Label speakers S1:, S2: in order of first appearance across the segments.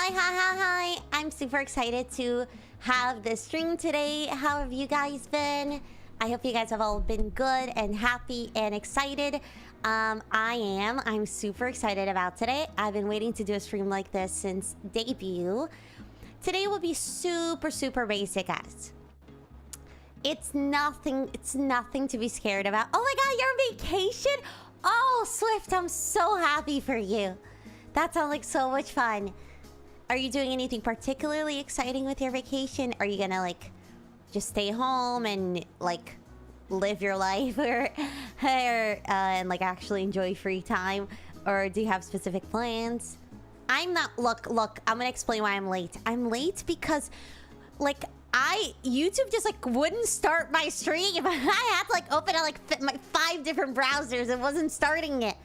S1: Hi. I'm super excited to have this stream today. How have you guys been? I hope you guys have all been good and happy and excited. I'm super excited about today. I've been waiting to do a stream like this since debut. Today will be super basic, guys. It's nothing to be scared about. Oh my god, you're on vacation? Oh, Swift, I'm so happy for you. That sounds like so much fun. Are you doing anything particularly exciting with your vacation? Are you gonna like just stay home and like live your life or and like actually enjoy free time? Or do you have specific plans? I'm not... Look, I'm gonna explain why I'm late. I'm late because like YouTube just like wouldn't start my stream. I had to like open like 5 different browsers. It wasn't starting it.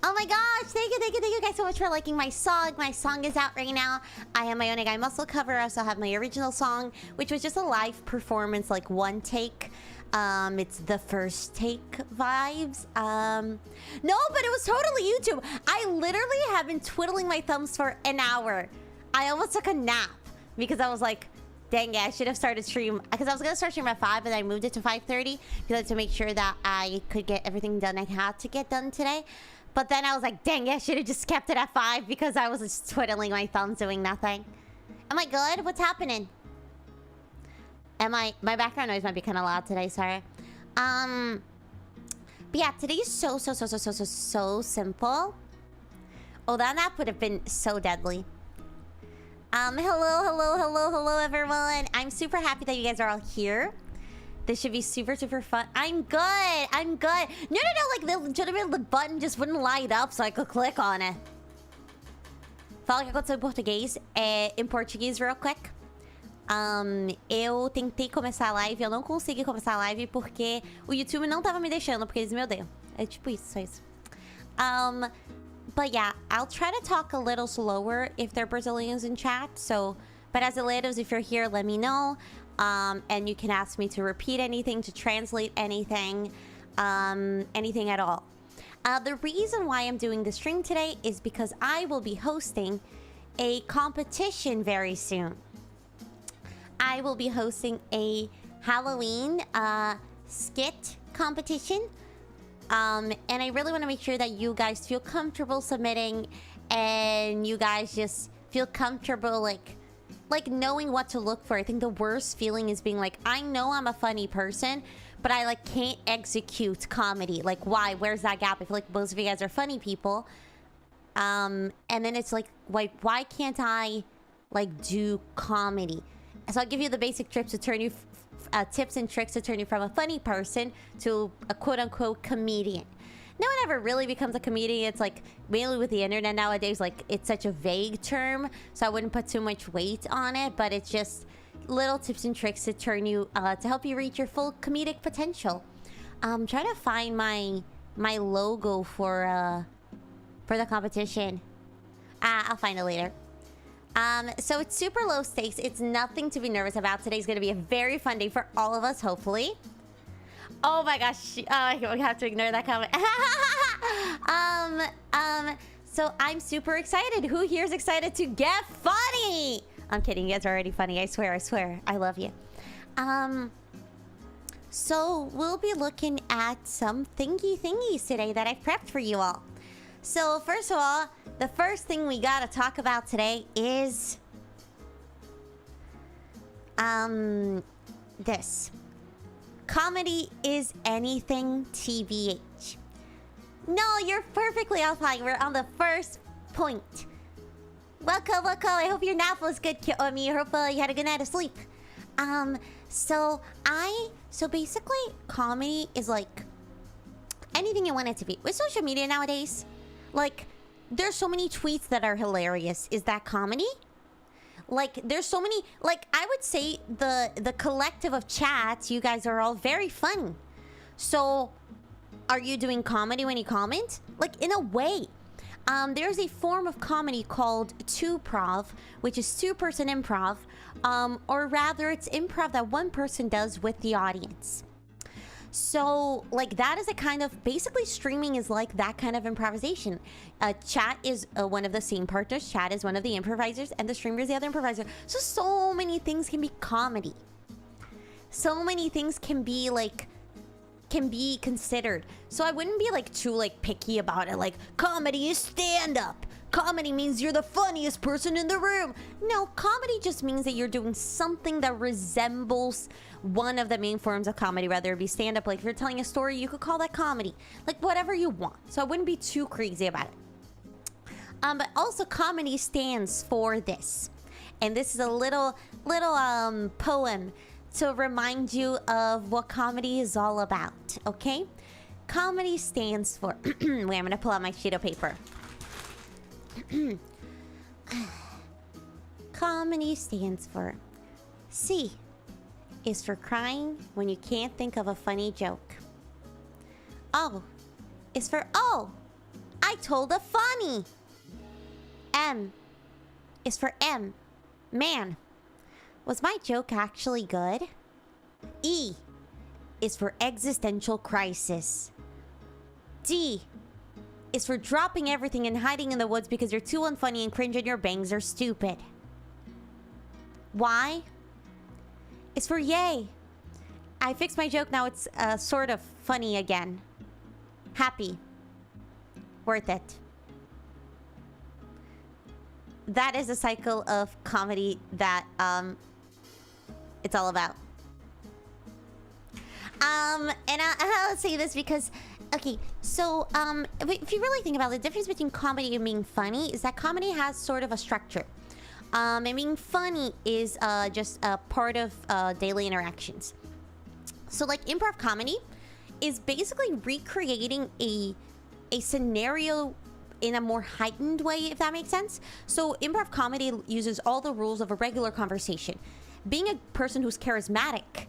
S1: Oh my gosh, thank you guys so much for liking my song. My song is out right now. I have my Onegai Muscle cover. I also have my original song, which was just a live performance, like one take. It's the first take vibes. No, but it was totally YouTube. I literally have been twiddling my thumbs for an hour. I almost took a nap because I was like, dang it, I should have started stream. Because I was going to start stream at 5, but I moved it to 5:30 because to make sure that I could get everything done I had to get done today. But then I was like, dang it, I should have just kept it at 5 because I was just twiddling my thumbs doing nothing. Am I good? What's happening? My background noise might be kind of loud today, sorry. But yeah, today is so simple. Oh, that nap would have been so deadly. Hello everyone. I'm super happy that you guys are all here. This should be super fun. I'm good. No, like the button just wouldn't light up so I could click on it. Fala que aconteceu em português. Em português, real quick. Eu tentei começar a live, eu não consegui começar a live porque o YouTube não tava me deixando, porque eles me odeiam. É tipo isso, só isso. But yeah, I'll try to talk a little slower if there are Brazilians in chat. So, but as Aleros, if you're here, let me know. And you can ask me to repeat anything, to translate anything, anything at all. The reason why I'm doing the stream today is because I will be hosting a competition very soon. I will be hosting a Halloween skit competition. And I really want to make sure that you guys feel comfortable submitting and you guys just feel comfortable like knowing what to look for. I think the worst feeling is being like, I know I'm a funny person, but I like can't execute comedy. Like, why? Where's that gap? I feel like most of you guys are funny people. And then it's like why can't I like do comedy? So I'll give you the basic tips to turn you tips and tricks to turn you from a funny person to a quote-unquote comedian. No one ever really becomes a comedian. It's like mainly with the internet nowadays, like it's such a vague term, so I wouldn't put too much weight on it, but it's just little tips and tricks to turn you to help you reach your full comedic potential. I'm trying to find my logo for the competition. I'll find it later. So it's super low stakes. It's nothing to be nervous about. Today's gonna be a very fun day for all of us, hopefully. Oh my gosh. I have to ignore that comment. So I'm super excited. Who here is excited to get funny? I'm kidding. You guys are already funny. I swear. I love you. So we'll be looking at some thingies today that I've prepped for you all. So first of all, the first thing we gotta talk about today is this. Comedy is anything TBH. No, you're perfectly on fine. We're on the first point. Welcome. I hope your nap was good, Kiyomi. I hope you had a good night of sleep. So basically, comedy is like anything you want it to be. With social media nowadays, like, there's so many tweets that are hilarious. Is that comedy? Like, there's so many... Like, I would say the collective of chats, you guys are all very funny. So, are you doing comedy when you comment? Like, in a way. There's a form of comedy called two-prov, which is two-person improv. Or rather, it's improv that one person does with the audience. So like that is a kind of, basically streaming is like that kind of improvisation. Chat is one of the scene partners, chat is one of the improvisers, and the streamer is the other improviser. So many things can be comedy. So many things can be like, can be considered. So I wouldn't be like too like picky about it, like comedy is stand-up. Comedy means you're the funniest person in the room. No, comedy just means that you're doing something that resembles one of the main forms of comedy, whether it be stand-up. Like if you're telling a story, you could call that comedy. Like whatever you want. So I wouldn't be too crazy about it. But also comedy stands for this. And this is a little poem to remind you of what comedy is all about, okay? Comedy stands for... Wait, I'm gonna pull out my sheet of paper. Comedy stands for C is for crying when you can't think of a funny joke. O is for oh, I told a funny. M is for man, was my joke actually good? E is for existential crisis. D is for dropping everything and hiding in the woods because you're too unfunny and cringe and your bangs are stupid. Y is for yay. I fixed my joke, now it's sort of funny again. Happy. Worth it. That is a cycle of comedy that it's all about. And I'll say this because, okay, so if you really think about it, the difference between comedy and being funny is that comedy has sort of a structure. And being funny is just a part of daily interactions. So like improv comedy is basically recreating a scenario in a more heightened way, if that makes sense. So improv comedy uses all the rules of a regular conversation. Being a person who's charismatic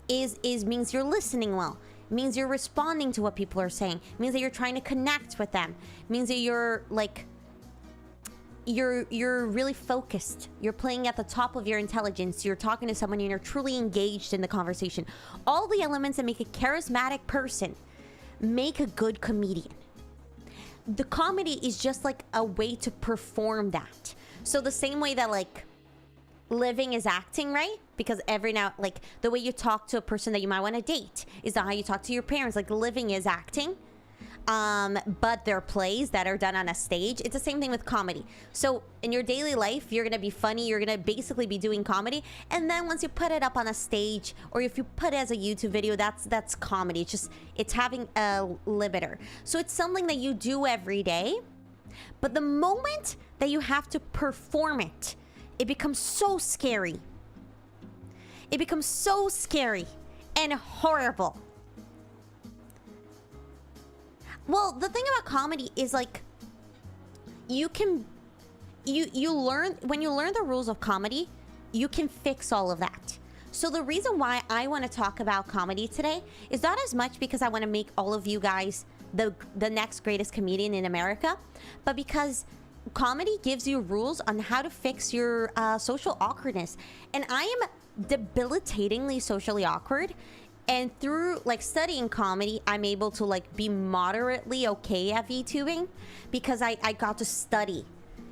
S1: means you're listening well, means you're responding to what people are saying, means that you're trying to connect with them, means that you're like you're really focused, you're playing at the top of your intelligence, you're talking to someone and you're truly engaged in the conversation. All the elements that make a charismatic person make a good comedian. The comedy is just like a way to perform that. So the same way that like living is acting, right? Because every now, like the way you talk to a person that you might want to date is not how you talk to your parents. Like living is acting. But they're plays that are done on a stage. It's the same thing with comedy. So in your daily life, you're gonna be funny, you're gonna basically be doing comedy, and then once you put it up on a stage, or if you put it as a YouTube video, that's comedy. It's having a limiter. So it's something that you do every day, but the moment that you have to perform it, it becomes so scary. It becomes so scary and horrible. Well, the thing about comedy is like you learn, when you learn the rules of comedy, you can fix all of that. So the reason why I want to talk about comedy today is not as much because I want to make all of you guys the next greatest comedian in America, but because comedy gives you rules on how to fix your social awkwardness. And I am debilitatingly socially awkward. And through like studying comedy, I'm able to like be moderately okay at VTubing because I got to study.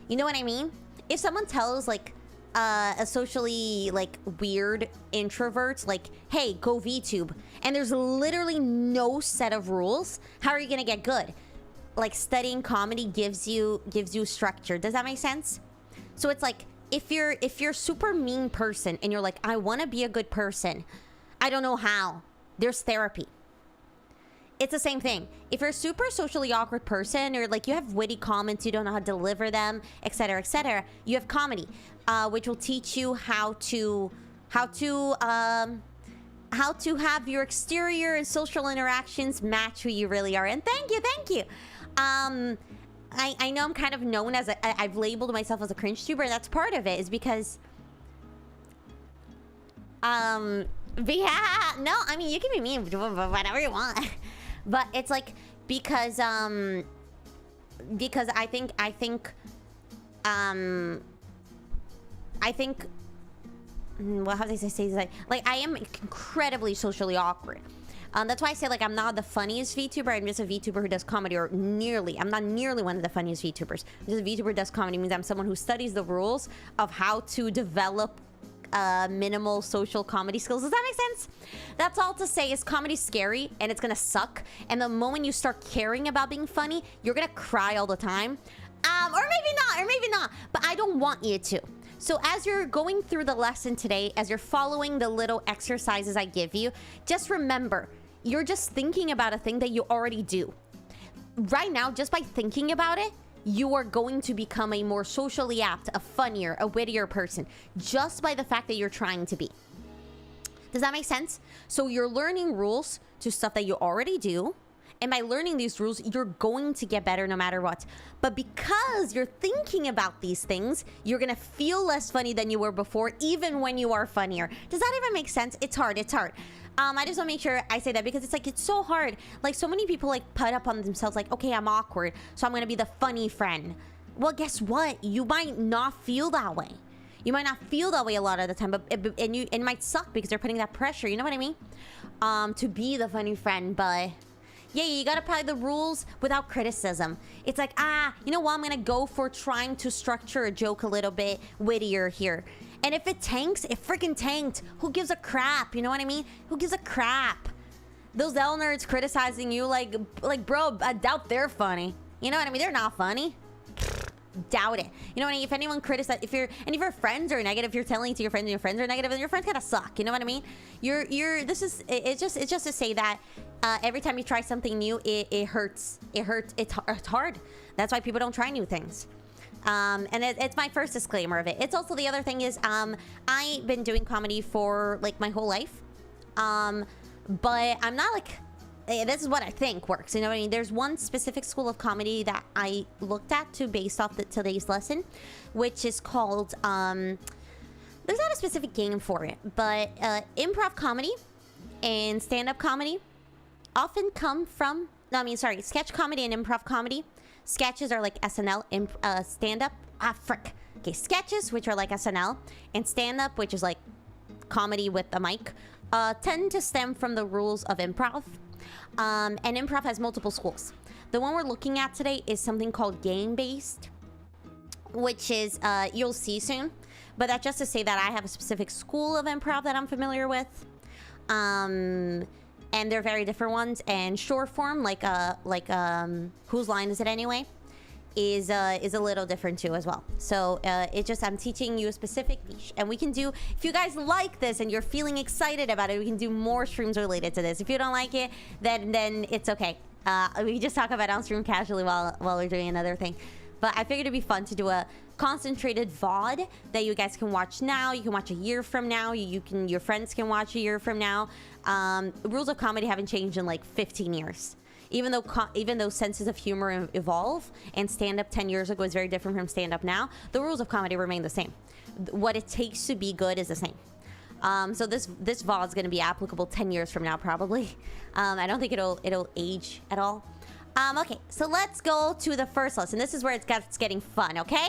S1: You know what I mean? If someone tells like a socially like weird introvert like, hey, go VTube, and there's literally no set of rules, how are you gonna get good? Like studying comedy gives you structure. Does that make sense? So it's like if you're a super mean person and you're like, I want to be a good person, I don't know how. There's therapy. It's the same thing. If you're a super socially awkward person, or like you have witty comments, you don't know how to deliver them, etc., you have comedy, which will teach you how to have your exterior and social interactions match who you really are. And thank you. I know I'm kind of known as I've labeled myself as a cringe tuber, and that's part of it, is because but yeah, no, I mean, you can be mean, whatever you want. But it's like, because I think, well, how do I say this? Like, I am incredibly socially awkward. That's why I say, like, I'm not the funniest VTuber. I'm just a VTuber who does comedy, or nearly. I'm not nearly one of the funniest VTubers. Just a VTuber who does comedy means I'm someone who studies the rules of how to develop minimal social comedy skills. Does that make sense? That's all to say is comedy's scary and it's gonna suck. And the moment you start caring about being funny, you're gonna cry all the time. Or maybe not. But I don't want you to. So as you're going through the lesson today, as you're following the little exercises I give you, just remember, you're just thinking about a thing that you already do. Right now, just by thinking about it, you are going to become a more socially apt, a funnier, a wittier person, just by the fact that you're trying to be. Does that make sense? So you're learning rules to stuff that you already do. And by learning these rules, you're going to get better no matter what. But because you're thinking about these things, you're gonna feel less funny than you were before, even when you are funnier. Does that even make sense? It's hard, it's hard. I just wanna make sure I say that because it's like, it's so hard. Like, so many people like put up on themselves like, okay, I'm awkward, so I'm gonna be the funny friend. Well, guess what? You might not feel that way. You might not feel that way a lot of the time, but it might suck because they're putting that pressure, you know what I mean? To be the funny friend, but... yeah, you gotta apply the rules without criticism. It's like, you know what? I'm gonna go for trying to structure a joke a little bit wittier here. And if it tanks, it freaking tanked. Who gives a crap? You know what I mean? Who gives a crap? Those L nerds criticizing you, like, bro, I doubt they're funny. You know what I mean? They're not funny. Doubt it. You know what I mean? If anyone criticizes, if your friends are negative, you're telling to your friends and your friends are negative, then your friends gotta suck. You know what I mean? It's just to say that every time you try something new, it hurts. It's hard. That's why people don't try new things. And it's my first disclaimer of it. It's also, the other thing is, I've been doing comedy for like my whole life. But I'm not like, this is what I think works, you know what I mean? There's one specific school of comedy that I looked at based off today's lesson, which is called, there's not a specific game for it, but improv comedy and stand-up comedy often come from, sketch comedy and improv comedy. Sketches are like SNL, stand-up, okay, sketches, which are like SNL, and stand-up, which is like comedy with a mic, tend to stem from the rules of improv. And improv has multiple schools. The one we're looking at today is something called game-based, which is, you'll see soon. But that's just to say that I have a specific school of improv that I'm familiar with. And they're very different ones. And short form, like Whose Line Is It Anyway? Is a little different too as well. So it's just, I'm teaching you a specific niche, and we can do, if you guys like this and you're feeling excited about it, we can do more streams related to this. If you don't like it, then it's okay. We just talk about it on stream casually while we're doing another thing. But I figured it'd be fun to do a concentrated VOD that you guys can watch now. You can watch a year from now. Your friends can watch a year from now. Rules of comedy haven't changed in like 15 years. Even though senses of humor evolve, and stand-up 10 years ago is very different from stand-up now, the rules of comedy remain the same. What it takes to be good is the same. So this VOD is going to be applicable 10 years from now, probably. I don't think it'll age at all. Okay, so let's go to the first lesson. This is where it's getting fun, okay?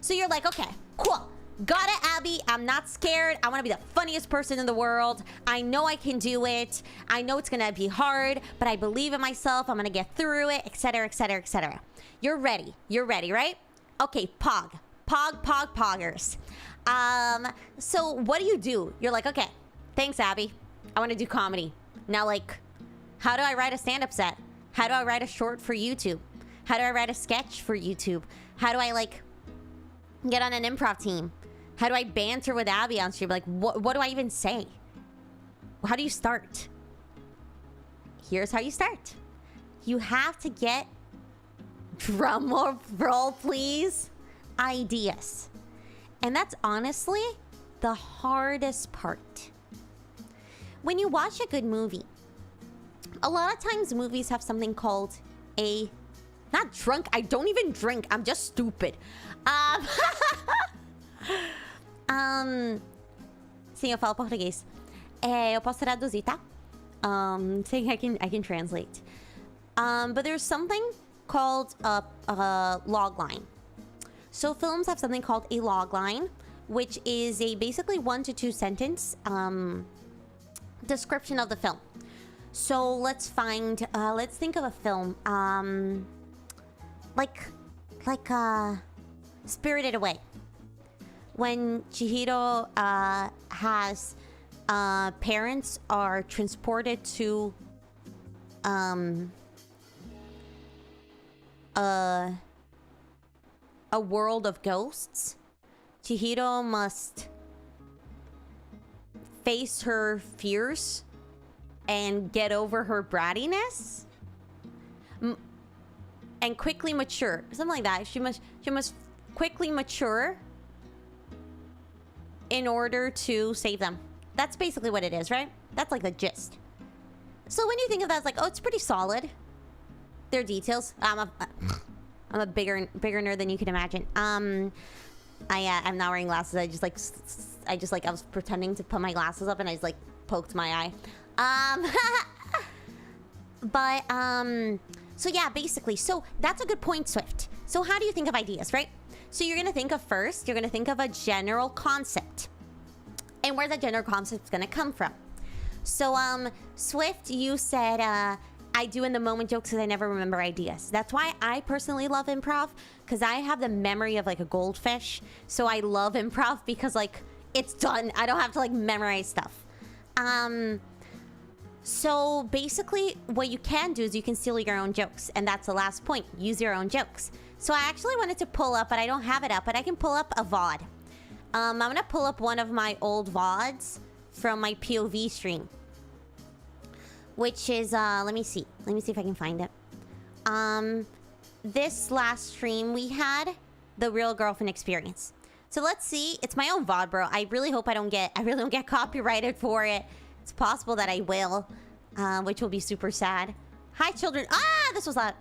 S1: So you're like, okay, cool. Got it, Abby. I'm not scared. I want to be the funniest person in the world. I know I can do it. I know it's going to be hard, but I believe in myself. I'm going to get through it, etc., etc., etc. You're ready. You're ready, right? Okay, poggers. So what do? You're like, okay, thanks, Abby. I want to do comedy. Now, like, how do I write a stand-up set? How do I write a short for YouTube? How do I write a sketch for YouTube? How do I, like, get on an improv team? How do I banter with Abby on stream? Like, what do I even say? How do you start? Here's how you start. You have to get, drum roll please, ideas. And that's honestly the hardest part. When you watch a good movie, a lot of times movies have something called a... Not drunk, I don't even drink, I'm just stupid. Sim, eu falo português. Eu posso traduzir, tá? Sim, I can translate. But there's something called a log line. So films have something called a log line, which is a basically 1 to 2 sentence description of the film. So let's find, let's think of a film. Like Spirited Away. When Chihiro has parents are transported to a world of ghosts, Chihiro must face her fears and get over her brattiness and quickly mature, something like that. She must quickly mature in order to save them. That's basically what it is, right? That's like the gist. So when you think of that, it's like, oh, it's pretty solid. There are details. I'm a bigger nerd than you can imagine. I'm not wearing glasses. I was pretending to put my glasses up and I just like poked my eye. So yeah, basically, so that's a good point, Swift. So how do you think of ideas, right? So you're gonna think of first, you're gonna think of a general concept. And where the general concept's gonna come from. So, Swift, you said, I do in the moment jokes because I never remember ideas. That's why I personally love improv, because I have the memory of like a goldfish. So I love improv because like, it's done. I don't have to like memorize stuff. So basically what you can do is you can steal your own jokes. And that's the last point. Use your own jokes. So I actually wanted to pull up, but I don't have it up, but I can pull up a VOD. I'm gonna pull up one of my old VODs from my POV stream. Which is, let me see if I can find it. This last stream we had, the real girlfriend experience. So let's see, it's my own VOD, bro. I really hope I don't get copyrighted for it. It's possible that I will, which will be super sad. Hi, children. Ah, this was that.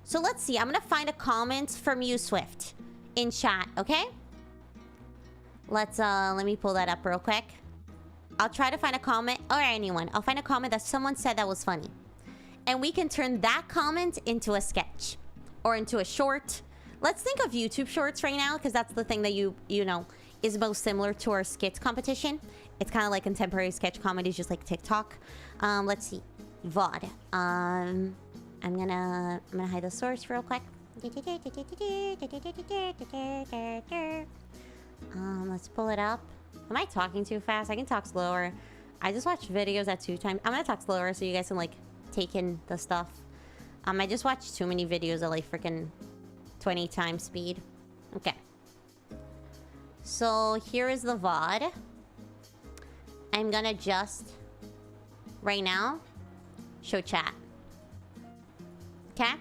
S1: So let's see. I'm gonna find a comment from you, Swift, in chat. Okay. Let me pull that up real quick. I'll try to find a comment, or anyone. I'll find a comment that someone said that was funny, and we can turn that comment into a sketch or into a short. Let's think of YouTube shorts right now, because that's the thing that you know is most similar to our skits competition. It's kind of like contemporary sketch comedy, just like TikTok. Let's see, VOD. I'm gonna hide the source real quick. Let's pull it up. Am I talking too fast? I can talk slower. I just watched videos at 2 times. I'm gonna talk slower so you guys can like take in the stuff. I just watched too many videos at like freaking 20 times speed. Okay. So here is the VOD. I'm gonna just right now show chat. Okay?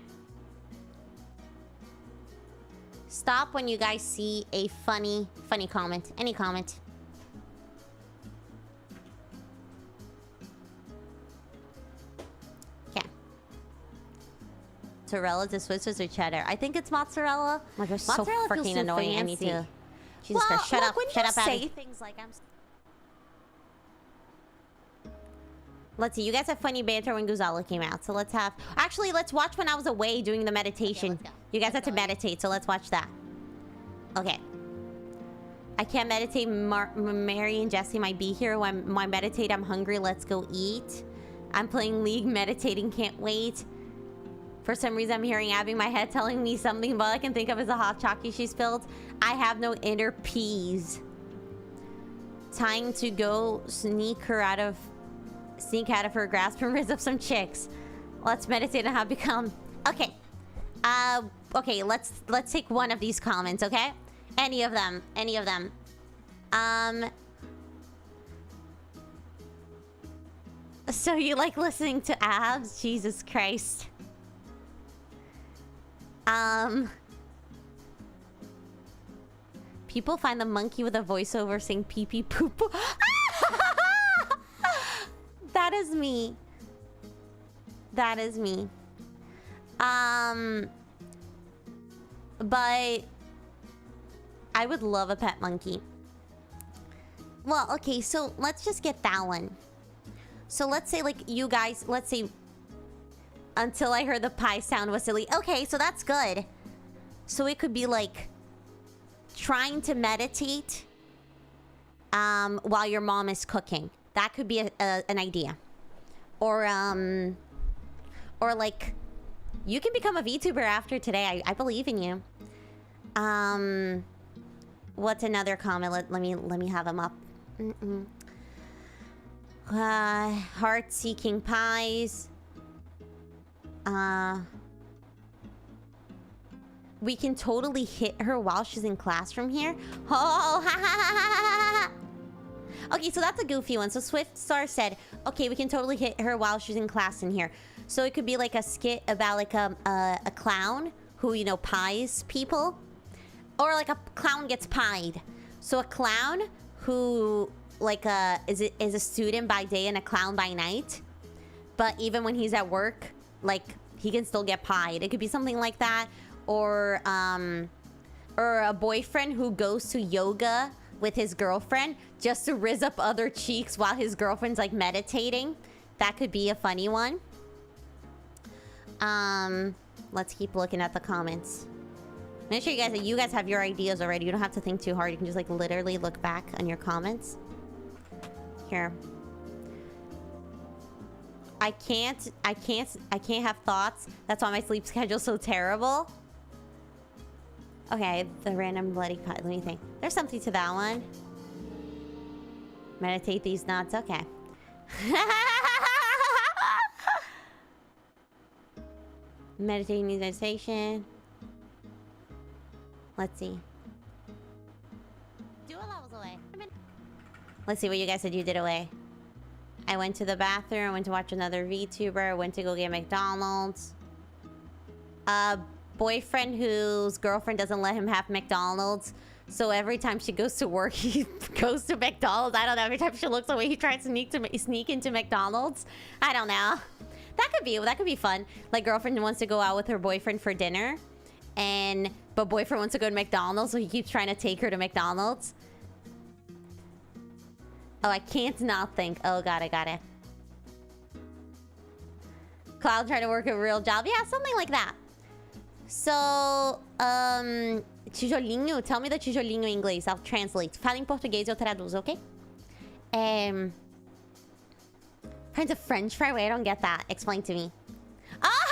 S1: Stop when you guys see a funny comment. Any comment. Okay. Mozzarella to Swiss or cheddar? I think it's mozzarella. Oh my gosh, mozzarella so freaking annoying. Fancy. I need to. Jesus Christ, shut up. Shut up, Abby. Things like Let's see. You guys have funny banter when Guzala came out, so let's have. Actually, let's watch when I was away doing the meditation. Okay, you guys had to meditate, so let's watch that. Okay. I can't meditate. Mary and Jesse might be here. When I meditate, I'm hungry. Let's go eat. I'm playing League, meditating, can't wait. For some reason, I'm hearing Abby in my head telling me something, but all I can think of is a hot chocolate she spilled. I have no inner peace. Time to go sneak out of her grasp and rizz up some chicks. Let's meditate on how to become. Okay. Okay, let's take one of these comments, okay? Any of them. So you like listening to abs? Jesus Christ. People find the monkey with a voiceover saying pee pee poop. That is me. That is me. But I would love a pet monkey. Well, okay, so let's just get that one. So let's say like you guys, let's say until I heard the pie sound was silly. Okay, so that's good. So it could be like trying to meditate while your mom is cooking. That could be an idea. Or like, you can become a VTuber after today. I believe in you. What's another comment? Let me have them up. Heart-seeking pies. We can totally hit her while she's in class from here. Oh, ha ha ha ha ha. Okay, so that's a goofy one. So Swift Star said, okay, we can totally hit her while she's in class in here. So it could be like a skit about like a clown who, you know, pies people. Or like a clown gets pied. So a clown who like is a student by day and a clown by night. But even when he's at work, like he can still get pied. It could be something like that. Or a boyfriend who goes to yoga with his girlfriend just to rizz up other cheeks while his girlfriend's like meditating. That could be a funny one. Let's keep looking at the comments. Make sure you guys that you guys have your ideas already. You don't have to think too hard. You can just like literally look back on your comments. Here. I can't have thoughts. That's why my sleep schedule's so terrible. Okay, the random bloody pot. Let me think. There's something to that one. Meditate these nuts. Okay. Meditating needs meditation. Let's see. Do a levels away. Let's see what you guys said you did away. I went to the bathroom, went to watch another VTuber, went to go get McDonald's. Boyfriend whose girlfriend doesn't let him have McDonald's. So every time she goes to work, he goes to McDonald's. I don't know. Every time she looks away, he tries to sneak into McDonald's. I don't know. That could be fun. Like girlfriend wants to go out with her boyfriend for dinner, but boyfriend wants to go to McDonald's, so he keeps trying to take her to McDonald's. Oh, I can't not think. Oh, got it. Cloud trying to work a real job. Yeah, something like that. So, tijolinho. Tell me the tijolinho in inglês. I'll translate. Fala em português, eu traduzo, okay? Finds a French fry? Wait, I don't get that. Explain to me. Oh,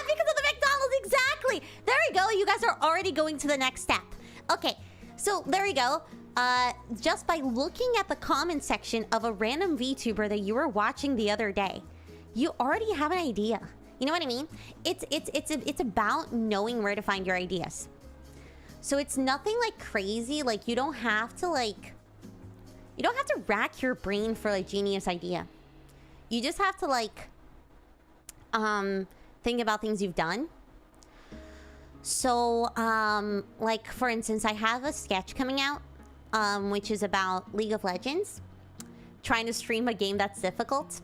S1: because of the McDonald's, exactly. There we go. You guys are already going to the next step. Okay, so there we go. Just by looking at the comment section of a random VTuber that you were watching the other day, you already have an idea. You know what I mean? It's about knowing where to find your ideas. So it's nothing like crazy. Like you don't have to rack your brain for a genius idea. You just have to like think about things you've done. So like for instance, I have a sketch coming out which is about League of Legends, trying to stream a game that's difficult.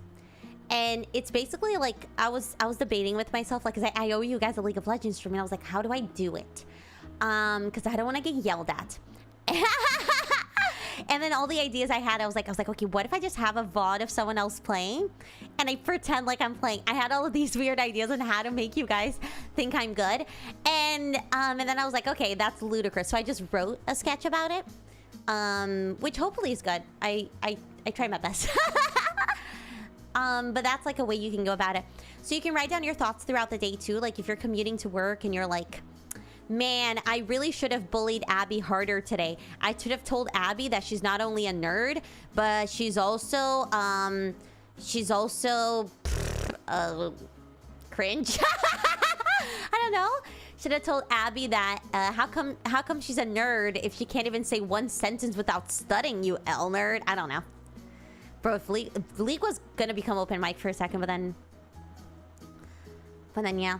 S1: And it's basically like I was debating with myself, like, 'cause I owe you guys a League of Legends stream, and I was like, how do I do it? Because I don't want to get yelled at. And then all the ideas I had, I was like, okay, what if I just have a VOD of someone else playing, and I pretend like I'm playing? I had all of these weird ideas on how to make you guys think I'm good, and then I was like, okay, that's ludicrous. So I just wrote a sketch about it, which hopefully is good. I try my best. But that's like a way you can go about it. So you can write down your thoughts throughout the day too. Like if you're commuting to work and you're like, man, I really should have bullied Abby harder today. I should have told Abby that she's not only a nerd, but she's also cringe. I don't know. Should have told Abby that how come she's a nerd if she can't even say one sentence without stuttering, you L nerd? I don't know. Bro, if League was gonna become open mic for a second, but then yeah.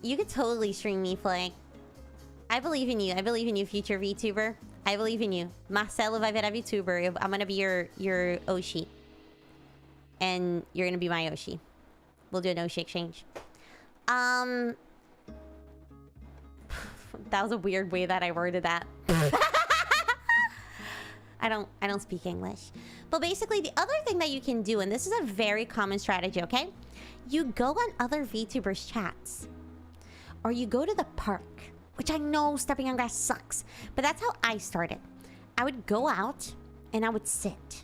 S1: You could totally stream me playing. I believe in you. I believe in you, future VTuber. I believe in you. Marcelo vai virar VTuber. I'm gonna be your Oshi. And you're gonna be my Oshi. We'll do an Oshi exchange. That was a weird way that I worded that. I don't speak English. But basically, the other thing that you can do, and this is a very common strategy, okay? You go on other VTubers' chats. Or you go to the park, which I know stepping on grass sucks, but that's how I started. I would go out and I would sit.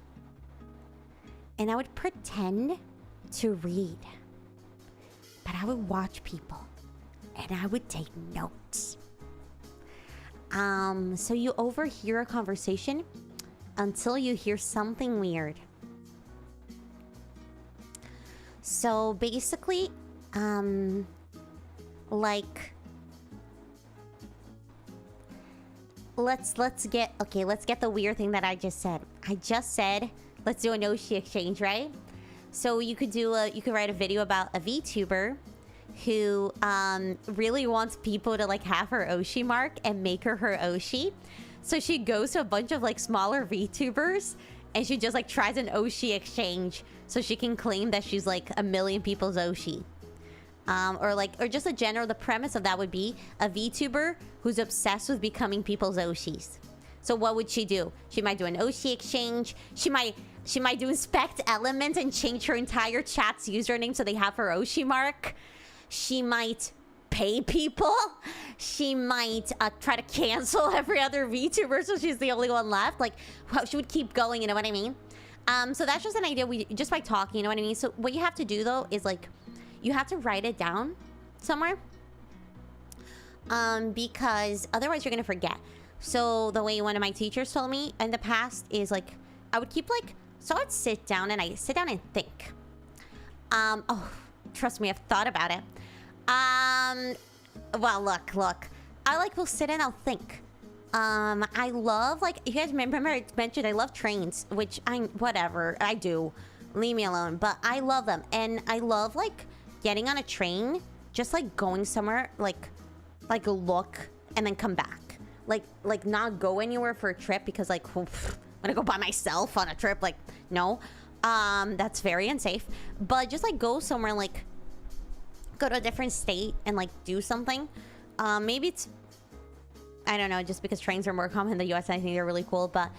S1: and I would pretend to read. But I would watch people and I would take notes. So you overhear a conversation until you hear something weird. So basically, like, let's get the weird thing that I just said. I just said, let's do a Oshi exchange, right? So you could write a video about a VTuber who really wants people to like have her Oshi mark and make her Oshi. So she goes to a bunch of like smaller VTubers and she just like tries an Oshi exchange so she can claim that she's like a million people's Oshi. Or just a general, the premise of that would be a VTuber who's obsessed with becoming people's Oshis. So what would she do? She might do an Oshi exchange. She might do inspect elements and change her entire chat's username so they have her Oshi mark. She might pay people. She might try to cancel every other VTuber so she's the only one left. Like, she would keep going, you know what I mean? So that's just an idea just by talking, you know what I mean? So what you have to do though is like, you have to write it down somewhere. Because otherwise you're gonna forget. So the way one of my teachers told me in the past is like, I would keep like, so I'd sit down and think. Oh, trust me, I've thought about it. Well, look. I will sit and I'll think. I love, like, you guys remember I mentioned I love trains, which whatever, I do. Leave me alone. But I love them. And I love, like, getting on a train, just, like, going somewhere, like look, and then come back. Like, not go anywhere for a trip because, like, I'm gonna go by myself on a trip. Like, no. That's very unsafe. But just, like, go somewhere, like, go to a different state and, like, do something. Maybe it's, I don't know, just because trains are more common in the US, I think they're really cool. But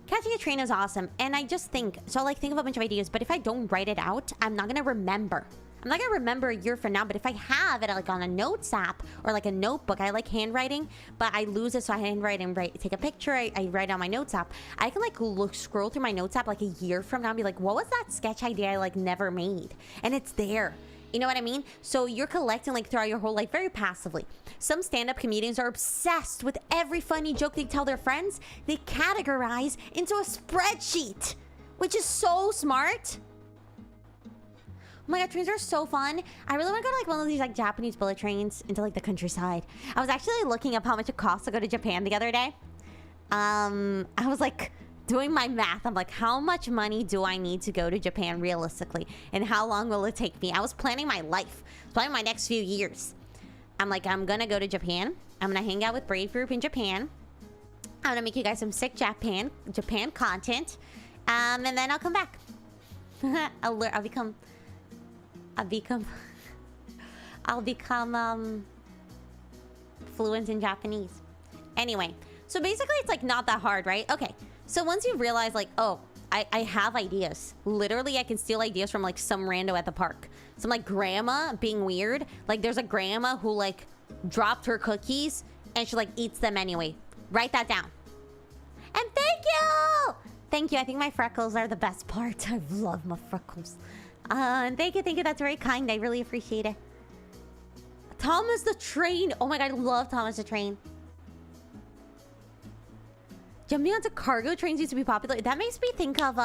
S1: catching a train is awesome. And I just think, so I'll, like, think of a bunch of ideas. But if I don't write it out, I'm not gonna remember. I'm not gonna remember a year from now, but if I have it like on a notes app or like a notebook, I like handwriting, but I lose it, so I handwrite and take a picture. I write on my notes app. I can like scroll through my notes app like a year from now and be like, what was that sketch idea I like never made? And it's there. You know what I mean? So you're collecting like throughout your whole life very passively. Some stand-up comedians are obsessed with every funny joke they tell their friends. They categorize into a spreadsheet, which is so smart. Oh my god, trains are so fun. I really want to go to like one of these like Japanese bullet trains into like the countryside. I was actually looking up how much it costs to go to Japan the other day. I was like doing my math. I'm like, how much money do I need to go to Japan realistically? And how long will it take me? I was planning my life. Planning my next few years. I'm like, I'm gonna go to Japan. I'm gonna hang out with Brave Group in Japan. I'm gonna make you guys some sick Japan content. And then I'll come back. I'll become fluent in Japanese. Anyway, so basically it's like not that hard, right? Okay, so once you realize like, oh, I have ideas. Literally, I can steal ideas from like some rando at the park. Some like grandma being weird. Like there's a grandma who like dropped her cookies and she like eats them anyway. Write that down. And thank you! Thank you, I think my freckles are the best part. I love my freckles. Thank you, that's very kind. I really appreciate it. Thomas the Train. Oh my god, I love Thomas the Train. Jumping onto cargo trains used to be popular. That makes me think of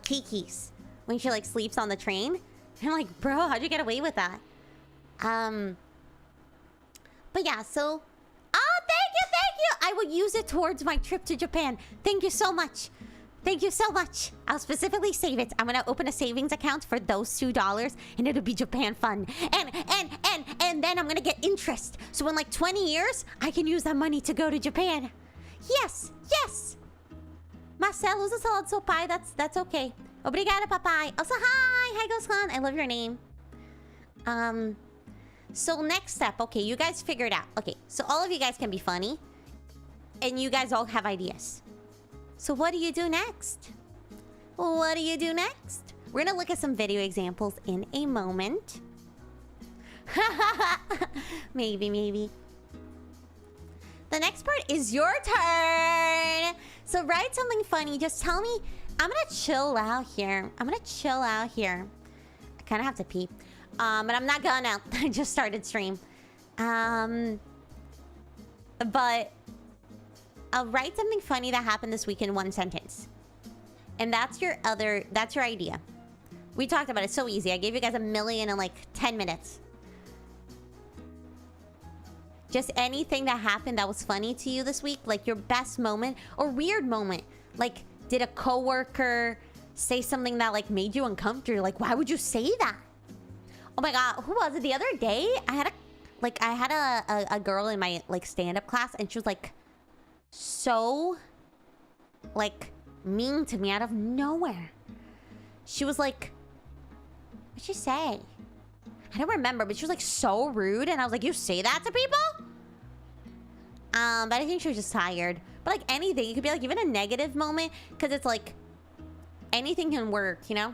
S1: Kiki's when she like sleeps on the train. I'm like, bro, how'd you get away with that? But yeah, so thank you. I will use it towards my trip to Japan. Thank you so much. Thank you so much. I'll specifically save it. I'm gonna open a savings account for those $2 and it'll be Japan fun. And then I'm gonna get interest. So in like 20 years, I can use that money to go to Japan. Yes. Marcelo usa salad so pai. That's okay. Obrigada, papai. Also, hi Ghost-san. I love your name. So next step. Okay, you guys figured out. Okay, so all of you guys can be funny. And you guys all have ideas. So what do you do next? What do you do next? We're gonna look at some video examples in a moment. Maybe. The next part is your turn. So write something funny. Just tell me I'm gonna chill out here. I'm gonna chill out here. I kind of have to pee. But I'm not gonna. I just started stream. But I'll write something funny that happened this week in one sentence. And that's your idea. We talked about it, so easy. I gave you guys 1 million in like 10 minutes. Just anything that happened that was funny to you this week, like your best moment or weird moment. Like, did a coworker say something that like made you uncomfortable? Like, why would you say that? Oh my god, who was it? The other day, I had a girl in my like stand-up class, and she was like so like mean to me out of nowhere. She was like, what'd she say? I don't remember, but she was like so rude, and I was like, you say that to people? But I think she was just tired. But like anything, it could be like even a negative moment, because it's like anything can work, you know?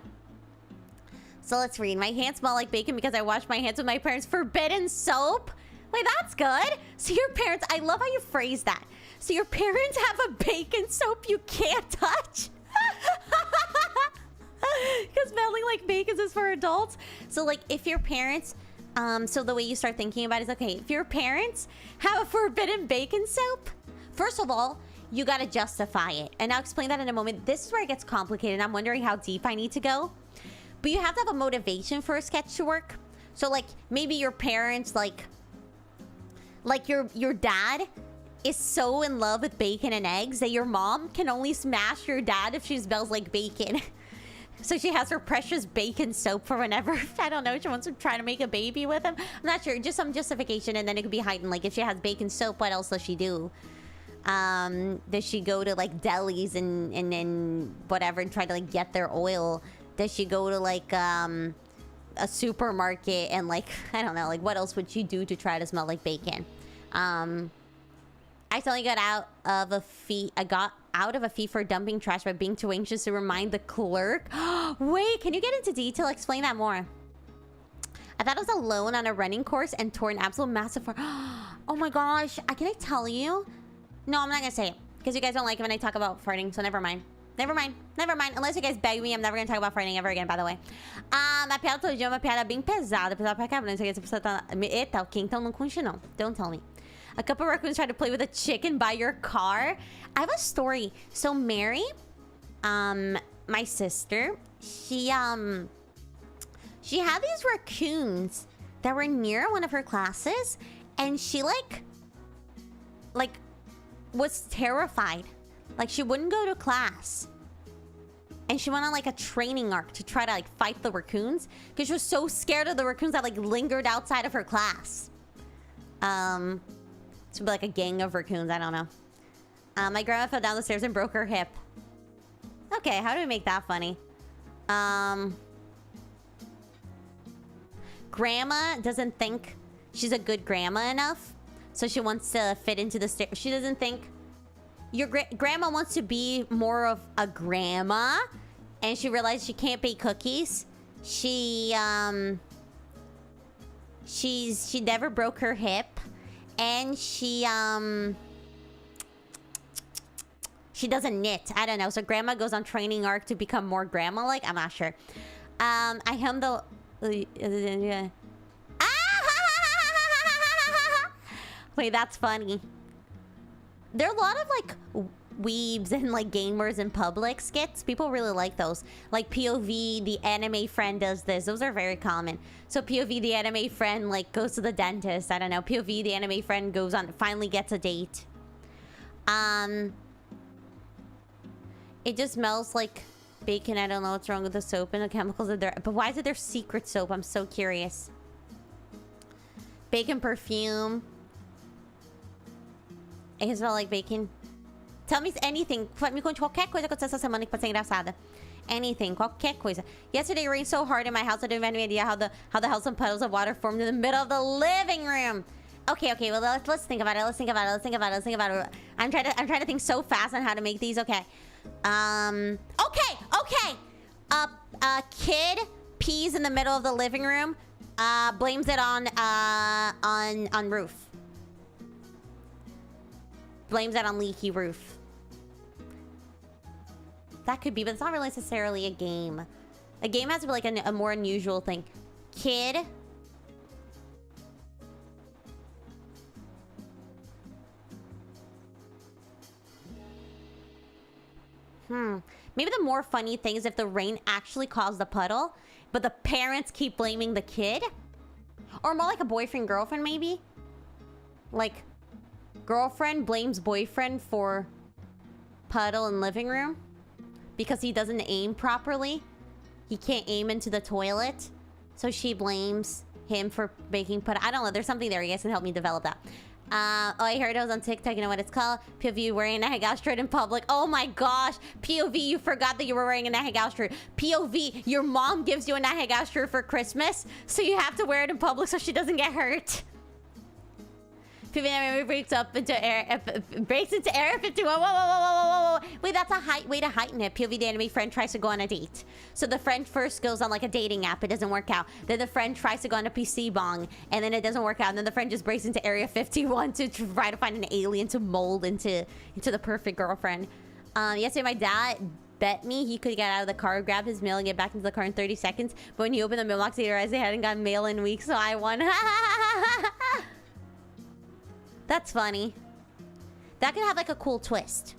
S1: So let's read. My hands smell like bacon because I washed my hands with my parents' forbidden soap. Wait, that's good. So your parents, I love how you phrase that. So your parents have a bacon soap you can't touch? Because smelling like bacon is for adults. So like if your parents, so the way you start thinking about it is, okay, if your parents have a forbidden bacon soap, first of all, you gotta justify it. And I'll explain that in a moment. This is where it gets complicated. I'm wondering how deep I need to go. But you have to have a motivation for a sketch to work. So like maybe your parents, like your dad is so in love with bacon and eggs that your mom can only smash your dad if she smells like bacon. So she has her precious bacon soap for whenever, I don't know, she wants to try to make a baby with him. I'm not sure, just some justification, and then it could be hiding. Like if she has bacon soap, what else does she do? Does she go to like delis and whatever and try to like get their oil? Does she go to like a supermarket and like, I don't know, like what else would she do to try to smell like bacon? I suddenly got out of a fee. I got out of a fee for dumping trash by being too anxious to remind the clerk. Wait, can you get into detail? Explain that more. I thought I was alone on a running course and tore an absolute massive. Oh my gosh! Can I tell you? No, I'm not gonna say it because you guys don't like it when I talk about farting. So never mind. Never mind. Never mind. Unless you guys beg me, I'm never gonna talk about farting ever again, by the way. A piada todo dia é uma piada bem pesada. Pesada pra caramba. Não sei se você tá... Eita, ok. Então não conte não. Don't tell me. A couple of raccoons tried to play with a chicken by your car. I have a story. So Mary, my sister, she had these raccoons that were near one of her classes, and she like was terrified. Like she wouldn't go to class. And she went on like a training arc to try to like fight the raccoons because she was so scared of the raccoons that like lingered outside of her class. To be like a gang of raccoons, I don't know. My grandma fell down the stairs and broke her hip. Okay, how do we make that funny? Grandma doesn't think she's a good grandma enough, so she wants to fit into the stairs. She doesn't think your grandma wants to be more of a grandma, and she realized she can't bake cookies. She never broke her hip. And she doesn't knit. I don't know. So grandma goes on training arc to become more grandma-like. I'm not sure. I am the... Wait, that's funny. There are a lot of like weebs and like gamers in public skits. People really like those. Like POV, the anime friend does this. Those are very common. So POV, the anime friend like goes to the dentist. I don't know. POV, the anime friend goes on, finally gets a date. It just smells like bacon. I don't know what's wrong with the soap and the chemicals in there. But why is it their secret soap? I'm so curious. Bacon perfume. It can smell like bacon. Tell me anything. Me conte qualquer coisa que aconteceu essa semana que pode ser engraçada. Anything, qualquer coisa. Yesterday it rained so hard in my house I didn't have any idea how the hell some puddles of water formed in the middle of the living room. Okay, well let's think about it. Let's think about it. I'm trying to think so fast on how to make these. Okay. Okay. A kid pees in the middle of the living room. Blames it on roof. Blames it on leaky roof. That could be, but it's not really necessarily a game. A game has to be like a more unusual thing. Kid. Maybe the more funny thing is if the rain actually caused the puddle, but the parents keep blaming the kid? Or more like a boyfriend-girlfriend, maybe? Like, girlfriend blames boyfriend for puddle in living room because he doesn't aim properly. He can't aim into the toilet, so she blames him for making puddle. I don't know. There's something there. You guys can help me develop that. Oh, I heard it was on TikTok. You know what it's called? POV wearing a hang-out shirt in public. Oh my gosh. POV, you forgot that you were wearing a hang-out shirt. POV, your mom gives you a hang-out shirt for Christmas, so you have to wear it in public so she doesn't get hurt. POV breaks into area 51. Whoa. Wait, that's a way to heighten it. POV, the enemy friend tries to go on a date. So the friend first goes on like a dating app. It doesn't work out. Then the friend tries to go on a PC bong. And then it doesn't work out. And then the friend just breaks into area 51 to try to find an alien to mold into the perfect girlfriend. Yesterday, my dad bet me he could get out of the car, grab his mail, and get back into the car in 30 seconds. But when he opened the mailbox, he realized they hadn't gotten mail in weeks, so I won. That's funny. That could have like a cool twist.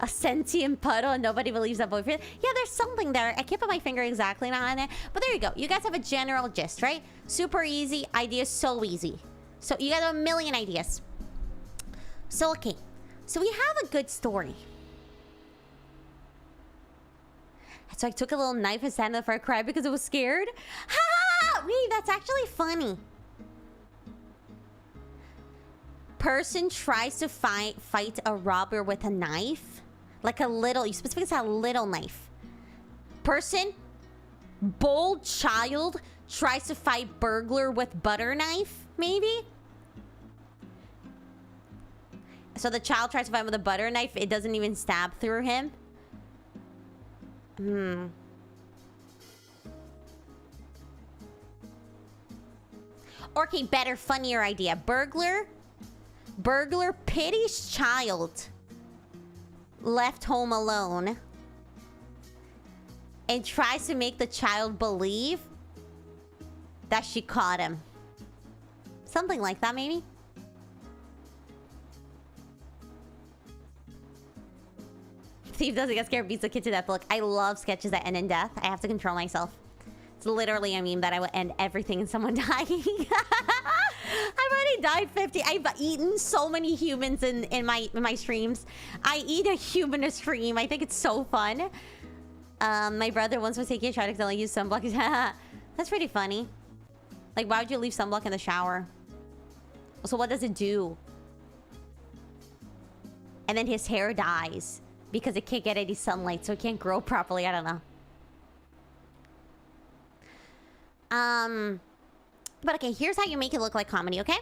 S1: A sentient puddle and nobody believes that boyfriend. Yeah, there's something there. I can't put my finger exactly on it. But there you go. You guys have a general gist, right? Super easy. Ideas so easy. So you guys have a million ideas. So, okay. So we have a good story. So I took a little knife and sat in the fire, cried because I was scared. Ha! Wait, that's actually funny. Person tries to fight a robber with a knife. Like a little, you specifically said a little knife. Person, bold child, tries to fight burglar with butter knife, maybe? So the child tries to fight with a butter knife, it doesn't even stab through him. Okay, better, funnier idea. Burglar pities child left home alone and tries to make the child believe that she caught him. Something like that, maybe? Steve doesn't get scared, beats the kid to death. Look, I love sketches that end in death. I have to control myself. It's literally a meme that I would end everything in someone dying. I've already died 50. I've eaten so many humans in my streams. I eat a human a stream. I think it's so fun. My brother once was taking a shot because I use sunblock. That's pretty funny. Like, why would you leave sunblock in the shower? So what does it do? And then his hair dies because it can't get any sunlight, so it can't grow properly. I don't know. But okay, here's how you make it look like comedy, okay?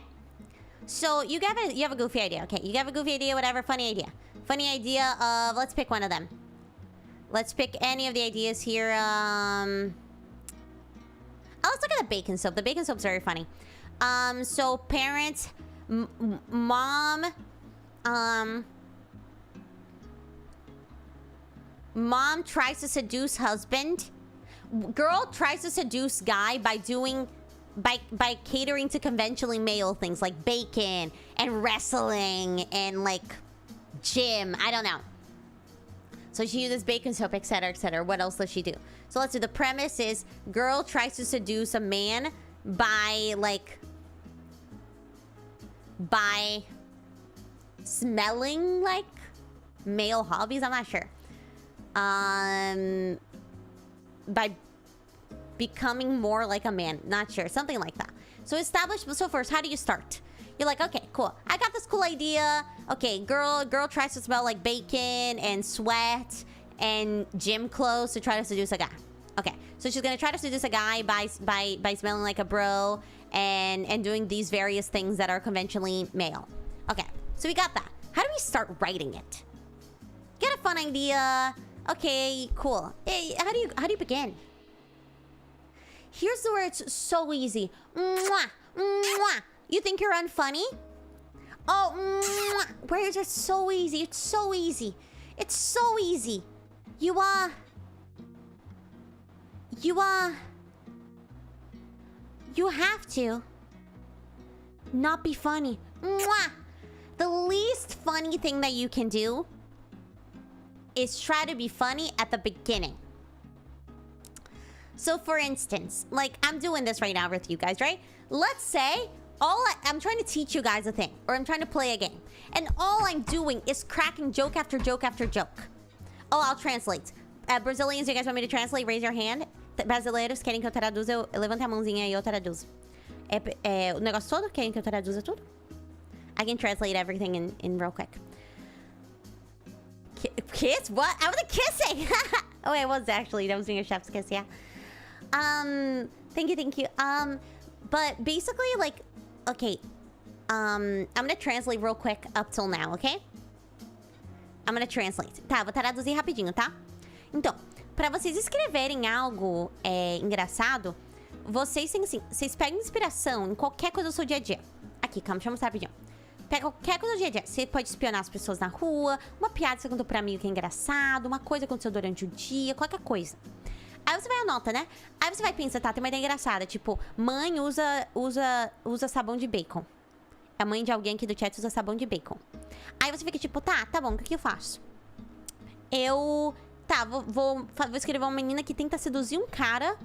S1: So you have a goofy idea, okay? You have a goofy idea, whatever, funny idea. Funny idea of, let's pick one of them. Let's pick any of the ideas here. Oh, let's look at the bacon soap. The bacon soap's very funny. So parents, mom tries to seduce husband. Girl tries to seduce guy by catering to conventionally male things like bacon and wrestling and like gym. I don't know. So she uses bacon soap, etc., etc. What else does she do? So let's do. The premise is girl tries to seduce a man by smelling like male hobbies. I'm not sure. By becoming more like a man. Not sure. Something like that. So establish. So first, how do you start? You're like, okay, cool. I got this cool idea. Okay, girl tries to smell like bacon and sweat and gym clothes to try to seduce a guy. Okay, so she's gonna try to seduce a guy by smelling like a bro and doing these various things that are conventionally male. Okay, so we got that. How do we start writing it? Get a fun idea. Okay, cool. Hey, how do you begin? Here's where it's so easy. Mwah, mwah. You think you're unfunny? Oh, mwah. Where is it so easy? It's so easy. It's so easy. You have to not be funny. Mwah! The least funny thing that you can do is try to be funny at the beginning. So for instance, like I'm doing this right now with you guys, right? Let's say I'm trying to teach you guys a thing, or I'm trying to play a game, and all I'm doing is cracking joke after joke after joke. Oh, I'll translate. Brazilians, you guys want me to translate? Raise your hand. Brasileiros, querem que eu traduza? Levanta a mãozinha e eu traduzo. O negócio todo? Querem que eu traduza tudo? I can translate everything in real quick. Kiss? What? I wasn't kissing! Oh, I was actually. That was doing a chef's kiss, yeah. Thank you. But basically, like, okay. I'm gonna translate real quick up till now, okay? I'm gonna translate. Tá, vou traduzir rapidinho, tá? Então, pra vocês escreverem algo engraçado, vocês têm assim, vocês pegam inspiração em qualquer coisa do seu dia a dia. Aqui, calma, deixa eu mostrar rapidinho. Pega qualquer coisa do dia a dia. Você pode espionar as pessoas na rua, uma piada que você contou pra amigo que é engraçado, uma coisa que aconteceu durante o dia, qualquer coisa. Aí você vai anota, né? Aí você vai pensar, tá, tem uma ideia engraçada, tipo, mãe usa sabão de bacon. A mãe de alguém aqui do chat usa sabão de bacon. Aí você fica tipo, tá bom, o que eu faço? Vou escrever uma menina que tenta seduzir um cara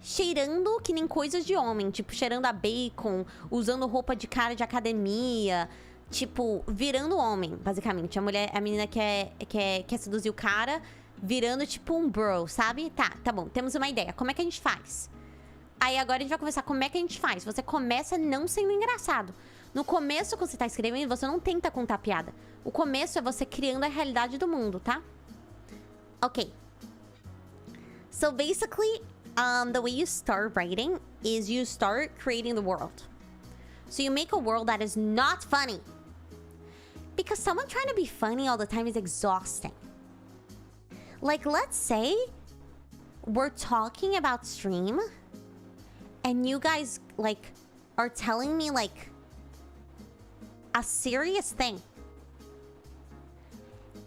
S1: cheirando que nem coisas de homem. Tipo, cheirando a bacon, usando roupa de cara de academia. Tipo, virando homem, basicamente. A menina quer seduzir o cara, virando tipo um bro, sabe? Tá bom, temos uma ideia. Como é que a gente faz? Aí agora a gente vai conversar como é que a gente faz. Você começa não sendo engraçado. No começo, quando você tá escrevendo, você não tenta contar piada. O começo é você criando a realidade do mundo, tá? Ok. So basically, the way you start writing is you start creating the world. So you make a world that is not funny. Because someone trying to be funny all the time is exhausting. Like, let's say we're talking about stream and you guys, like, are telling me, like, a serious thing.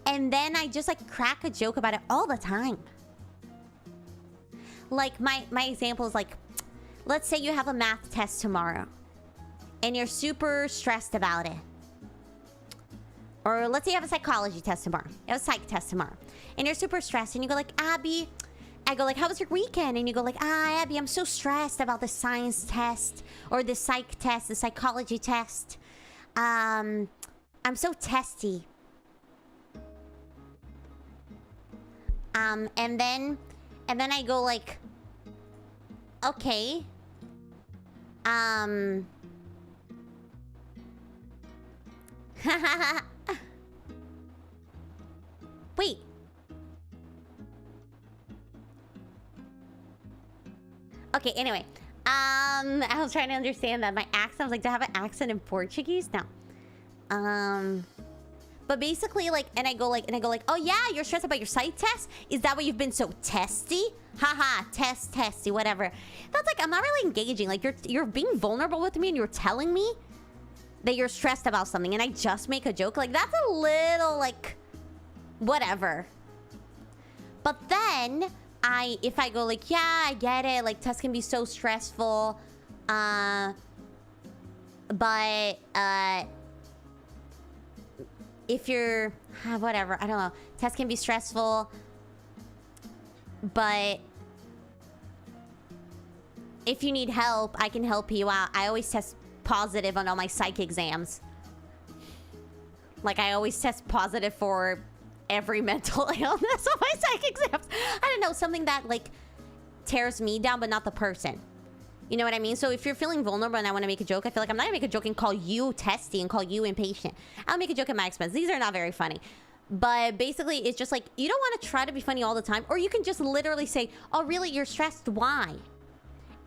S1: And then I just, like, crack a joke about it all the time. Like, my example is, like, let's say you have a math test tomorrow. And you're super stressed about it. Or let's say you have a psychology test tomorrow. You have a psych test tomorrow. And you're super stressed. And you go, like, Abby... I go, like, how was your weekend? And you go, like, Abby, I'm so stressed about the science test. Or the psych test, the psychology test. I'm so testy. And then I go, like, okay. Wait. Okay, anyway. I was trying to understand that. My accent, I was like, do I have an accent in Portuguese? No. But basically, like, and I go like, oh yeah, you're stressed about your psych test? Is that why you've been so testy? Haha, testy, whatever. That's like, I'm not really engaging. Like, you're being vulnerable with me and you're telling me that you're stressed about something and I just make a joke. Like, that's a little, like, whatever. But then, if I go like, yeah, I get it. Like, tests can be so stressful. But, if you're, whatever, I don't know. Tests can be stressful. But if you need help, I can help you out. I always test positive on all my psych exams. Like, I always test positive for every mental illness on my psych exams. I don't know, something that, like, tears me down, but not the person. You know what I mean? So if you're feeling vulnerable and I want to make a joke, I feel like I'm not going to make a joke and call you testy and call you impatient. I'll make a joke at my expense. These are not very funny. But basically, it's just like, you don't want to try to be funny all the time. Or you can just literally say, oh, really? You're stressed? Why?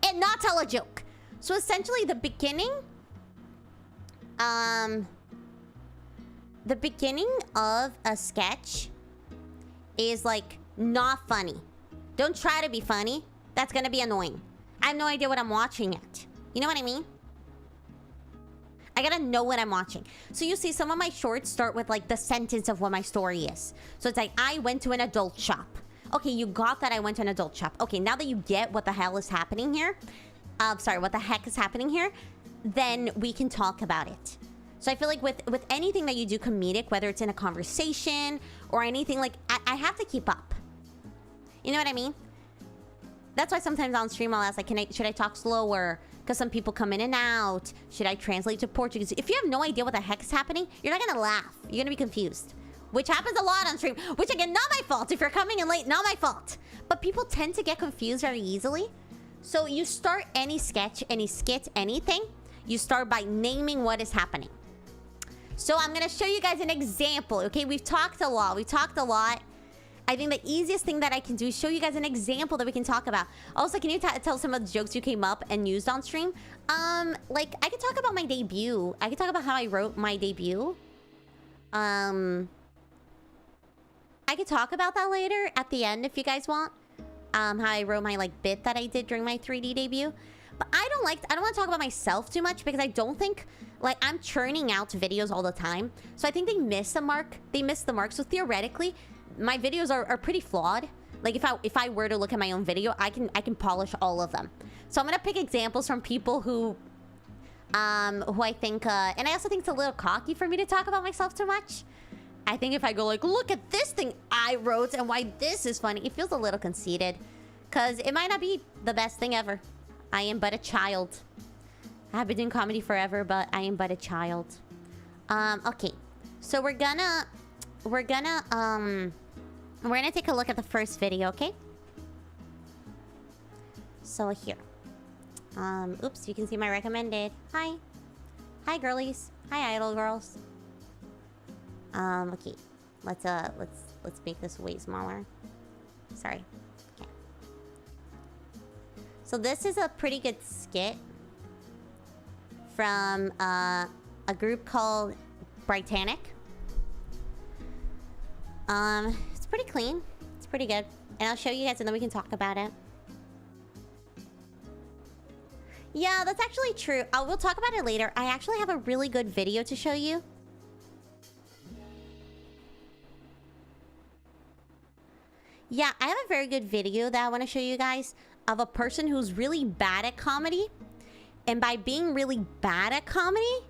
S1: And not tell a joke. So essentially, the beginning of a sketch is, like, not funny. Don't try to be funny. That's going to be annoying. I have no idea what I'm watching yet. You know what I mean? I gotta know what I'm watching. So you see some of my shorts start with like the sentence of what my story is. So it's like, I went to an adult shop. Okay, you got that I went to an adult shop. Okay, now that you get what the hell is happening here, sorry, what the heck is happening here, then we can talk about it. So I feel like with anything that you do comedic, whether it's in a conversation or anything, like, I have to keep up. You know what I mean? That's why sometimes on stream I'll ask, like, should I talk slower? Because some people come in and out. Should I translate to Portuguese? If you have no idea what the heck is happening, you're not gonna laugh. You're gonna be confused. Which happens a lot on stream. Which, again, not my fault. If you're coming in late, not my fault. But people tend to get confused very easily. So you start any sketch, any skit, anything, you start by naming what is happening. So I'm gonna show you guys an example, okay? We've talked a lot. I think the easiest thing that I can do is show you guys an example that we can talk about. Also, can you tell some of the jokes you came up and used on stream? Like, I could talk about my debut. I could talk about how I wrote my debut. I could talk about that later at the end if you guys want. How I wrote my, like, bit that I did during my 3D debut. But I don't want to talk about myself too much because I don't think, like, I'm churning out videos all the time. So I think they miss the mark. So theoretically, my videos are pretty flawed. Like, if I were to look at my own video, I can polish all of them. So I'm gonna pick examples from people who I think, and I also think it's a little cocky for me to talk about myself too much. I think if I go like, look at this thing I wrote and why this is funny, it feels a little conceited. Because it might not be the best thing ever. I am but a child. I've been doing comedy forever, but I am but a child. Okay. So we're gonna take a look at the first video, okay? So here. Oops, you can see my recommended. Hi. Hi, girlies. Hi, idol girls. Okay. Let's make this way smaller. Sorry. Okay. So this is a pretty good skit from a group called Britannic. It's pretty clean. It's pretty good. And I'll show you guys and then we can talk about it. Yeah, that's actually true. We'll talk about it later. I actually have a really good video to show you. Yeah, I have a very good video that I want to show you guys of a person who's really bad at comedy. And by being really bad at comedy,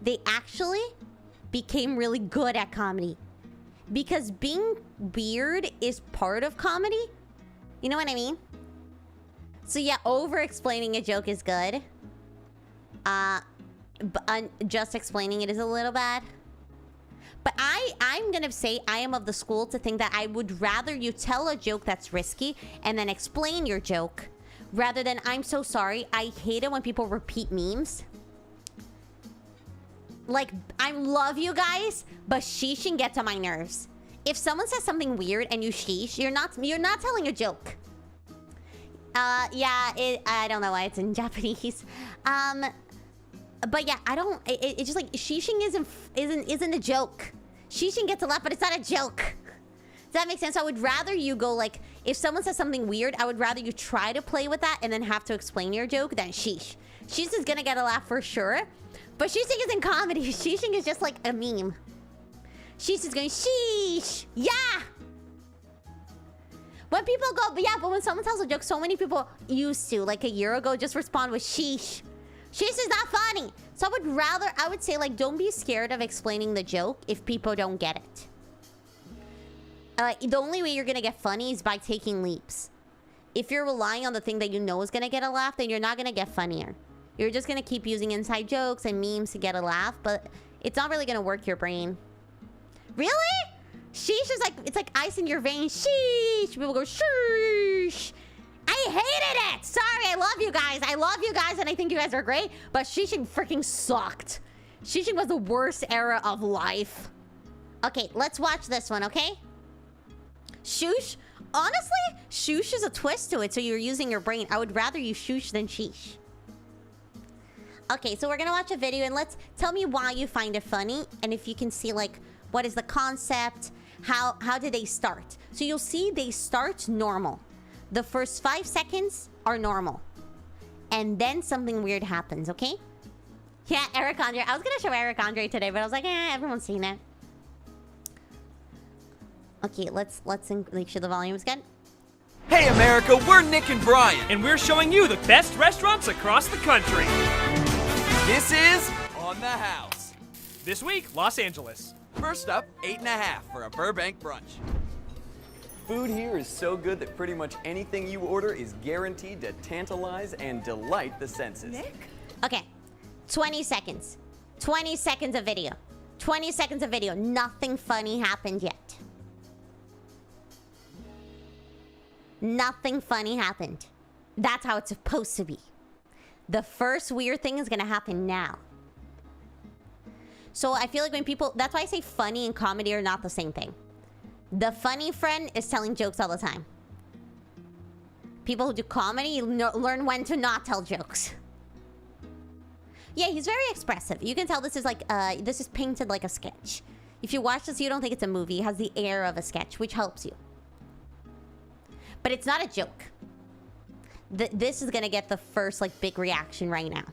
S1: they actually became really good at comedy. Because being weird is part of comedy. You know what I mean? So yeah, over-explaining a joke is good. But just explaining it is a little bad. But I'm gonna say I am of the school to think that I would rather you tell a joke that's risky and then explain your joke rather than I'm so sorry. I hate it when people repeat memes. Like, I love you guys, but sheeshing gets on my nerves. If someone says something weird and you sheesh, you're not telling a joke. Yeah, I don't know why it's in Japanese. But yeah, it's just like sheeshing isn't a joke. Sheeshing gets a laugh, but it's not a joke. Does that make sense? I would rather you go like, if someone says something weird, I would rather you try to play with that and then have to explain your joke than sheesh. Sheesh is gonna get a laugh for sure. But sheeshing isn't comedy. Sheeshing is just like a meme. Sheesh is going, sheesh! Yeah! When people go, but yeah, but when someone tells a joke, so many people used to, like a year ago, just respond with sheesh. Sheesh is not funny. So I would say, like, don't be scared of explaining the joke if people don't get it. The only way you're gonna get funny is by taking leaps. If you're relying on the thing that you know is gonna get a laugh, then you're not gonna get funnier. You're just gonna keep using inside jokes and memes to get a laugh, but it's not really gonna work your brain. Really? Sheesh is like, it's like ice in your veins. Sheesh. People go, sheesh. I hated it. Sorry, I love you guys. I love you guys and I think you guys are great, but sheeshing freaking sucked. Sheeshing was the worst era of life. Okay, let's watch this one, okay? Shoosh? Honestly, shoosh is a twist to it, so you're using your brain. I would rather you shoosh than sheesh. Okay, so we're gonna watch a video and tell me why you find it funny and if you can see like what is the concept, how did they start? So you'll see they start normal. The first 5 seconds are normal. And then something weird happens, okay? Yeah, Eric Andre. I was gonna show Eric Andre today, but I was like, everyone's seen it. Okay, let's make sure the volume is good.
S2: Hey America, we're Nick and Brian.
S3: And we're showing you the best restaurants across the country.
S2: This is On the House.
S3: This week, Los Angeles.
S2: First up, 8.5 for a Burbank brunch. Food here is so good that pretty much anything you order is guaranteed to tantalize and delight the senses.
S4: Nick?
S1: Okay, 20 seconds. 20 seconds of video. 20 seconds of video. Nothing funny happened yet. Nothing funny happened. That's how it's supposed to be. The first weird thing is gonna happen now. So I feel like when people... That's why I say funny and comedy are not the same thing. The funny friend is telling jokes all the time. People who do comedy learn when to not tell jokes. Yeah, he's very expressive. You can tell this is like... this is painted like a sketch. If you watch this, you don't think it's a movie. It has the air of a sketch, which helps you. But it's not a joke. This is gonna get the first, like, big reaction right now.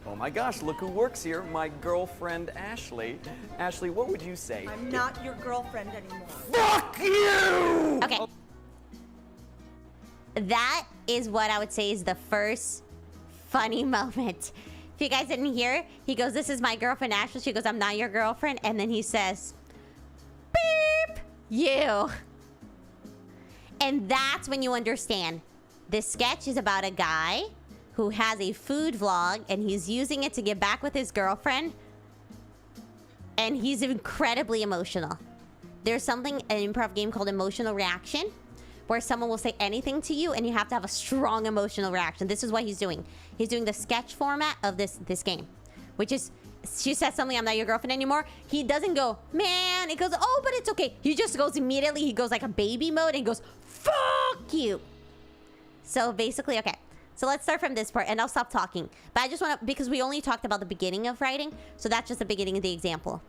S2: Oh my gosh, look who works here. My girlfriend, Ashley. Ashley, what would you say?
S4: I'm not your girlfriend anymore.
S2: Fuck you!
S1: Okay. That is what I would say is the first funny moment. If you guys didn't hear, he goes, this is my girlfriend, Ashley. She goes, I'm not your girlfriend. And then he says, beep, you. And that's when you understand. This sketch is about a guy who has a food vlog and he's using it to get back with his girlfriend. And he's incredibly emotional. There's something, an improv game called emotional reaction, where someone will say anything to you and you have to have a strong emotional reaction. This is what he's doing. He's doing the sketch format of this game, which is, she says something, I'm not your girlfriend anymore. He doesn't go, man. It goes, oh, but it's okay. He just goes immediately. He goes like a baby mode and he goes, fuck you. So basically, okay. So let's start from this part and I'll stop talking. But I just want to, because we only talked about the beginning of writing. So that's just the beginning of the example.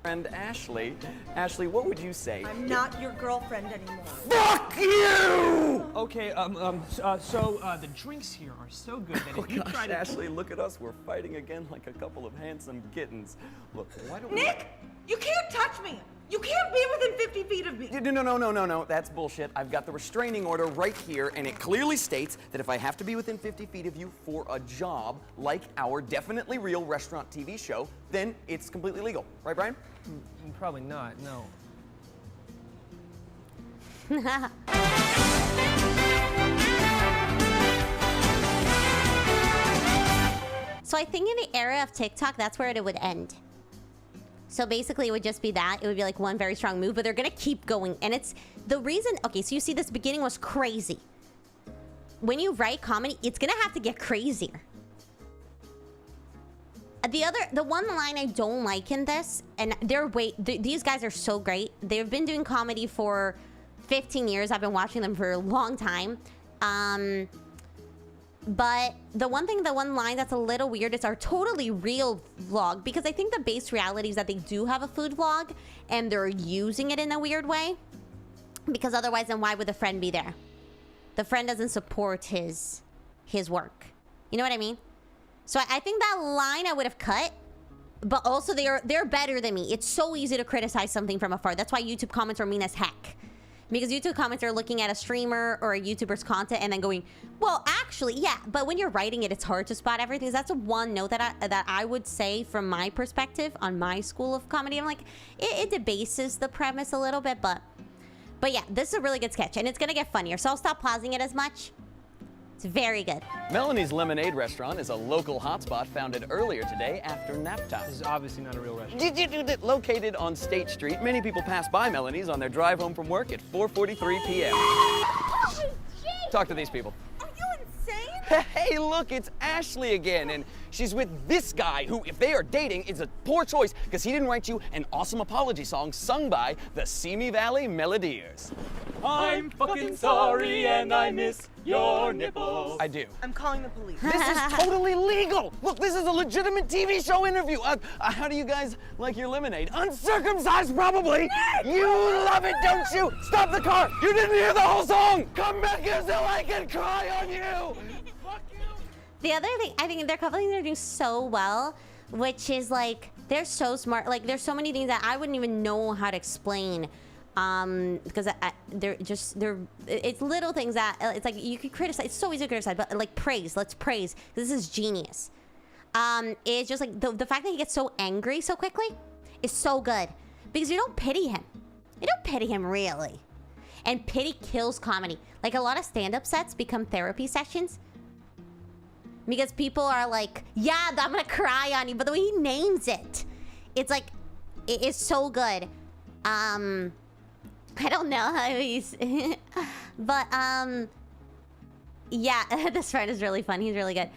S2: Friend Ashley. Ashley, what would you say?
S4: I'm not your girlfriend anymore.
S2: Fuck you!
S3: Okay, the drinks here are so good that if you
S2: Gosh,
S3: try to...
S2: Ashley, look at us. We're fighting again like a couple of handsome kittens. Look, why don't we...
S4: Nick! You can't touch me! You can't be within 50 feet of me!
S2: No. That's bullshit. I've got the restraining order right here, and it clearly states that if I have to be within 50 feet of you for a job, like our definitely real restaurant TV show, then it's completely legal. Right, Brian?
S3: Probably not, no.
S1: So I think in the era of TikTok, that's where it would end. So basically, it would just be that. It would be like one very strong move, but they're gonna keep going. And it's the reason... Okay, so you see this beginning was crazy. When you write comedy, it's gonna have to get crazier. The one line I don't like in this, and these guys are so great. They've been doing comedy for 15 years. I've been watching them for a long time. But the one line that's a little weird is our totally real vlog, because I think the base reality is that they do have a food vlog and they're using it in a weird way, because otherwise then why would the friend be there? The friend doesn't support his work. You know what I mean? So I think that line I would have cut, but also they're better than me. It's so easy to criticize something from afar. That's why YouTube comments are mean as heck. Because YouTube comments are looking at a streamer or a YouTuber's content and then going, well, actually, yeah. But when you're writing it, it's hard to spot everything. That's one note that I would say from my perspective on my school of comedy. I'm like, it debases the premise a little bit, but yeah, this is a really good sketch and it's gonna get funnier. So I'll stop pausing it as much. It's very good.
S2: Melanie's Lemonade Restaurant is a local hotspot founded earlier today after nap time.
S3: This is obviously not a real restaurant.
S2: Located on State Street, many people pass by Melanie's on their drive home from work at 4:43 p.m.
S4: Oh,
S2: Talk to these people.
S4: are you insane?
S2: Hey, look, it's Ashley again, and she's with this guy who, if they are dating, is a poor choice because he didn't write you an awesome apology song sung by the Simi Valley Melodiers.
S3: I'm fucking sorry and I miss your nipples.
S2: I do.
S4: I'm calling the police.
S2: This is totally legal. Look, this is a legitimate TV show interview. How do you guys like your lemonade? Uncircumcised, probably. You love it, don't you? Stop the car. You didn't hear the whole song. Come back here so I can cry on you.
S3: Fuck you.
S1: The other thing, I think there are a couple things they're doing so well, which is like they're so smart. Like there's so many things that I wouldn't even know how to explain, because it's little things that it's like you could criticize. It's so easy to criticize, but like praise. Let's praise. This is genius. It's just like the fact that he gets so angry so quickly is so good because you don't pity him. You don't pity him really, and pity kills comedy. Like a lot of stand-up sets become therapy sessions. Because people are like, yeah, I'm gonna cry on you. But the way he names it, it's like, it is so good. I don't know how he's... but, yeah, this friend is really fun. He's really good.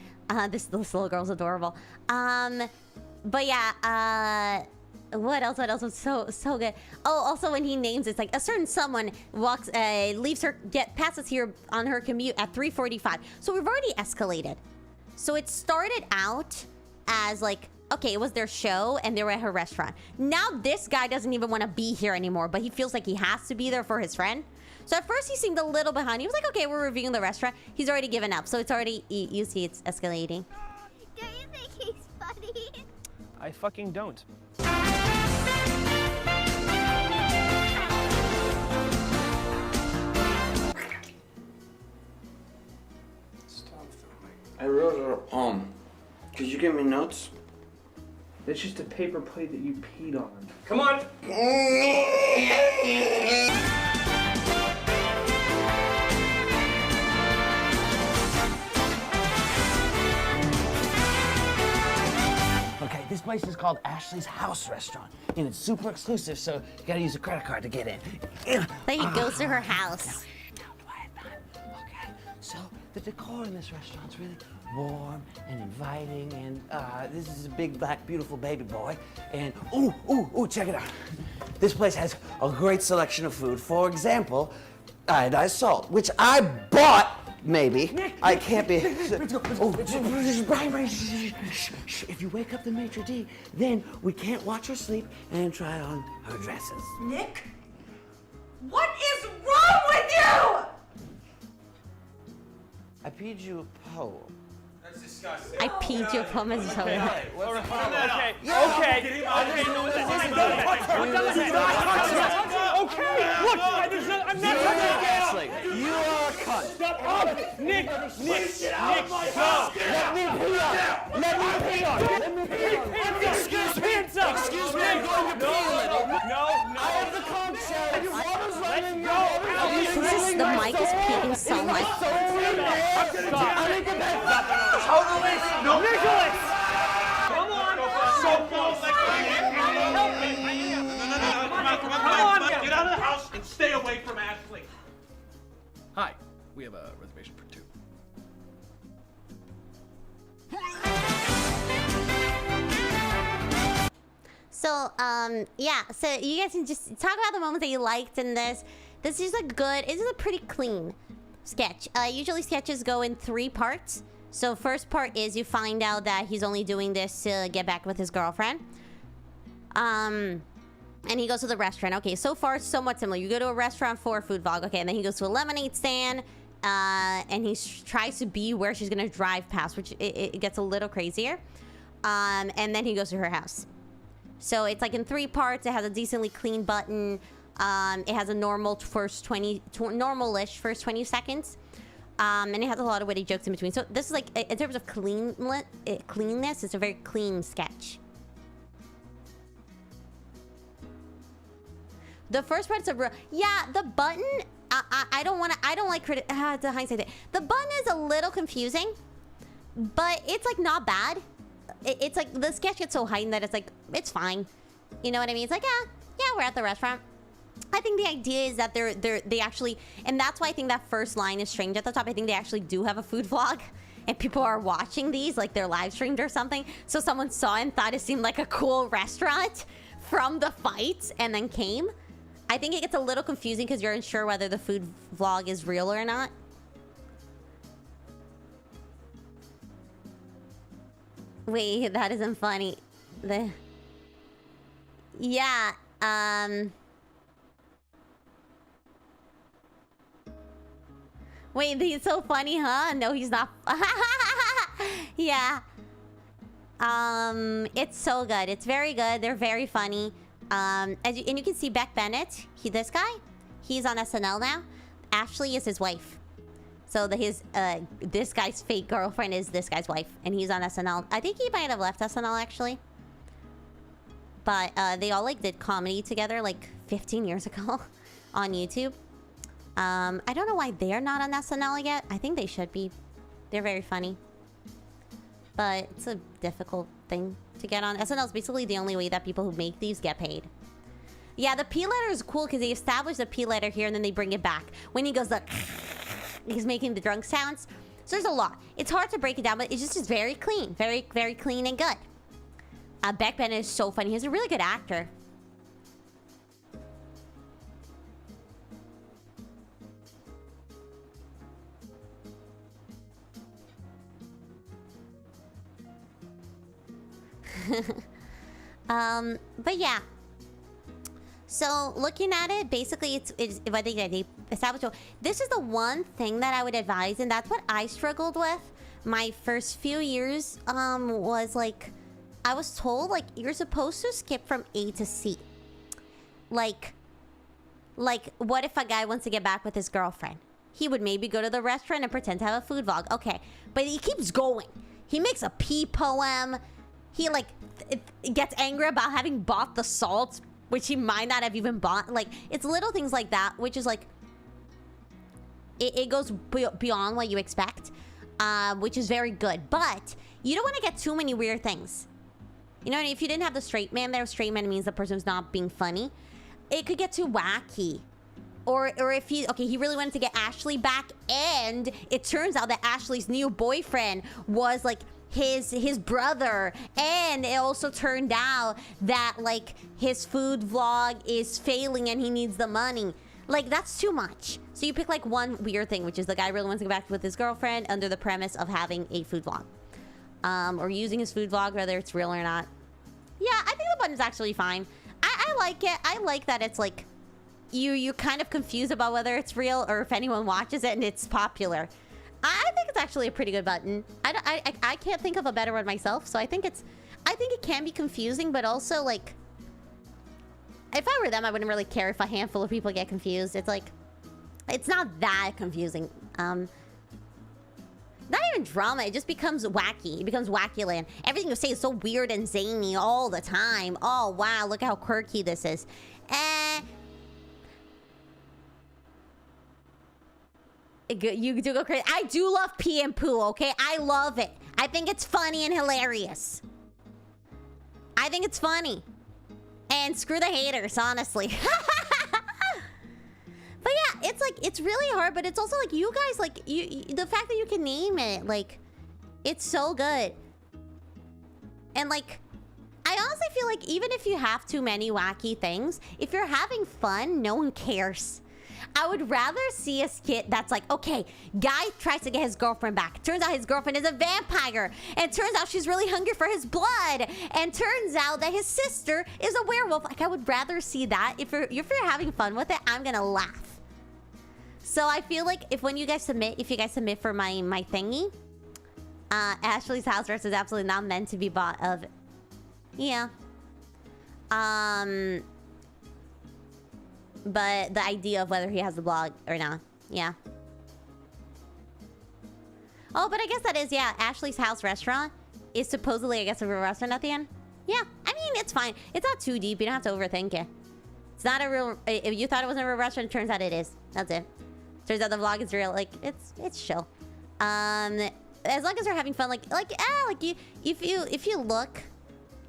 S1: This little girl's adorable. But yeah, what else was so good? Oh, also when he names it's like a certain someone walks, leaves her, passes here on her commute at 3:45. So we've already escalated. So it started out as like, okay, it was their show and they were at her restaurant. Now this guy doesn't even want to be here anymore, but he feels like he has to be there for his friend. So at first he seemed a little behind. He was like, okay, we're reviewing the restaurant. He's already given up. So it's already, you see it's escalating.
S5: Don't you think he's funny?
S3: I fucking don't.
S6: I wrote her a poem. Could you give me notes?
S7: It's just a paper plate that you peed on.
S3: Come on.
S6: Okay, this place is called Ashley's House Restaurant, and it's super exclusive, so you gotta use a credit card to get in.
S1: Then he goes to her house.
S6: Okay, so the decor in this restaurant's really warm and inviting, and this is a big, black, beautiful baby boy. And ooh, check it out. This place has a great selection of food. For example, iodized salt, which I bought. Maybe. I can't be. Brian, shh. If you wake up the maitre d', then we can't watch her sleep and try on her dresses.
S4: Nick? What is wrong with you?
S6: I peed you a poem.
S3: That's disgusting.
S1: I peed your poem as so
S3: Okay. Look, I'm not touching
S6: Ashley, you are a cunt.
S3: Stop. Nick, go. Let me pee on. Excuse me. Hands up.
S6: Excuse me, I'm going to pee a little.
S3: No.
S6: I have the conch shell. Your water's running.
S1: The mic is peeking so much.
S3: No. Nicholas! Come on! So close! Come on! Get out of the house and stay away from Ashley.
S8: Hi, we have a reservation for 2.
S1: So, yeah. So you guys can just talk about the moments that you liked in this. This is a pretty clean sketch. Usually sketches go in 3 parts. So first part is you find out that he's only doing this to get back with his girlfriend. And he goes to the restaurant. Okay, so far it's somewhat similar. You go to a restaurant for a food vlog. Okay, and then he goes to a lemonade stand. And he tries to be where she's gonna drive past, which it gets a little crazier. And then he goes to her house. So it's like in 3 parts. It has a decently clean button. It has a normal normal-ish first 20 seconds. And it has a lot of witty jokes in between. So this is like, in terms of cleanness, it's a very clean sketch. The first part's a real, yeah, the button, I don't like the hindsight. The button is a little confusing, but it's like not bad. It's like the sketch gets so heightened that it's like, it's fine. You know what I mean? It's like, yeah, we're at the restaurant. I think the idea is that they actually, and that's why I think that first line is strange at the top. I think they actually do have a food vlog, and people are watching these like they're live streamed or something. So someone saw and thought it seemed like a cool restaurant from the fights and then came. I think it gets a little confusing because you're unsure whether the food vlog is real or not. Wait, that isn't funny. Yeah, Wait, he's so funny, huh? No, he's not. Yeah. It's so good. It's very good. They're very funny. And you can see Beck Bennett. This guy, he's on SNL now. Ashley is his wife. So this guy's fake girlfriend is this guy's wife, and he's on SNL. I think he might have left SNL actually. But they all like did comedy together like 15 years ago on YouTube. I don't know why they're not on SNL yet. I think they should be. They're very funny. But it's a difficult thing to get on. SNL is basically the only way that people who make these get paid. Yeah, the P letter is cool because they establish the P letter here and then they bring it back. When he goes like, he's making the drunk sounds. So there's a lot. It's hard to break it down, but it's just very clean. Very, very clean and good. Beck Bennett is so funny. He's a really good actor. But yeah. So looking at it, basically it's I think they established. This is the one thing that I would advise, and that's what I struggled with my first few years. Was like, I was told like you're supposed to skip from A to C. Like what if a guy wants to get back with his girlfriend? He would maybe go to the restaurant and pretend to have a food vlog. Okay, but he keeps going. He makes a pee poem. He like gets angry about having bought the salt, which he might not have even bought. Like, it's little things like that, which is like, it goes beyond what you expect, which is very good. But you don't want to get too many weird things. You know, if you didn't have the straight man there, straight man means the person's not being funny. It could get too wacky. Or if he really wanted to get Ashley back, and it turns out that Ashley's new boyfriend was like his brother, and it also turned out that like his food vlog is failing and he needs the money. Like, that's too much. So you pick like one weird thing, which is the guy really wants to get back with his girlfriend under the premise of having a food vlog, or using his food vlog, whether it's real or not. Yeah, I think the button's actually fine. I like it. I like that it's like you're kind of confused about whether it's real or if anyone watches it and it's popular. I think it's actually a pretty good button. I can't think of a better one myself, so I think it can be confusing, but also like, if I were them, I wouldn't really care if a handful of people get confused. It's like, it's not that confusing. Not even drama, it just becomes wacky. It becomes wacky land. Everything you say is so weird and zany all the time. Oh wow, look how quirky this is. You do go crazy. I do love pee and poo, okay? I love it. I think it's funny and hilarious. I think it's funny. And screw the haters, honestly. But yeah, it's like, it's really hard, but it's also like, you guys, like, the fact that you can name it, like, it's so good. And like, I honestly feel like even if you have too many wacky things, if you're having fun, no one cares. I would rather see a skit that's like, okay, guy tries to get his girlfriend back. Turns out his girlfriend is a vampire. And turns out she's really hungry for his blood. And turns out that his sister is a werewolf. Like, I would rather see that. If you're having fun with it, I'm gonna laugh. So I feel like if you guys submit for my thingy, Ashley's house arrest is absolutely not meant to be bought of. Yeah. But the idea of whether he has the blog or not. Yeah. Oh, but I guess that is, yeah. Ashley's house restaurant is supposedly, I guess, a real restaurant at the end. Yeah. I mean, it's fine. It's not too deep. You don't have to overthink it. It's not a real... If you thought it wasn't a real restaurant, it turns out it is. That's it. Turns out the vlog is real. Like, it's chill. As long as you're having fun, if you look...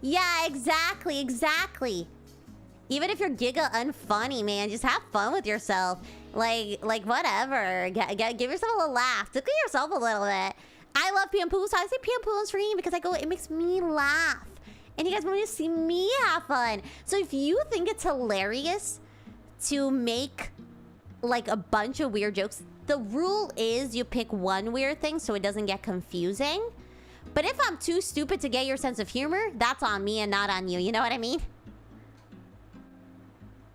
S1: Yeah, exactly. Even if you're giga unfunny, man, just have fun with yourself. Like whatever. Give yourself a little laugh. Tickle yourself a little bit. I love pee and poo, so I say pee and poo on stream because it makes me laugh. And you guys want to see me have fun. So if you think it's hilarious to make like a bunch of weird jokes, the rule is you pick one weird thing so it doesn't get confusing. But if I'm too stupid to get your sense of humor, that's on me and not on you. You know what I mean?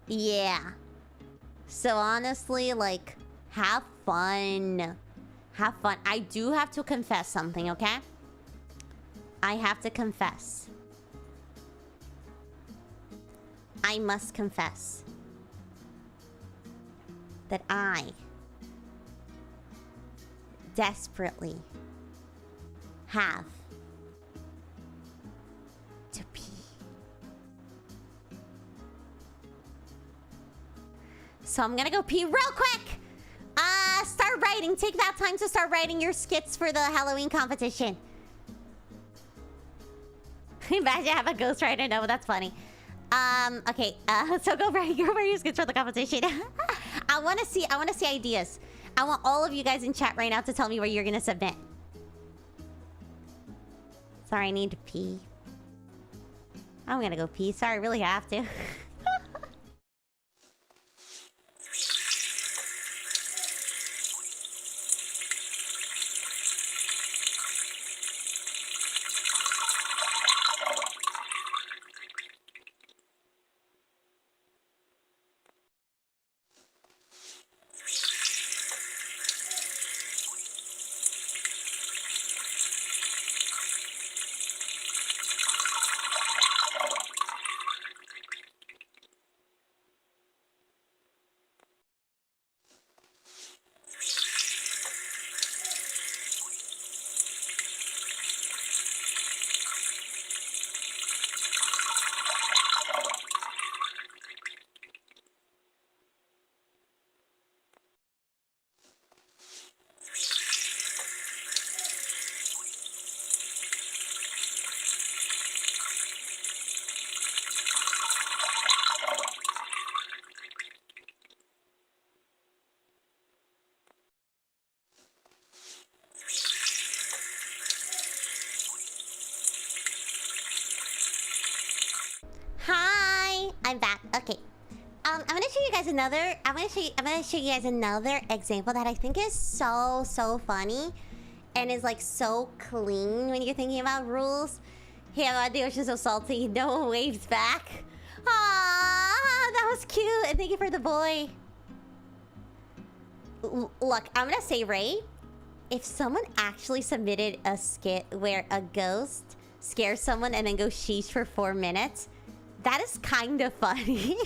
S1: Yeah. So honestly, like, have fun. Have fun. I do have to confess something, okay? I have to confess. I must confess that I desperately have to pee. So I'm gonna go pee real quick. Start writing. Take that time to start writing your skits for the Halloween competition. Imagine I have a ghostwriter. No, that's funny. Okay. So go write your skits for the competition. I want to see ideas. I want all of you guys in chat right now to tell me where you're gonna submit. Sorry, I need to pee. I'm gonna go pee. Sorry, I really have to. Hi, I'm back. Okay. I'm gonna show you guys another. I'm gonna show you guys another example that I think is so funny, and is like so clean when you're thinking about rules. Hey, the ocean's so salty. No one waves back. Ah, that was cute. And thank you for the boy. Look, I'm gonna say, Ray, if someone actually submitted a skit where a ghost scares someone and then goes sheesh for 4 minutes, that is kind of funny.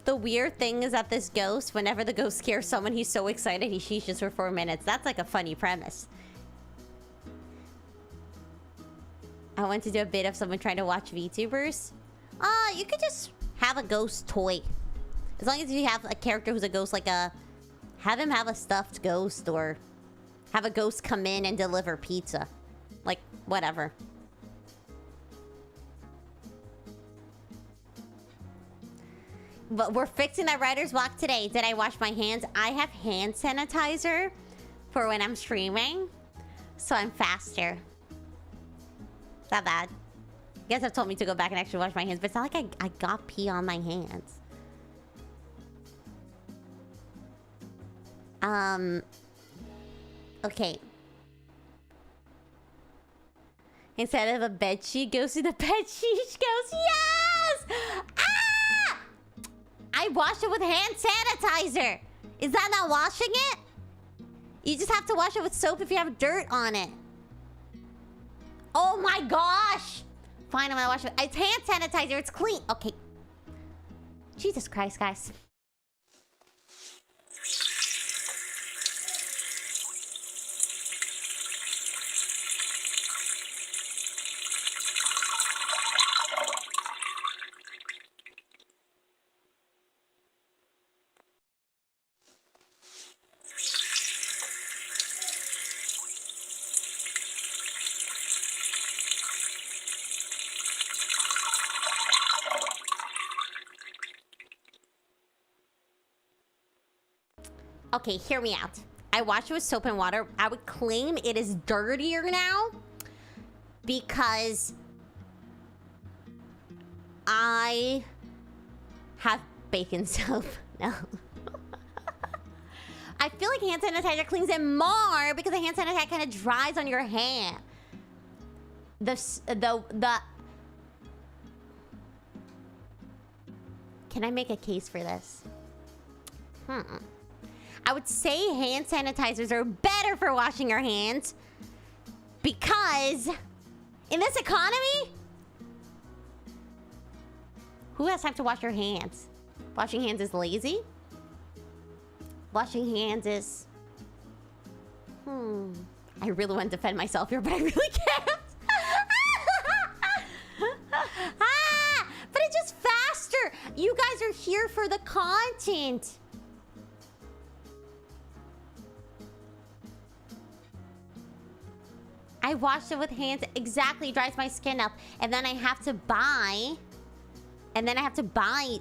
S1: The weird thing is that this ghost, whenever the ghost scares someone, he's so excited he sheeshes for 4 minutes. That's like a funny premise. I want to do a bit of someone trying to watch VTubers. You could just have a ghost toy. As long as you have a character who's a ghost, like have him have a stuffed ghost, or have a ghost come in and deliver pizza. Like, whatever. But we're fixing that writer's block today. Did I wash my hands? I have hand sanitizer for when I'm streaming, so I'm faster. Not bad. You guys have told me to go back and actually wash my hands, but it's not like I got pee on my hands. Okay. Instead of a bed sheet, go see the bed sheet goes. Yes! Ah! I washed it with hand sanitizer. Is that not washing it? You just have to wash it with soap if you have dirt on it. Oh my gosh! Fine, I'm gonna wash it. It's hand sanitizer. It's clean. Okay. Jesus Christ, guys. Okay, hear me out. I wash it with soap and water. I would claim it is dirtier now because I have bacon soap. No. I feel like hand sanitizer cleans it more because the hand sanitizer kind of dries on your hand. Can I make a case for this? I would say hand sanitizers are better for washing your hands Because in this economy, who has time to wash your hands? Washing hands is lazy. Washing hands is... I really want to defend myself here, but I really can't. But it's just faster. You guys are here for the content. I wash it with hands. Exactly, dries my skin up. And then I have to buy...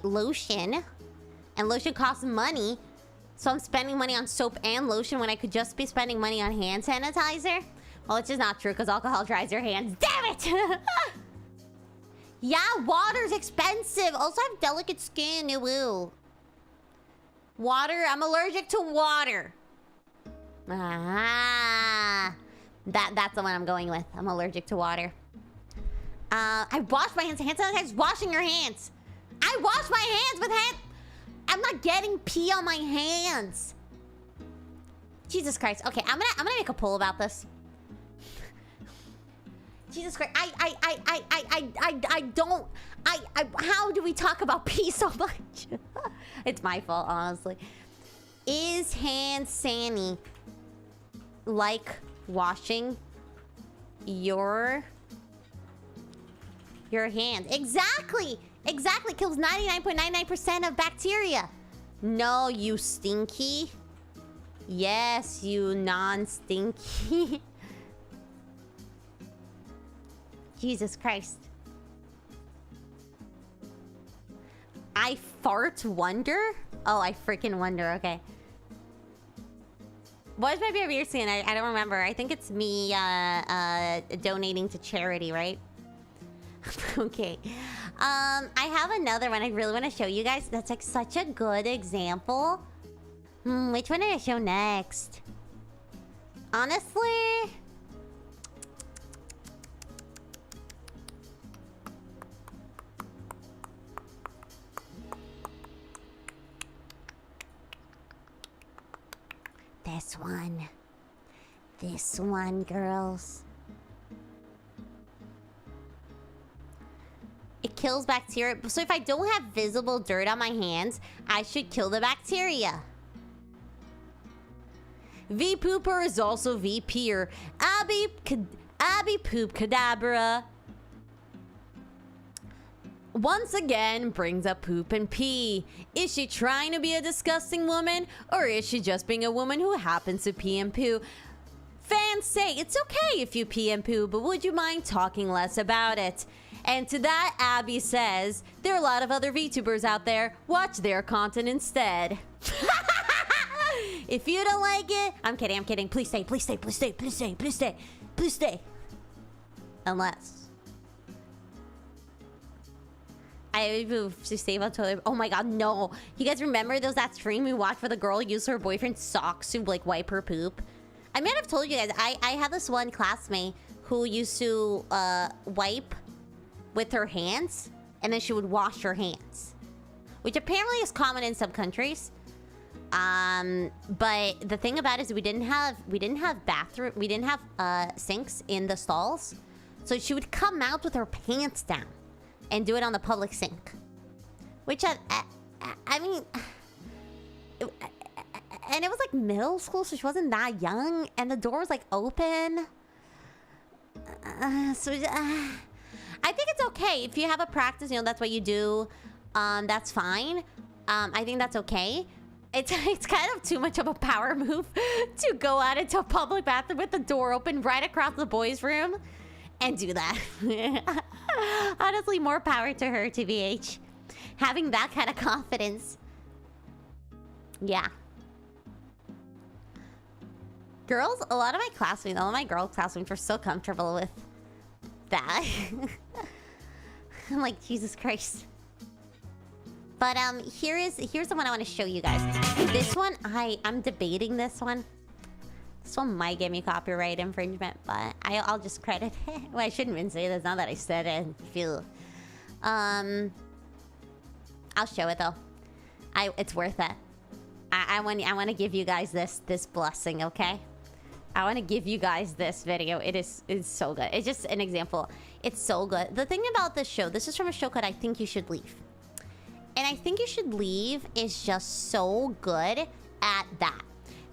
S1: lotion. And lotion costs money. So I'm spending money on soap and lotion when I could just be spending money on hand sanitizer. Well, it's just not true because alcohol dries your hands. Damn it! Yeah, water's expensive. Also, I have delicate skin. Woo. Water. I'm allergic to water. That's the one I'm going with. I'm allergic to water. I wash my hands. Hand sanitizer is washing your hands. I wash my hands with hand... I'm not getting pee on my hands. Jesus Christ. Okay, I'm gonna make a poll about this. Jesus Christ. How do we talk about pee so much? It's my fault, honestly. Is hand sanny like washing your hands? Exactly. Exactly. Kills 99.99% of bacteria. No, you stinky. Yes, you non-stinky. Jesus Christ. I fart wonder? Oh, I freaking wonder. Okay. What might be a weird scene? I don't remember. I think it's me donating to charity, right? Okay. I have another one I really want to show you guys. That's like such a good example. Which one do I show next? Honestly... This one. This one, girls. It kills bacteria. So if I don't have visible dirt on my hands, I should kill the bacteria. V-pooper is also V-peer. Abi Poop Kadabura once again brings up poop and pee. Is she trying to be a disgusting woman, or is she just being a woman who happens to pee and poo? Fans say it's okay if you pee and poo, but would you mind talking less about it? And to that, Abby says, there are a lot of other VTubers out there. Watch their content instead. If you don't like it... I'm kidding. Please stay. Unless... I moved to save on toilet. Oh my god, no. You guys remember that stream we watched where the girl used her boyfriend's socks to like wipe her poop? I might have told you guys, I had this one classmate who used to wipe with her hands, and then she would wash her hands, which apparently is common in some countries. But the thing about it is we didn't have sinks in the stalls, so she would come out with her pants down and do it on the public sink, which I mean, and it was like middle school, so she wasn't that young, and the door was like open. I think it's okay if you have a practice, you know, that's what you do. That's fine. I think that's okay. It's kind of too much of a power move to go out into a public bathroom with the door open right across the boys' room and do that. Honestly, more power to her, TBH. Having that kind of confidence. Yeah. Girls, a lot of my classmates, all of my girl classmates were so comfortable with that. I'm like, Jesus Christ. But here's the one I want to show you guys. This one, I'm debating this one. This one might get me copyright infringement, but I'll just credit it. Well, I shouldn't even say this now that I said it. I'll show it though. It's worth it. I want to give you guys this blessing, okay? I want to give you guys this video. It's so good. It's just an example. It's so good. The thing about this show, this is from a show called I Think You Should Leave. And I Think You Should Leave is just so good at that.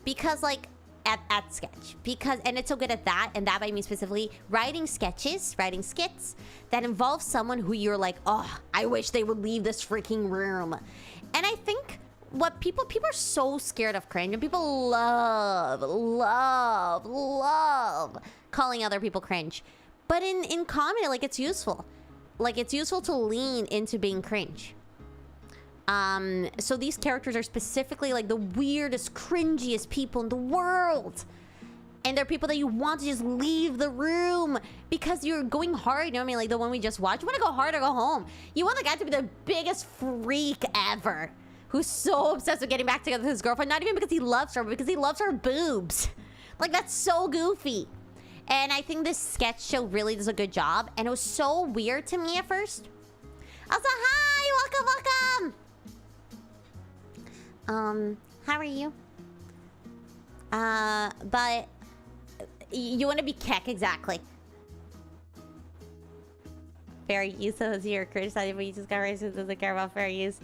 S1: Because like, at sketch. Because, and it's so good at that, and that by me specifically, writing sketches, writing skits that involve someone who you're like, oh, I wish they would leave this freaking room. And I think what people are so scared of cringe, and people love calling other people cringe. But in comedy, like, it's useful. Like, it's useful to lean into being cringe. So these characters are specifically like the weirdest, cringiest people in the world. And they're people that you want to just leave the room because you're going hard. You know what I mean? Like the one we just watched. You want to go hard or go home. You want the guy to be the biggest freak ever, who's so obsessed with getting back together with his girlfriend. Not even because he loves her, but because he loves her boobs. Like, that's so goofy. And I think this sketch show really does a good job. And it was so weird to me at first. I was like, hi, welcome. How are you? But you want to be keck, exactly. Fair use, so you're criticizing, but you just got raised who doesn't care about fair use.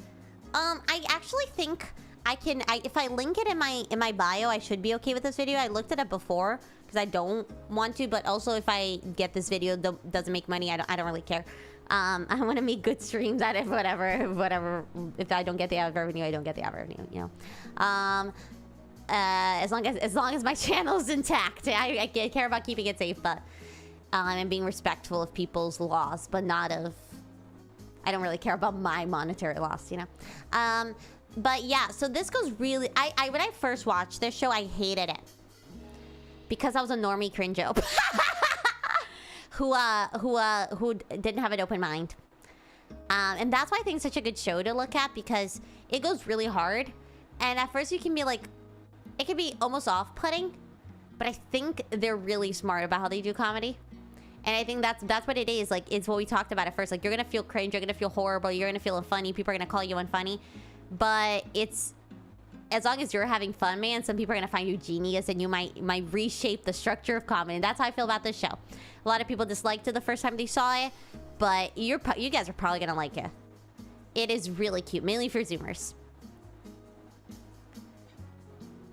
S1: I actually think I can, if I link it in my bio, I should be okay with this video. I looked it up before because I don't want to, but also if I get this video doesn't make money, I don't really care. I want to make good streams at it, whatever. If I don't get the ad revenue, I don't get the ad revenue, you know. As long as my channel is intact, I care about keeping it safe, but and being respectful of people's loss, but not of. I don't really care about my monetary loss, you know. But yeah, so this goes really. When I first watched this show, I hated it because I was a normie cringe-o. who didn't have an open mind. And that's why I think it's such a good show to look at, because it goes really hard. And at first you can be like, it can be almost off-putting, but I think they're really smart about how they do comedy. And I think that's what it is. Like, it's what we talked about at first. Like, you're gonna feel cringe, you're gonna feel horrible, you're gonna feel unfunny, people are gonna call you unfunny. But it's, as long as you're having fun, man, some people are gonna find you genius, and you might reshape the structure of comedy. And that's how I feel about this show. A lot of people disliked it the first time they saw it, but you guys are probably gonna like it. It is really cute, mainly for Zoomers.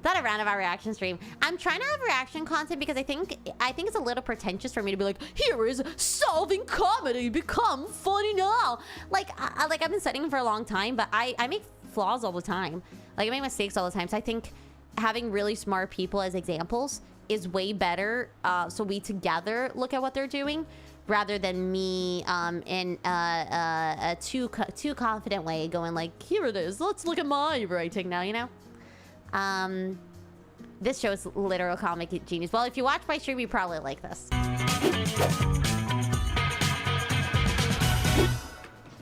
S1: Not a roundabout reaction stream. I'm trying to have reaction content because I think it's a little pretentious for me to be like, here is solving comedy, become funny now. Like I've been studying for a long time, but I make flaws all the time. Like, I make mistakes all the time. So I think having really smart people as examples is way better. So we together look at what they're doing, rather than me in a too confident way going like, here it is, let's look at my writing now, you know? This show is literal comic genius. Well, if you watch my stream, you probably like this.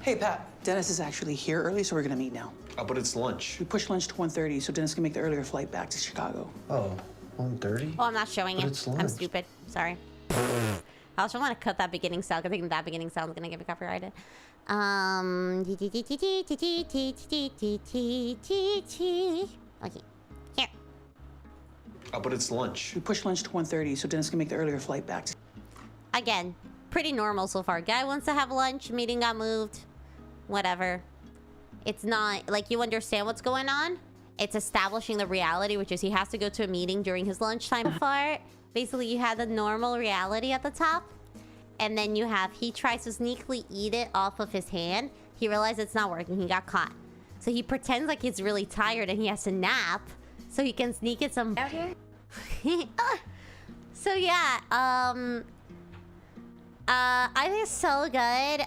S9: Hey, Pat. Dennis is actually here early, so we're gonna meet now.
S10: Oh, but it's lunch.
S9: We pushed lunch to 1:30, so Dennis can make the earlier flight back to Chicago.
S10: Oh, 1:30?
S1: Oh, I'm not showing
S10: But
S1: it.
S10: it's lunch.
S1: I'm stupid. Sorry. I also want to cut that beginning sound because I think that beginning sound is gonna get me copyrighted. Okay. Here.
S10: Oh, but it's lunch.
S9: We pushed lunch to 1:30, so Dennis can make the earlier flight back to...
S1: Again, pretty normal so far. Guy wants to have lunch, meeting got moved. Whatever. It's not, like, you understand what's going on. It's establishing the reality, which is he has to go to a meeting during his lunchtime part. Basically, you had the normal reality at the top. And then you have, he tries to sneakily eat it off of his hand. He realizes it's not working. He got caught. So he pretends like he's really tired and he has to nap so he can sneak it some... Out here? So yeah, I think it's so good.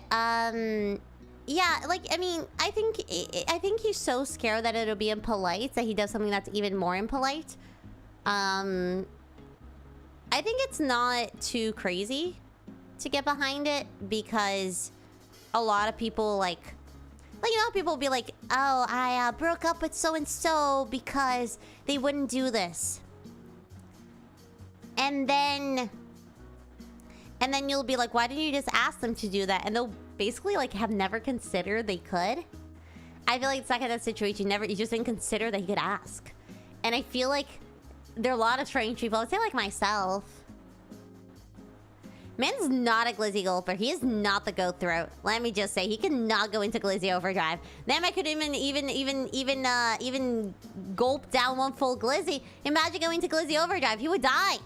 S1: Yeah, like, I mean, I think he's so scared that it'll be impolite that he does something that's even more impolite. I think it's not too crazy to get behind it, because a lot of people like, you know, people will be like, oh, I broke up with so-and-so because they wouldn't do this. And then you'll be like, why didn't you just ask them to do that? And they'll basically like have never considered they could. I feel like it's that kind of situation. You just didn't consider that he could ask. And I feel like there are a lot of strange people. I'd say like myself. Man's not a glizzy gulper. He is not the goat throat. Let me just say, he cannot go into glizzy overdrive. Then I could even gulp down one full glizzy. Imagine going to glizzy overdrive. He would die.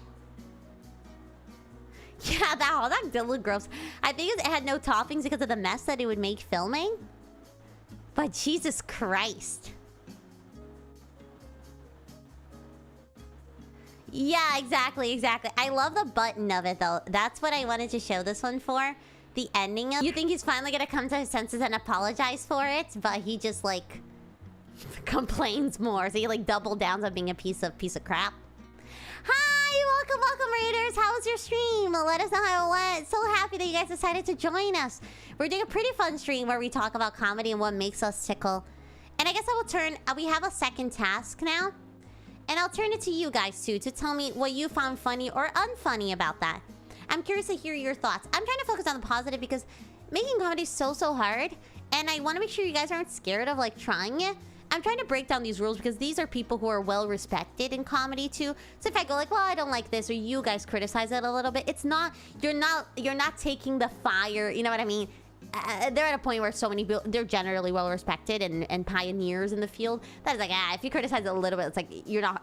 S1: Yeah, that did look gross. I think it had no toppings because of the mess that it would make filming. But Jesus Christ. Yeah, exactly. I love the button of it, though. That's what I wanted to show this one for. The ending of... You think he's finally gonna come to his senses and apologize for it, but he just, like... complains more. So he, like, double downs on being a piece of crap. Hi! Welcome, Raiders! How was your stream? Let us know how it went. So happy that you guys decided to join us. We're doing a pretty fun stream where we talk about comedy and what makes us tickle. And I guess I will turn... we have a second task now. And I'll turn it to you guys, too, to tell me what you found funny or unfunny about that. I'm curious to hear your thoughts. I'm trying to focus on the positive because making comedy is so hard. And I want to make sure you guys aren't scared of, like, trying it. I'm trying to break down these rules because these are people who are well-respected in comedy, too. So if I go like, well, I don't like this, or you guys criticize it a little bit, it's not... You're not taking the fire, you know what I mean? They're at a point where so many people, they're generally well respected and pioneers in the field. That is like, if you criticize it a little bit, it's like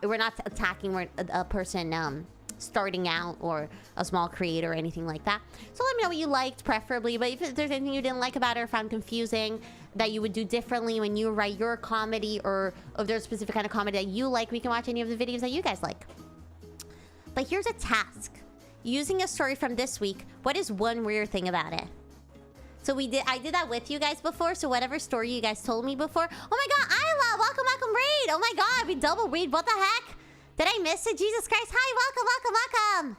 S1: we're not attacking a person starting out or a small creator or anything like that. So let me know what you liked, preferably. But if there's anything you didn't like about it or found confusing that you would do differently when you write your comedy, or if there's a specific kind of comedy that you like, we can watch any of the videos that you guys like. But here's a task. Using a story from this week, what is one weird thing about it? So I did that with you guys before, so whatever story you guys told me before. Oh my god, Isla! Welcome, raid! Oh my god, we double raid, what the heck? Did I miss it? Jesus Christ, hi, welcome!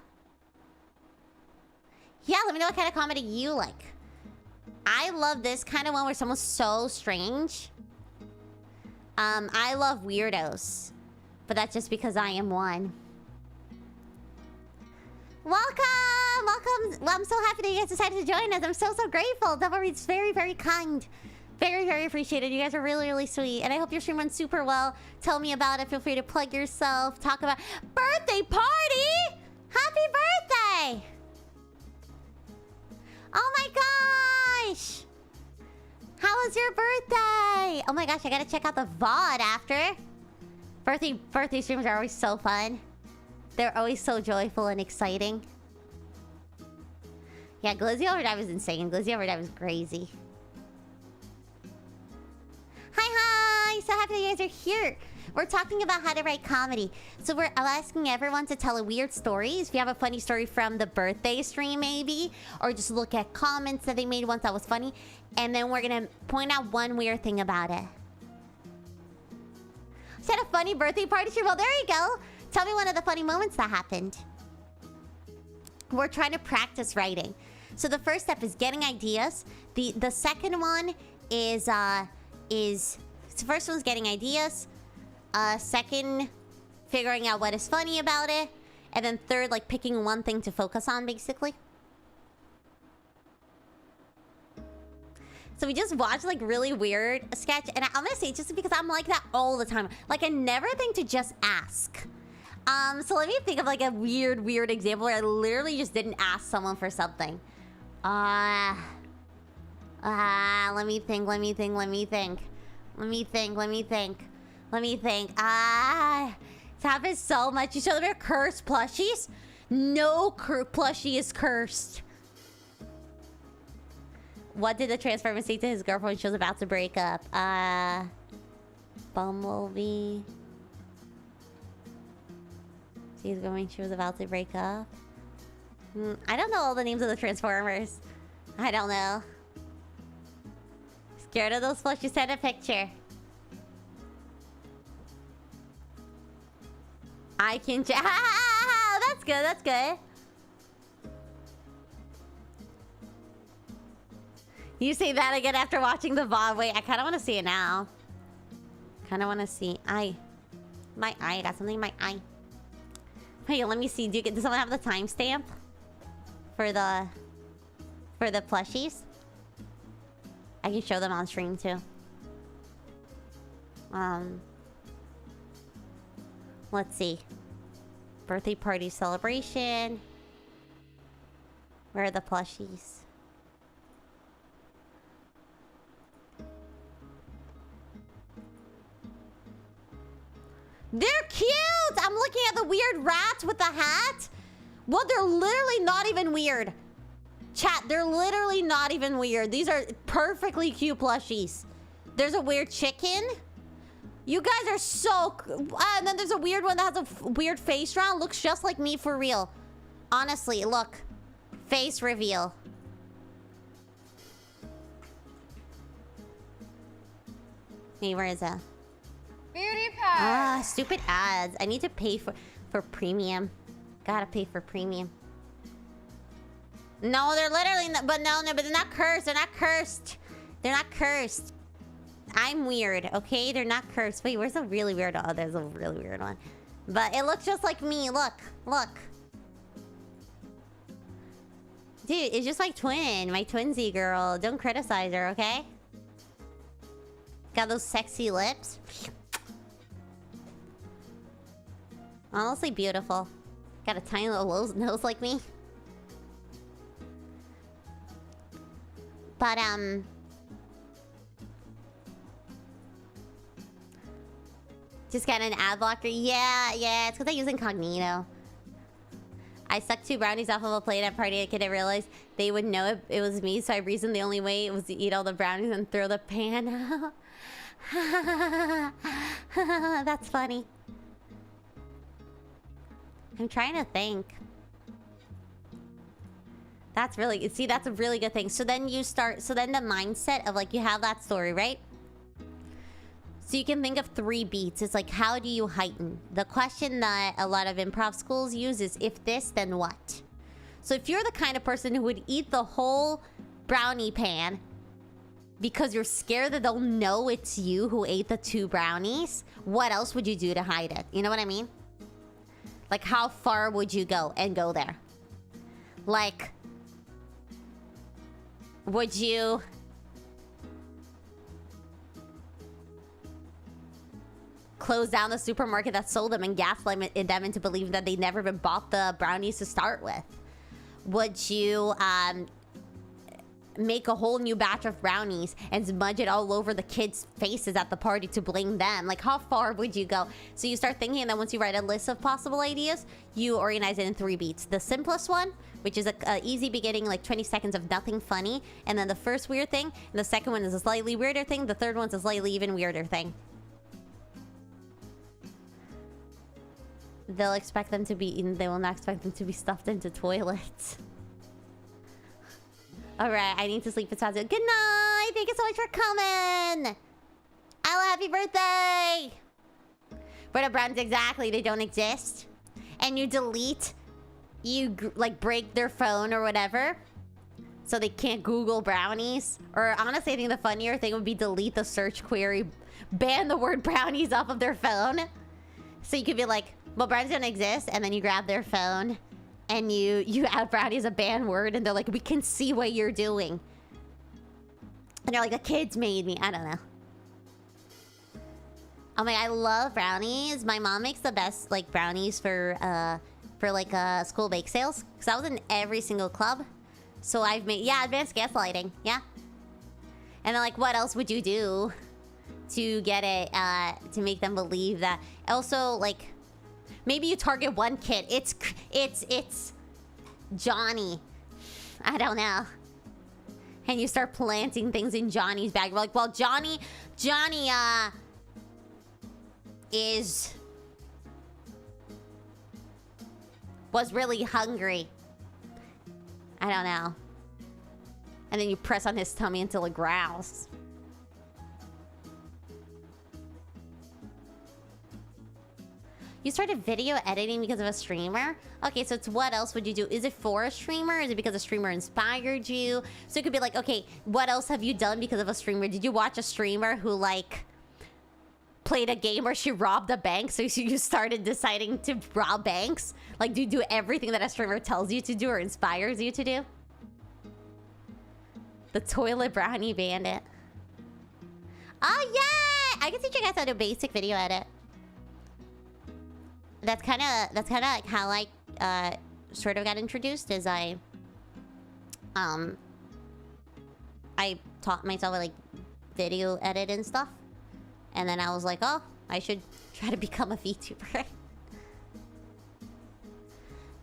S1: Yeah, let me know what kind of comedy you like. I love this kind of one where someone's so strange. I love weirdos. But that's just because I am one. Welcome! Well, I'm so happy that you guys decided to join us. I'm so grateful. Double Read's very kind. Very appreciated. You guys are really sweet. And I hope your stream went super well. Tell me about it. Feel free to plug yourself. Talk about... Birthday party! Happy birthday! Oh my gosh! How was your birthday? Oh my gosh, I gotta check out the VOD after. Birthday streams are always so fun. They're always so joyful and exciting. Yeah, Glizzy Overdrive is insane. Glizzy Overdrive is crazy. Hi! So happy that you guys are here. We're talking about how to write comedy. So I'm asking everyone to tell a weird story. If you have a funny story from the birthday stream, maybe. Or just look at comments that they made once that was funny. And then we're gonna point out one weird thing about it. Is that a funny birthday party stream? Well, there you go. Tell me one of the funny moments that happened. We're trying to practice writing. So the first step is getting ideas. The second one is the first one's getting ideas. Second, figuring out what is funny about it. And then third, like picking one thing to focus on, basically. So we just watched like really weird sketch. And I'm gonna say just because I'm like that all the time. Like I never think to just ask. So let me think of like a weird example where I literally just didn't ask someone for something. Let me think. It happens so much. You show them your cursed plushies? No plushie is cursed. What did the Transformer say to his girlfriend when she was about to break up? Bumblebee. She's going. She was about to break up. I don't know all the names of the Transformers. I don't know. Scared of those plushies? Send a picture. I can check. That's good. That's good. You say that again after watching the VOD. Wait, I kind of want to see it now. Kind of want to see. I got something in my eye. Hey, let me see. Does someone have the timestamp for the plushies? I can show them on stream too. Let's see. Birthday party celebration. Where are the plushies? They're cute! I'm looking at the weird rat with the hat. Well, they're literally not even weird. Chat, they're literally not even weird. These are perfectly cute plushies. There's a weird chicken. You guys are so... and then there's a weird one that has a weird face round. Looks just like me for real. Honestly, look. Face reveal. Hey, where is that?
S5: Beauty pass.
S1: Ah, stupid ads. I need to pay for premium. Gotta pay for premium. No, they're literally not, but but they're not cursed. They're not cursed. They're not cursed. I'm weird, okay? They're not cursed. Wait, where's the really weird one? Oh, there's a really weird one. But it looks just like me. Look. Look. Dude, it's just my twin. My twinsy girl. Don't criticize her, okay? Got those sexy lips. Honestly beautiful. Got a tiny little nose like me. But, just got an ad blocker. Yeah, it's because I use incognito. I sucked 2 brownies off of a plate at a party. I couldn't realize they would know it was me, so I reasoned the only way was to eat all the brownies and throw the pan out. That's funny. I'm trying to think. That's really... See, that's a really good thing. So then you start... So then the mindset of, like, you have that story, right? So you can think of 3 beats. It's like, how do you heighten? The question that a lot of improv schools use is, if this, then what? So if you're the kind of person who would eat the whole brownie pan because you're scared that they'll know it's you who ate the 2 brownies, what else would you do to hide it? You know what I mean? Like, how far would you go and go there? Like, would you... close down the supermarket that sold them and gaslight them into believing that they never even bought the brownies to start with? Would you make a whole new batch of brownies and smudge it all over the kids' faces at the party to blame them? Like, how far would you go? So you start thinking, and then once you write a list of possible ideas, you organize it in 3 beats. The simplest one, which is a easy beginning, like 20 seconds of nothing funny, and then the first weird thing, and the second one is a slightly weirder thing, the third one's a slightly even weirder thing. They'll expect them to be eaten. They will not expect them to be stuffed into toilets. Alright, I need to sleep. It's time to... Good night! Thank you so much for coming! Ella, happy birthday! But the brownies, exactly, they don't exist. And you delete... You, like, break their phone or whatever. So they can't Google brownies. Or, honestly, I think the funnier thing would be delete the search query. Ban the word brownies off of their phone. So you could be like... Well, brownies don't exist, and then you grab their phone, and you add brownie as a banned word, and they're like, we can see what you're doing. And they're like, the kids made me. I don't know. Oh my, I love brownies. My mom makes the best, like, brownies for like, school bake sales. Because I was in every single club. So I've made, yeah, advanced gaslighting. Yeah. And then, like, what else would you do to get it, to make them believe that? Also, like... Maybe you target one kid. It's Johnny. I don't know. And you start planting things in Johnny's bag. We're like, well, Johnny, was really hungry. I don't know. And then you press on his tummy until it growls. You started video editing because of a streamer? Okay, so it's what else would you do? Is it for a streamer? Is it because a streamer inspired you? So it could be like, okay, what else have you done because of a streamer? Did you watch a streamer who, like, played a game where she robbed a bank, so you started deciding to rob banks? Like, do you do everything that a streamer tells you to do or inspires you to do? The toilet brownie bandit. Oh, yeah! I can teach you guys how to do basic video edit. that's kind of like how I sort of got introduced. Is I taught myself like video edit and stuff, and then I was like, oh, I should try to become a VTuber.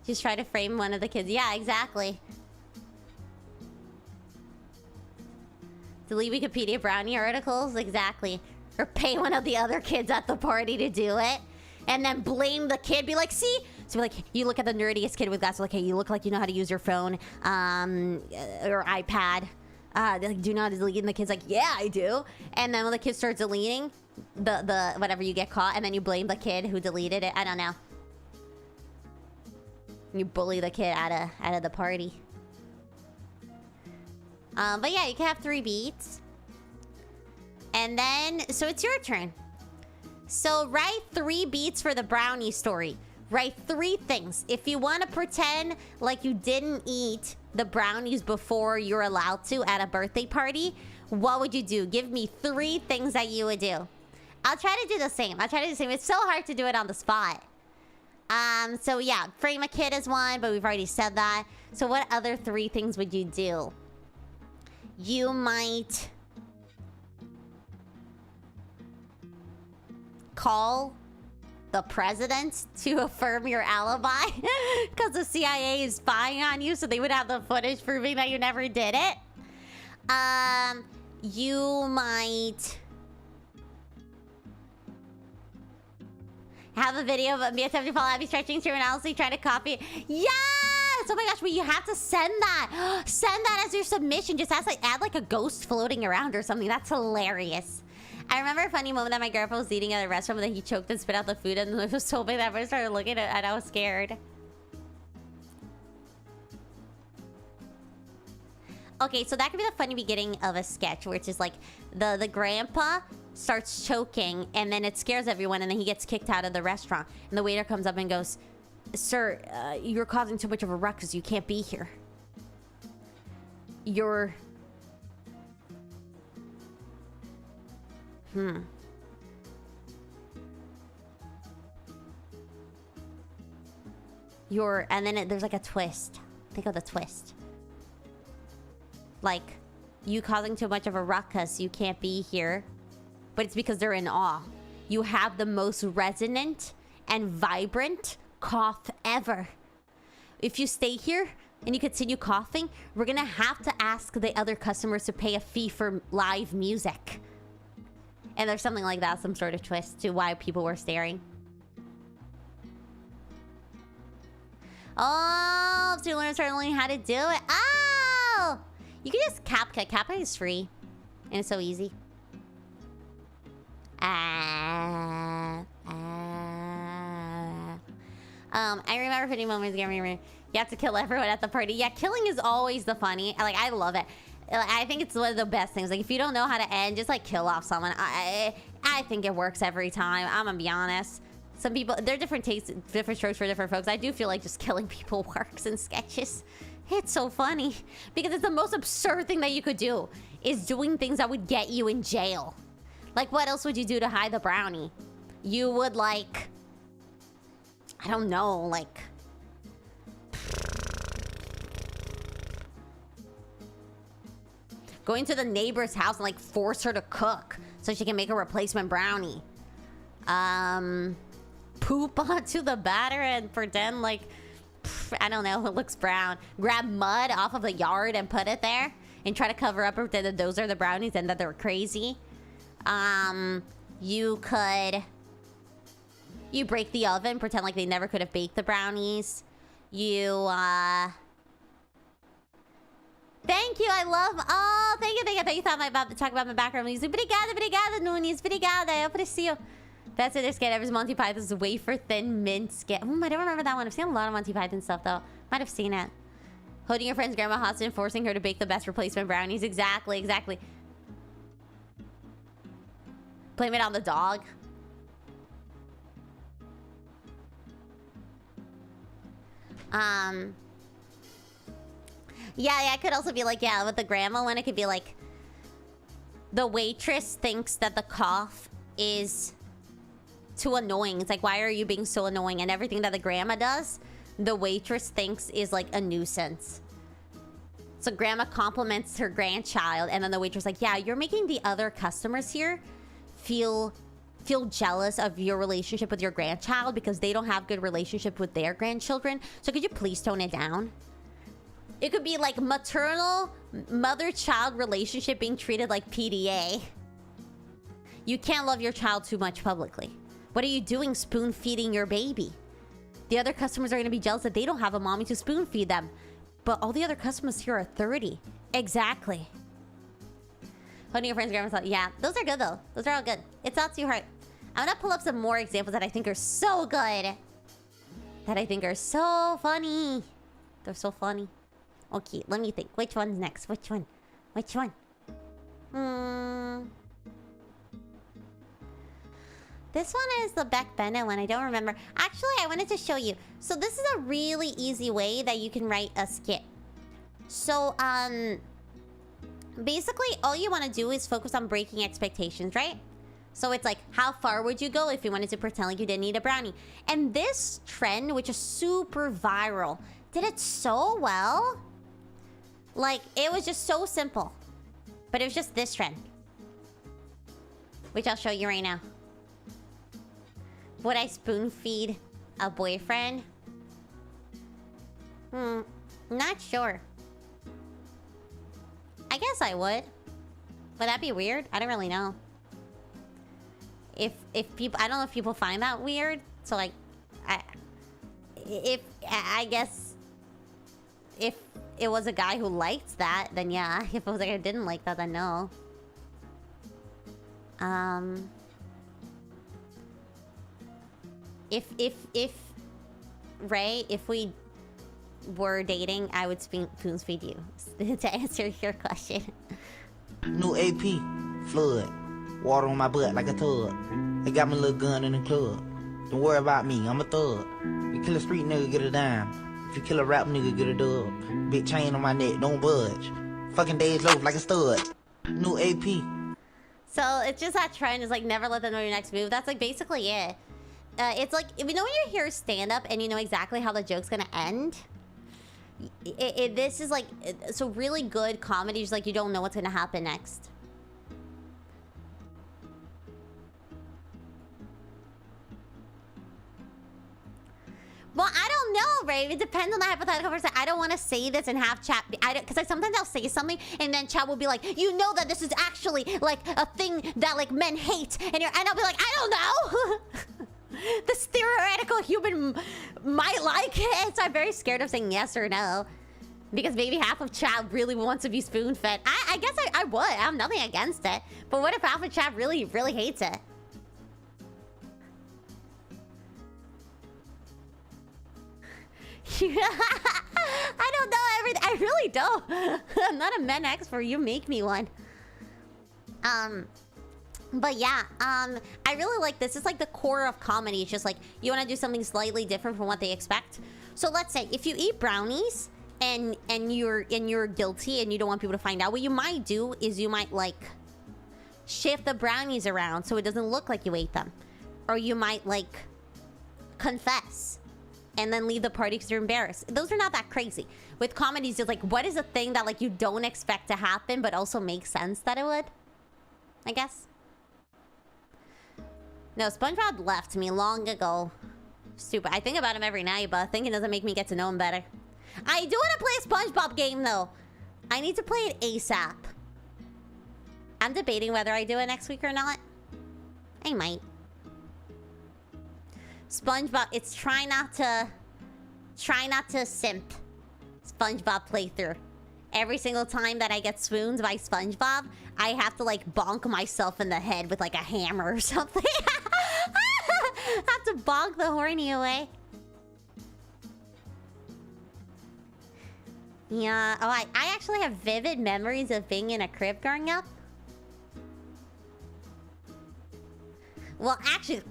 S1: Just try to frame one of the kids. Yeah, exactly. Delete Wikipedia brownie articles, exactly. Or pay one of the other kids at the party to do it. And then blame the kid, be like, see? So like, you look at the nerdiest kid with glasses, like, hey, you look like you know how to use your phone, or iPad. Like, do not delete, and the kid's like, yeah, I do. And then when the kid starts deleting, the whatever, you get caught, and then you blame the kid who deleted it. I don't know. You bully the kid out of the party. But yeah, you can have 3 beats. And then, so it's your turn. So write 3 beats for the brownie story. Write 3 things. If you want to pretend like you didn't eat the brownies before you're allowed to at a birthday party, what would you do? Give me 3 things that you would do. I'll try to do the same. It's so hard to do it on the spot. So yeah, frame a kid is one, but we've already said that. So what other 3 things would you do? You might call the president to affirm your alibi because the CIA is spying on you, so they would have the footage proving that you never did it. You might have a video of me attempting to follow Abby stretching through and honestly try to copy. Yes! Oh my gosh, but you have to send that. Send that as your submission. Just add like a ghost floating around or something. That's hilarious. I remember a funny moment that my girlfriend was eating at a restaurant, but then he choked and spit out the food, and it was so big that I started looking at it and I was scared. Okay, so that could be the funny beginning of a sketch, which is like the grandpa starts choking, and then it scares everyone, and then he gets kicked out of the restaurant. And the waiter comes up and goes, sir, you're causing too much of a ruckus. You can't be here. You're... And then there's like a twist. Think of the twist. Like, you causing too much of a ruckus. You can't be here. But it's because they're in awe. You have the most resonant and vibrant cough ever. If you stay here and you continue coughing, we're gonna have to ask the other customers to pay a fee for live music. And there's something like that, some sort of twist to why people were staring. Oh, so you learn learning how to do it. Oh! You can just CapCut. CapCut is free. And it's so easy. I remember funny moments. You have to kill everyone at the party. Yeah, killing is always the funny. I love it. I think it's one of the best things. Like, if you don't know how to end, just like kill off someone. I think it works every time. I'm gonna be honest. Some people, there are different tastes, different strokes for different folks. I do feel like just killing people works in sketches. It's so funny because it's the most absurd thing that you could do, is doing things that would get you in jail. Like, what else would you do to hide the brownie? You would, like, I don't know, like, going to the neighbor's house and like force her to cook so she can make a replacement brownie. Poop onto the batter and pretend like, I don't know, it looks brown. Grab mud off of the yard and put it there and try to cover up that those are the brownies and that they're crazy. You break the oven, pretend like they never could have baked the brownies. Thank you, I love... Oh, thank you. You thought about to talk about my background music. Obrigada, Nunes. Obrigada, eu aprecio. That's it, their sketch. Every Monty Python's wafer thin mint sketch. I don't remember that one. I've seen a lot of Monty Python stuff, though. Might have seen it. Holding your friend's grandma hostage and forcing her to bake the best replacement brownies. Exactly. Blame it on the dog. Yeah, it could also be like, yeah, with the grandma one, it could be like, the waitress thinks that the cough is too annoying. It's like, why are you being so annoying? And everything that the grandma does, the waitress thinks is like a nuisance. So grandma compliments her grandchild, and then the waitress like, yeah, you're making the other customers here feel jealous of your relationship with your grandchild because they don't have good relationship with their grandchildren. So could you please tone it down? It could be like maternal mother-child relationship being treated like PDA. You can't love your child too much publicly. What are you doing spoon feeding your baby? The other customers are going to be jealous that they don't have a mommy to spoon feed them. But all the other customers here are 30. Exactly. Holding your friend's grandma's thought. Yeah, those are good though. Those are all good. It's not too hard. I'm gonna pull up some more examples that I think are so good. That I think are so funny. They're so funny. Okay, let me think. Which one's next? Which one? Which one? This one is the Beck Bennett one. I don't remember. Actually, I wanted to show you. So this is a really easy way that you can write a skit. So, basically, all you want to do is focus on breaking expectations, right? So it's like, how far would you go if you wanted to pretend like you didn't eat a brownie? And this trend, which is super viral, did it so well. Like, it was just so simple. But it was just this trend. Which I'll show you right now. Would I spoon feed a boyfriend? Not sure. I guess I would. Would that be weird? I don't really know. If people, I don't know if people find that weird. So like, I guess if it was a guy who liked that, then yeah. If it was like I didn't like that, then no. Ray, if we were dating, I would spoon feed you. To answer your question.
S11: New AP, flood. Water on my butt like a tub. They got my little gun in the club. Don't worry about me, I'm a thug. You kill a street nigga, get a dime. If you kill a rap nigga, get a dub. Big chain on my neck, don't budge. Fucking days loaf like a stud. New AP.
S1: So it's just that trend is like never let them know your next move. That's like basically it. It's like, if you know when you hear stand-up and you know exactly how the joke's gonna end. This is like, so really good comedy is like you don't know what's gonna happen next. Well, I don't know, Ray. It depends on the hypothetical person. I don't want to say this and have chat, because sometimes I'll say something and then chat will be like, you know that this is actually like a thing that like men hate, and I'll be like, I don't know. This theoretical human might like it, so I'm very scared of saying yes or no, because maybe half of chat really wants to be spoon-fed. I guess I would. I have nothing against it, but what if half of chat really hates it? I don't know. I really don't. I'm not a men expert. You make me one. But yeah, I really like this. It's like the core of comedy. It's just like you want to do something slightly different from what they expect. So let's say if you eat brownies and you're guilty and you don't want people to find out, what you might do is you might like shift the brownies around so it doesn't look like you ate them, or you might like confess and then leave the party because you're embarrassed. Those are not that crazy. With comedies, it's like, what is a thing that like you don't expect to happen but also makes sense that it would? I guess. No, SpongeBob left me long ago. Stupid. I think about him every night, but thinking doesn't make me get to know him better. I do want to play a SpongeBob game though. I need to play it ASAP. I'm debating whether I do it next week or not. I might. SpongeBob, it's try not to simp. SpongeBob playthrough. Every single time that I get swooned by SpongeBob, I have to like bonk myself in the head with like a hammer or something. I have to bonk the horny away. Yeah, oh, I actually have vivid memories of being in a crib growing up. Well, actually,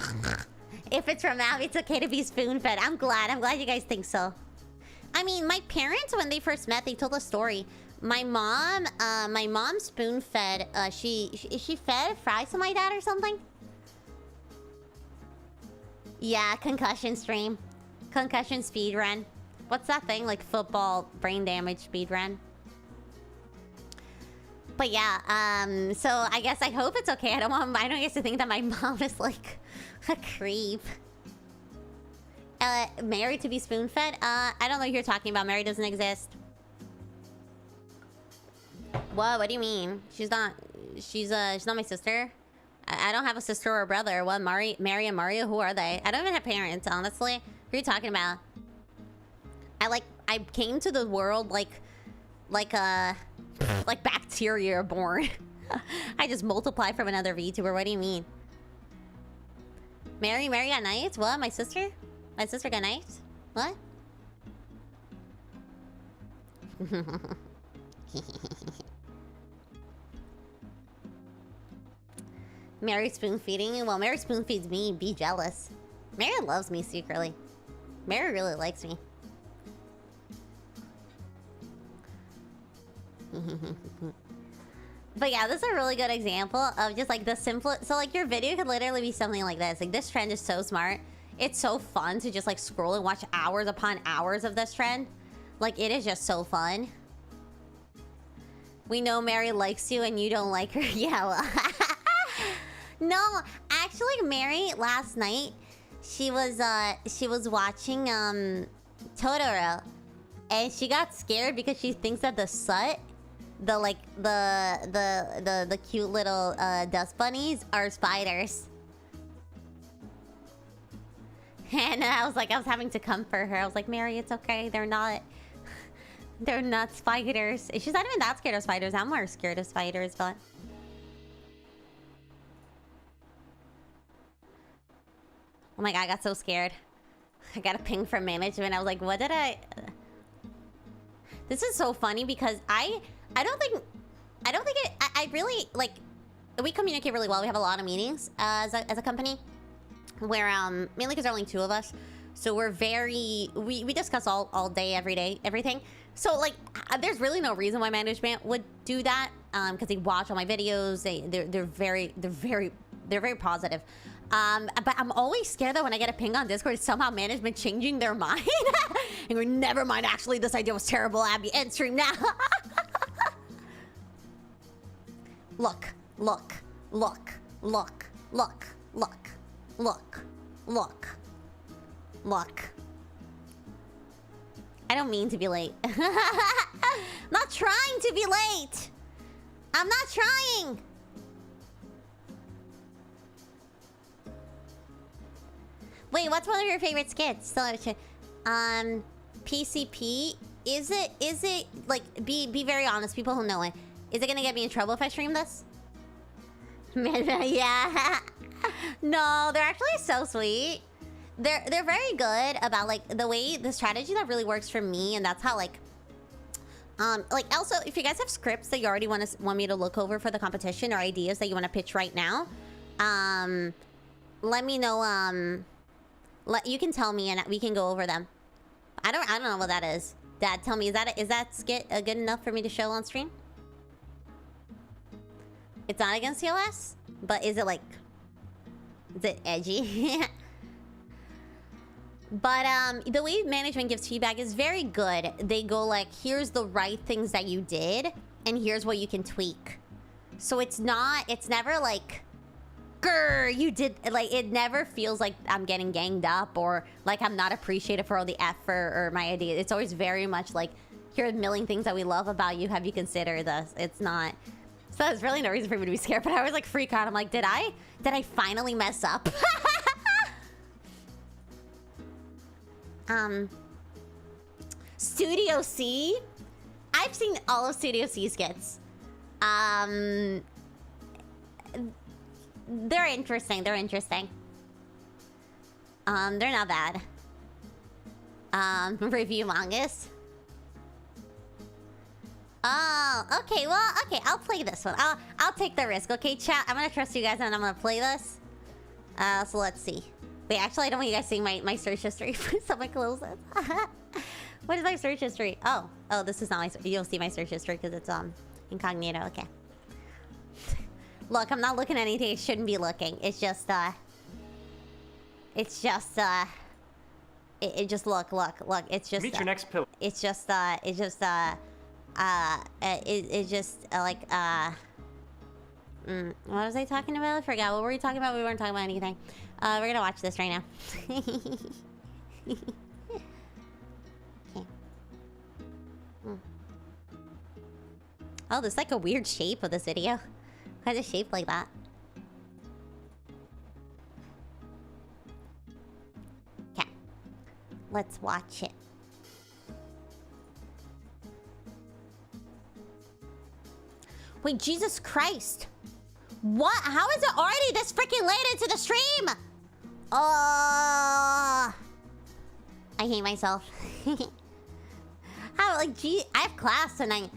S1: if it's from Abby, it's okay to be spoon-fed. I'm glad you guys think so. I mean, my parents, when they first met, they told a story. My mom spoon-fed, she fed fries to my dad or something. Yeah, concussion stream. Concussion speed run. What's that thing? Like football brain damage speed run. But yeah, so I guess I hope it's okay. I don't get to think that my mom is like a creep. Married to be spoon-fed? I don't know who you're talking about. Mary doesn't exist. What do you mean? She's not my sister. I don't have a sister or a brother. What, Mary and Mario? Who are they? I don't even have parents, honestly. Who are you talking about? I came to the world like bacteria are born. I just multiply from another VTuber. What do you mean? Mary got nights? What? My sister? My sister got nights? What? Mary spoon feeding you? Well, Mary spoon feeds me. Be jealous. Mary loves me secretly. Mary really likes me. But yeah, this is a really good example of just like the simplest. So like your video could literally be something like this. Like this trend is so smart. It's so fun to just like scroll and watch hours upon hours of this trend. Like it is just so fun. We know Mary likes you and you don't like her. Yeah, well. No, actually Mary last night, she was watching Totoro. And she got scared because she thinks that the Sut, the cute little dust bunnies are spiders. And I was having to comfort her. I was like, Mary, it's okay. They're not spiders. She's not even that scared of spiders. I'm more scared of spiders, but. Oh my god, I got so scared. I got a ping from management. I was like, what did I... This is so funny because I really, like, we communicate really well. We have a lot of meetings as a company where, mainly because there are only two of us. So we're very, we discuss all day, every day, everything. So like, there's really no reason why management would do that because they watch all my videos. They're very positive. But I'm always scared that when I get a ping on Discord, it's somehow management changing their mind. And we're never mind, actually, this idea was terrible, Abby. End stream now. Look. I don't mean to be late. I'm not trying to be late. I'm not trying. Wait, what's one of your favorite skits? PCP. Is it like be very honest, people who know it. Is it gonna get me in trouble if I stream this? Yeah. No, they're actually so sweet. They're very good about like the way the strategy that really works for me, and that's how like also if you guys have scripts that you already want me to look over for the competition or ideas that you want to pitch right now, let me know. You can tell me and we can go over them. I don't know what that is. Dad, tell me, is that skit good enough for me to show on stream? It's not against COS, but is it edgy? But the way management gives feedback is very good. They go like, here's the right things that you did, and here's what you can tweak. So it's never like, grr, you did, like, it never feels like I'm getting ganged up or like I'm not appreciated for all the effort or my idea. It's always very much like, here are a million things that we love about you. Have you considered this? It's not. So there's really no reason for me to be scared, but I was like freak out. I'm like, did I finally mess up? Studio C? I've seen all of Studio C skits. They're interesting. They're not bad. Review mangas. Oh, okay. Well, okay. I'll play this one. I'll take the risk. Okay, chat. I'm gonna trust you guys, and I'm gonna play this. So let's see. Wait, actually, I don't want you guys seeing my search history. Someone close it. What is my search history? Oh, this is not my. You'll see my search history because it's incognito. Okay. Look, I'm not looking at anything I shouldn't be looking. It's just It's just it just look. It's just
S3: Meet your next pillar.
S1: It's just like what was I talking about? I forgot. What were we talking about? We weren't talking about anything. We're gonna watch this right now. Okay. Oh, there's like a weird shape of this video. Why is it shaped like that? Okay. Let's watch it. Wait, Jesus Christ. What? How is it already this freaking late into the stream? I hate myself. How, like, gee, I have class tonight.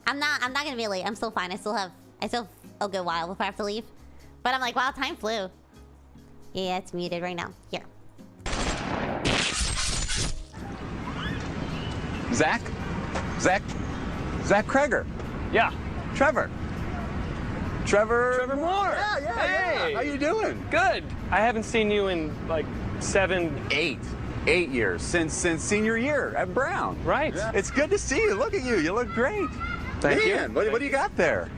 S1: I'm not gonna be late. I'm still fine. I still have a good while before I have to leave. But I'm like, wow, time flew. Yeah, it's muted right now. Here.
S12: Zach Kreger.
S3: Yeah.
S12: Trevor Moore.
S3: Yeah.
S12: Hey, how you doing?
S3: Good. I haven't seen you in like
S12: 8 years since senior year at Brown.
S3: Right.
S12: Yeah. It's good to see you. Look at you. You look great.
S3: Thank you.
S12: What do you got there?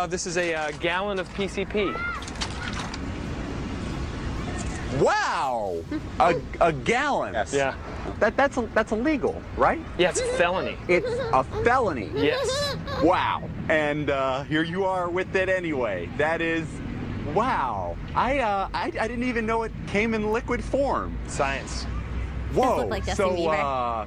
S3: This is a gallon of PCP.
S12: Wow. a gallon.
S3: Yes. Yeah.
S12: That's illegal, right?
S3: Yeah, it's a felony.
S12: It's a felony.
S3: Yes.
S12: Wow. And here you are with it anyway. That is, wow. I didn't even know it came in liquid form.
S3: Science.
S12: Whoa.
S1: Like Justin
S12: So,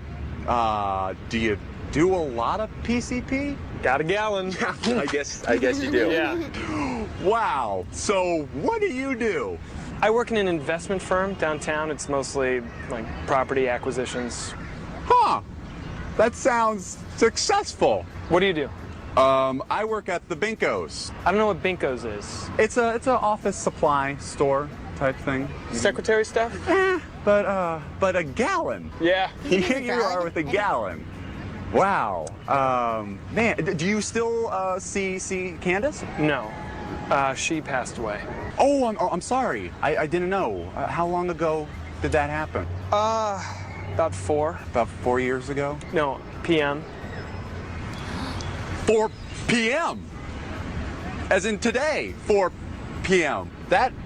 S12: do you do a lot of PCP?
S3: Got a gallon.
S12: I guess you do.
S3: Yeah.
S12: Wow. So, what do you do?
S3: I work in an investment firm downtown. It's mostly like property acquisitions.
S12: Huh. That sounds successful.
S3: What do you do?
S12: I work at the Binkos.
S3: I don't know what Binkos is.
S12: It's an office supply store type thing.
S3: Secretary stuff?
S12: But a gallon.
S3: Yeah.
S12: Here you are with a gallon. Wow. Man, do you still see Candace?
S3: No. She passed away.
S12: Oh, I'm sorry. I didn't know. How long ago did that happen?
S3: About 4.
S12: About 4 years ago?
S3: No, PM.
S12: 4 p.m. As in today, 4 p.m.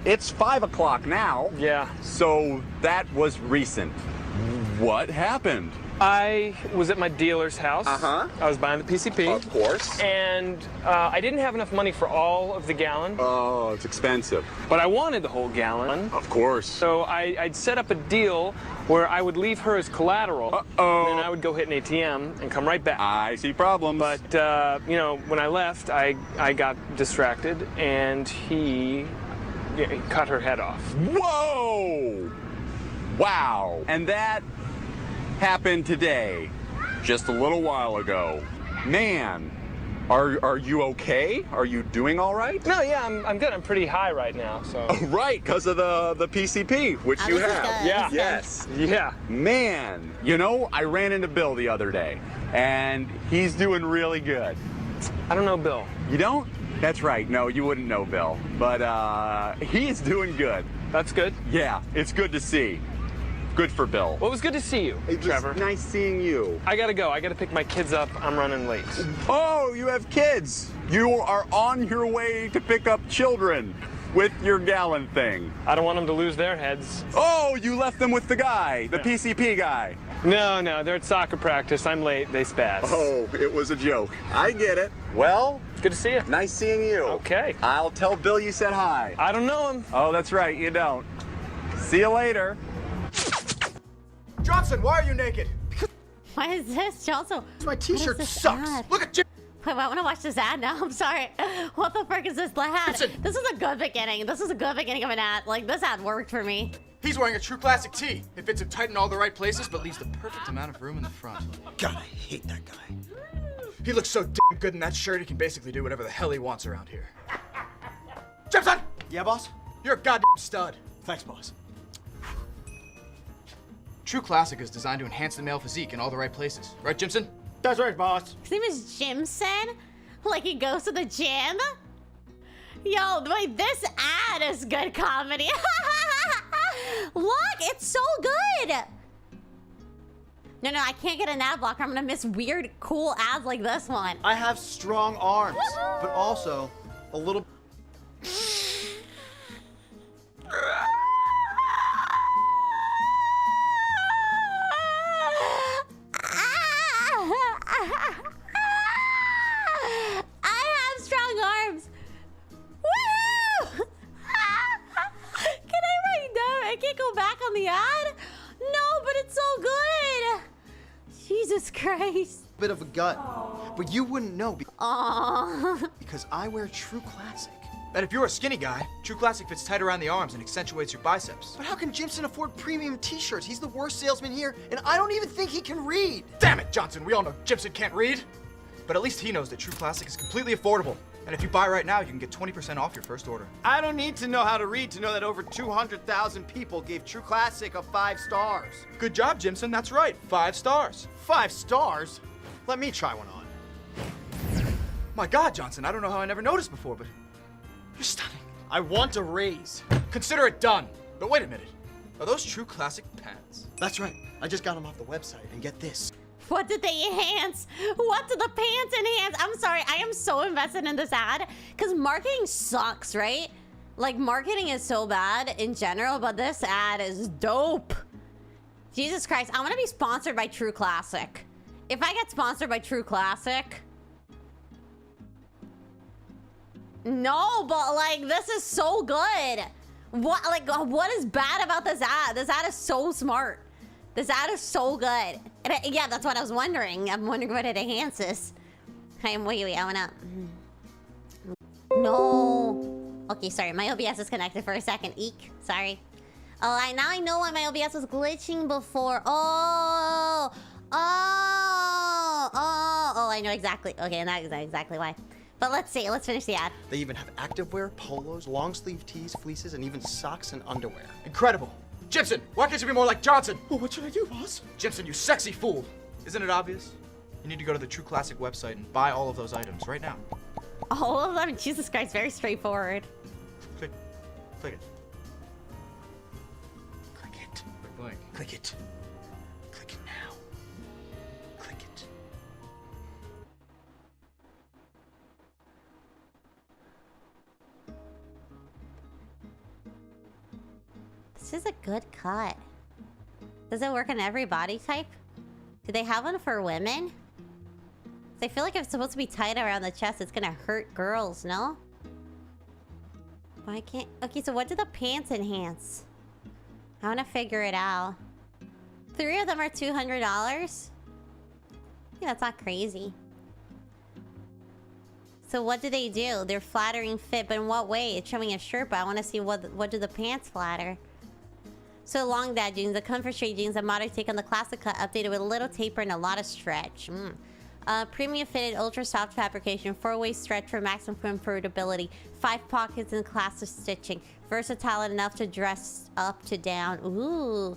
S12: It's 5 o'clock now.
S3: Yeah.
S12: So that was recent. What happened?
S3: I was at my dealer's house.
S12: Uh-huh.
S3: I was buying the PCP.
S12: Of course.
S3: And I didn't have enough money for all of the gallon.
S12: Oh, it's expensive.
S3: But I wanted the whole gallon.
S12: Of course.
S3: So I'd set up a deal where I would leave her as collateral.
S12: Uh-oh.
S3: And then I would go hit an ATM and come right back.
S12: I see problems.
S3: But, when I left, I got distracted and he cut her head off.
S12: Whoa! Wow. And that happened today, just a little while ago. Man, are you okay? Are you doing all right?
S3: No, yeah, I'm good. I'm pretty high right now, so.
S12: Oh, right, because of the PCP, which you have.
S3: Yeah.
S12: Yes.
S3: Yeah.
S12: Man, I ran into Bill the other day, and he's doing really good.
S3: I don't know Bill.
S12: You don't? That's right. No, you wouldn't know Bill. But he is doing good.
S3: That's good.
S12: Yeah, it's good to see. Good for Bill.
S3: Well, it was good to see you, Trevor.
S12: Nice seeing you.
S3: I gotta go. I gotta pick my kids up. I'm running late.
S12: Oh, you have kids. You are on your way to pick up children with your gallon thing.
S3: I don't want them to lose their heads.
S12: Oh, you left them with the guy, the PCP guy.
S3: No, they're at soccer practice. I'm late. They spaz.
S12: Oh, it was a joke. I get it. Well,
S3: good to see you.
S12: Nice seeing you.
S3: Okay.
S12: I'll tell Bill you said hi.
S3: I don't know him.
S12: Oh, that's right, you don't. See you later.
S8: Johnson, why are you naked?
S1: Why is this, Johnson?
S8: My t-shirt sucks. Look at Jim.
S1: Wait, I want to watch this ad now. I'm sorry. What the frick is this ad? This is a good beginning. This is a good beginning of an ad. Like, this ad worked for me.
S8: He's wearing a true classic tee. It fits him tight in all the right places, but leaves the perfect amount of room in the front.
S10: God, I hate that guy.
S8: He looks so damn good in that shirt, he can basically do whatever the hell he wants around here. Jimson!
S10: Yeah, boss?
S8: You're a goddamn stud.
S10: Thanks, boss.
S8: True Classic is designed to enhance the male physique in all the right places. Right, Jimson?
S10: That's right, boss.
S1: His name is Jimson? Like he goes to the gym? Yo, wait, this ad is good comedy. Look, it's so good. No, I can't get an ad blocker. I'm gonna miss weird, cool ads like this one.
S10: I have strong arms, but also a little.
S1: I have strong arms. Woo! Can I write down? I can't go back on the ad? No, but it's so good. Jesus Christ.
S10: Bit of a gut, but you wouldn't know
S1: Aww.
S10: because I wear True Classic.
S8: And if you're a skinny guy, True Classic fits tight around the arms and accentuates your biceps.
S10: But how can Jimson afford premium t-shirts? He's the worst salesman here, and I don't even think he can read.
S8: Damn it, Johnson, we all know Jimson can't read. But at least he knows that True Classic is completely affordable. And if you buy right now, you can get 20% off your first order.
S10: I don't need to know how to read to know that over 200,000 people gave True Classic a 5 stars.
S8: Good job, Jimson, that's right, 5 stars.
S10: 5 stars? Let me try one on.
S8: My God, Johnson, I don't know how I never noticed before, but you're stunning.
S10: I want a raise.
S8: Consider it done. But wait a minute, are those True Classic pants?
S10: That's right. I just got them off the website, and get this.
S1: What did they enhance? What did the pants enhance? I'm sorry, I am so invested in this ad because marketing sucks, right? Like, marketing is so bad in general, but this ad is dope. Jesus Christ, I want to be sponsored by True Classic. If I get sponsored by True Classic... No, but like, this is so good. What is bad about this ad? This ad is so smart. This ad is so good. Yeah, that's what I was wondering. I'm wondering what it enhances. Wait, I wanna... No. Okay, sorry, my OBS is connected for a second. Eek, sorry. Oh, now I know why my OBS was glitching before. Oh, I know exactly. Okay, now I know exactly why. But let's see, let's finish the ad.
S10: They even have activewear, polos, long sleeve tees, fleeces, and even socks and underwear.
S8: Incredible. Jimson, why can't you be more like Johnson? Well, what should I do, boss? Jimson, you sexy fool. Isn't it obvious? You need to go to the True Classic website and buy all of those items right now.
S1: All of them? Jesus Christ, very straightforward.
S8: Click it.
S10: Click it.
S8: Blank.
S10: Click it. Click it now. Click it.
S1: This is a good cut. Does it work on every body type? Do they have one for women? I feel like if it's supposed to be tight around the chest, it's gonna hurt girls, no? Why can't... Okay, so what do the pants enhance? I wanna figure it out. 3 of them are $200? Yeah, that's not crazy. So what do they do? They're flattering fit, but in what way? It's showing a shirt, but I wanna see what do the pants flatter. So long dad jeans, the comfort straight jeans, a modern take on the classic cut, updated with a little taper and a lot of stretch. Premium fitted, ultra soft fabrication, 4-way stretch for maximum comfortability, 5 pockets and class of stitching, versatile enough to dress up to down. Ooh.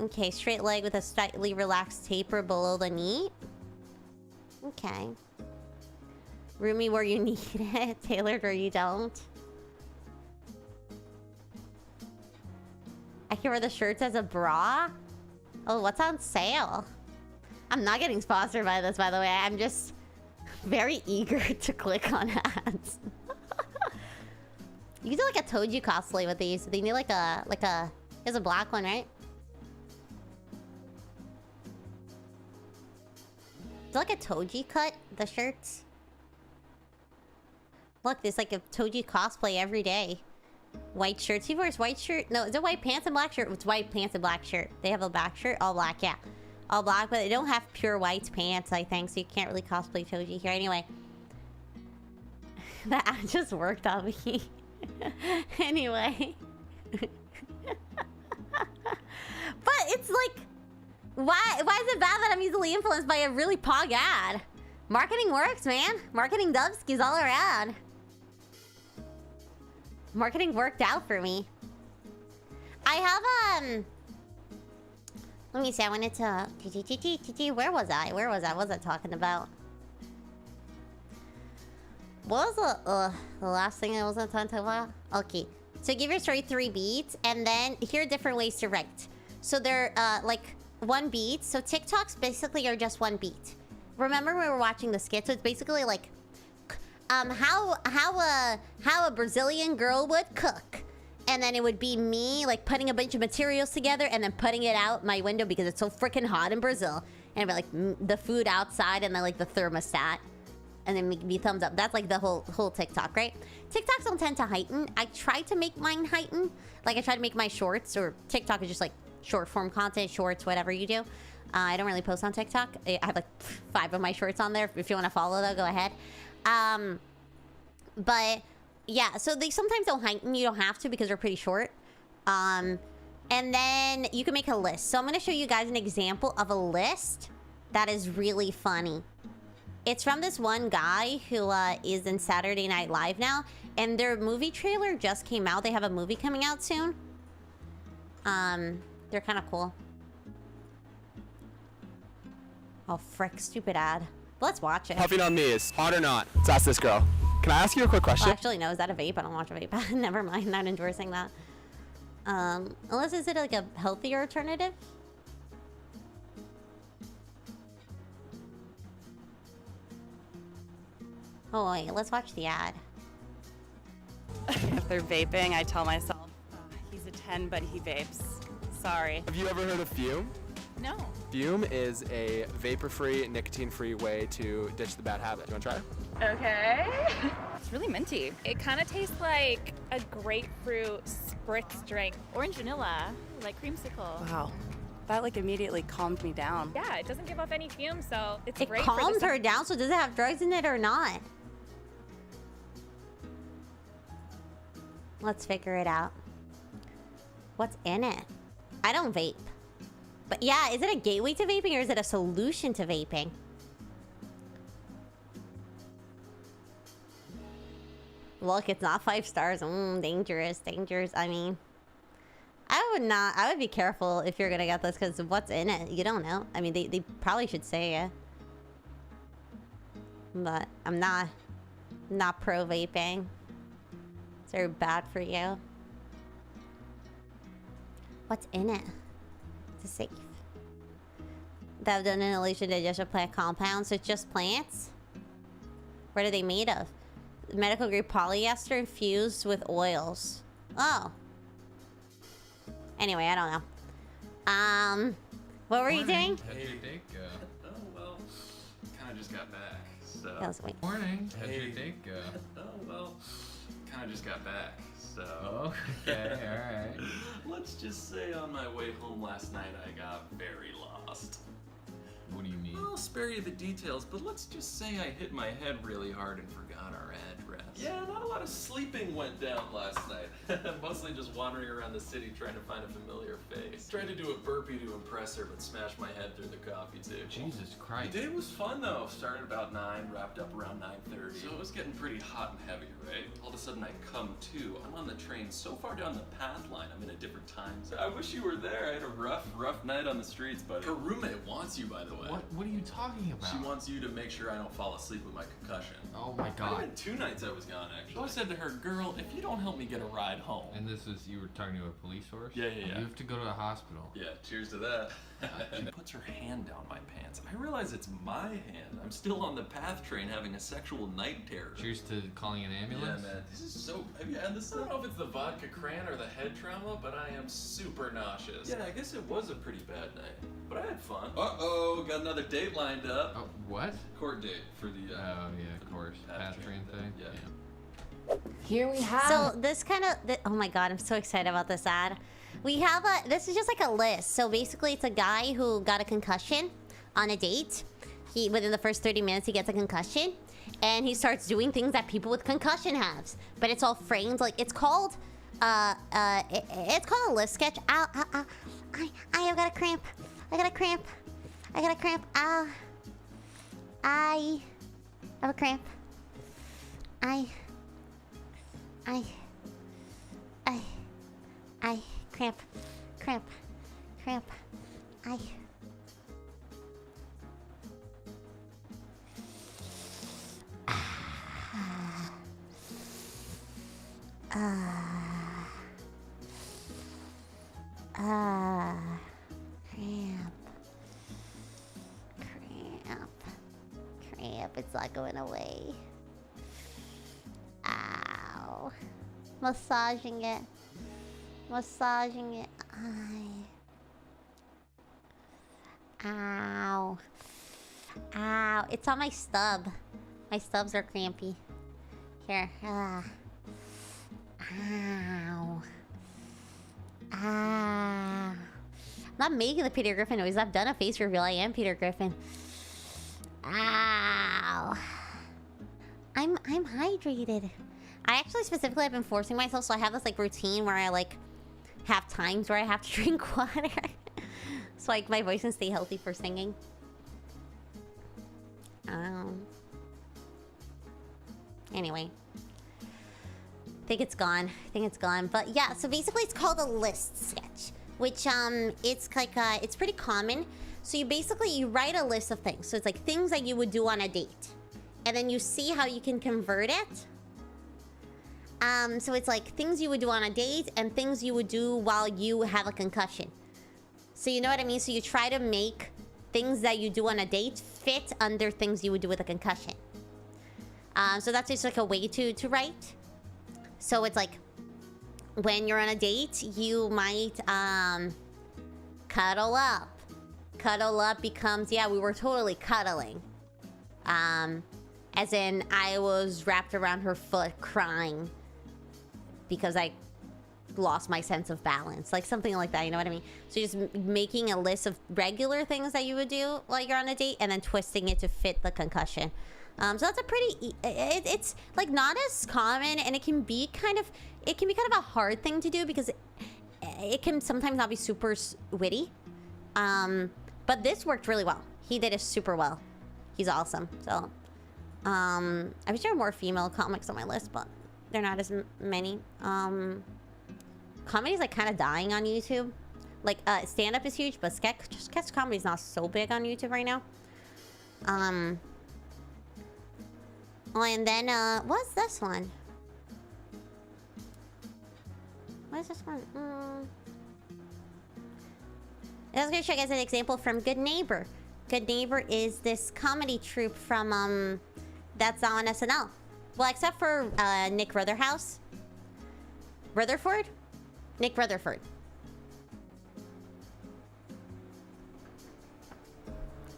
S1: Okay, straight leg with a slightly relaxed taper below the knee. Okay. Roomy where you need it, tailored where you don't. I can wear the shirts as a bra? Oh, what's on sale? I'm not getting sponsored by this, by the way. I'm just very eager to click on ads. You can do like a Toji cosplay with these. They need like a... There's a black one, right? Is it like a Toji cut? The shirts? Look, there's like a Toji cosplay every day. White shirts. He wears white shirt. No, is it white pants and black shirt? It's white pants and black shirt. They have a black shirt? All black, yeah. All black, but they don't have pure white pants, I think, so you can't really cosplay Toji here. Anyway. That ad just worked on me. Anyway. But it's like... Why is it bad that I'm easily influenced by a really pog ad? Marketing works, man. Marketing dubskis all around. Marketing worked out for me. I have, let me see, I wanted to... Where was I? What was I talking about? What was the last thing I was talking about? Okay. So give your story 3 beats, and then here are different ways to write. So they're like 1 beat. So TikToks basically are just 1 beat. Remember when we were watching the skit? So it's basically like how a Brazilian girl would cook. And then it would be me like putting a bunch of materials together and then putting it out my window because it's so freaking hot in Brazil. And it'd be like the food outside and then like the thermostat. And then make me thumbs up. That's like the whole TikTok, right? TikToks don't tend to heighten. I try to make mine heighten. Like I try to make my shorts, or TikTok is just like short form content, shorts, whatever you do. I don't really post on TikTok. I have like 5 of my shorts on there. If you want to follow though, go ahead. But yeah, so they sometimes don't heighten. You don't have to because they're pretty short. And then you can make a list. So I'm going to show you guys an example of a list that is really funny. It's from this one guy who is in Saturday Night Live now. And their movie trailer just came out. They have a movie coming out soon. They're kind of cool. Oh, frick. Stupid ad. Let's watch it.
S13: Puffing on me is hot or not? Let's ask this girl. Can I ask you a quick question?
S1: Well, actually, no. Is that a vape? I don't watch a vape. Never mind. Not endorsing that. Unless is it like a healthier alternative? Oh, wait. Let's watch the ad.
S14: If they're vaping, I tell myself, he's a 10, but he vapes. Sorry.
S13: Have you ever heard of Fume?
S14: No.
S13: Fume is a vapor-free, nicotine-free way to ditch the bad habit. You want to try it?
S14: Okay. It's really minty. It kind of tastes like a grapefruit spritz drink. Orange vanilla, like creamsicle. Wow. That like immediately calmed me down. Yeah, it doesn't give off any fumes, so it's great.
S1: It calms her down, so does it have drugs in it or not? Let's figure it out. What's in it? I don't vape. But yeah, is it a gateway to vaping or is it a solution to vaping? Look, it's not 5 stars. Dangerous, dangerous. I mean, I would be careful if you're gonna get this because what's in it? You don't know. I mean, they probably should say it. But I'm not pro vaping. It's very bad for you. What's in it? It's safe. They've done inhalation digestion plant compounds, so it's just plants? What are they made of? Medical grade polyester infused with oils. Oh. Anyway, I don't know. What were you doing?
S15: How'd your date go? Oh, well, kind of just got back, so...
S1: That was weird.
S15: Morning. How'd your date go? Oh, well, kind of just got back, so... Okay, alright. Let's just say on my way home last night, I got very lost. What do you mean? I'll spare you the details, but let's just say I hit my head really hard and forgot our address. Yeah, not a lot of sleeping went down last night. Mostly just wandering around the city trying to find a familiar face. Tried to do a burpee to impress her, but smashed my head through the coffee table. Jesus Christ. The day was fun though. Started about 9, wrapped up around 9:30. So it was getting pretty hot and heavy, right? All of a sudden I come to. I'm on the train so far down the path line, I'm in a different time zone. I wish you were there. I had a rough night on the streets, buddy. Her roommate wants you, by the way. What are you talking about? She wants you to make sure I don't fall asleep with my concussion. Oh my god. I had 2 nights I was gone, actually. I said to her, girl, if you don't help me get a ride home.
S16: And this is, you were talking to a police source?
S15: Yeah.
S16: You have to go to the hospital.
S15: Yeah, cheers to that. She puts her hand down my pants. I realize it's my hand. I'm still on the PATH train having a sexual night terror.
S16: Cheers to calling an ambulance?
S15: Yeah, man. This is so... Have you had this? I don't know if it's the vodka cran or the head trauma, but I am super nauseous. Yeah, I guess it was a pretty bad night. But I had fun. Uh-oh, got another date lined up.
S16: Oh, what?
S15: Court date for the...
S16: oh, yeah, of course. PATH train thing?
S15: Yeah.
S1: Here we have... So this kind of... oh my god, I'm so excited about this ad. We have a... This is just like a list. So basically it's a guy who got a concussion on a date. Within the first 30 minutes he gets a concussion. And he starts doing things that people with concussion have. But it's all framed. Like, it's called... it's called a list sketch. Ow, ow, ow. I've got a cramp. I got a cramp. Ow. I have a cramp. Cramp. going away. Ow. Massaging it. Massaging it. Ow. Ow. It's on my stub. My stubs are crampy. Here. Ow. Ow. I'm not making the Peter Griffin noise. I've done a face reveal. I am Peter Griffin. Ow. I'm hydrated. I actually specifically have been forcing myself, so I have this like routine where I like have times where I have to drink water. So like my voice can stay healthy for singing. Anyway. I think it's gone. But yeah, so basically it's called a list sketch, which it's like it's pretty common. So you write a list of things. So it's like things that you would do on a date, and then you see how you can convert it. So it's like things you would do on a date and things you would do while you have a concussion. So you know what I mean? So you try to make things that you do on a date fit under things you would do with a concussion. So that's just like a way to write. So it's like when you're on a date, you might cuddle up. Cuddle up becomes, yeah, we were totally cuddling. As in, I was wrapped around her foot crying because I lost my sense of balance. Like something like that, you know what I mean? So just making a list of regular things that you would do while you're on a date and then twisting it to fit the concussion. So that's a pretty, it's like not as common, and it can be kind of a hard thing to do because it can sometimes not be super witty. But this worked really well. He did it super well. He's awesome. So, I wish there were more female comics on my list, but they're not as many. Comedy's like kind of dying on YouTube. Like, stand-up is huge, but sketch comedy is not so big on YouTube right now. Oh, and then, what's this one? What is this one? I was gonna show you guys an example from Good Neighbor. Good Neighbor is this comedy troupe from, that's on SNL. Well, except for, Nick Rutherford? Nick Rutherford.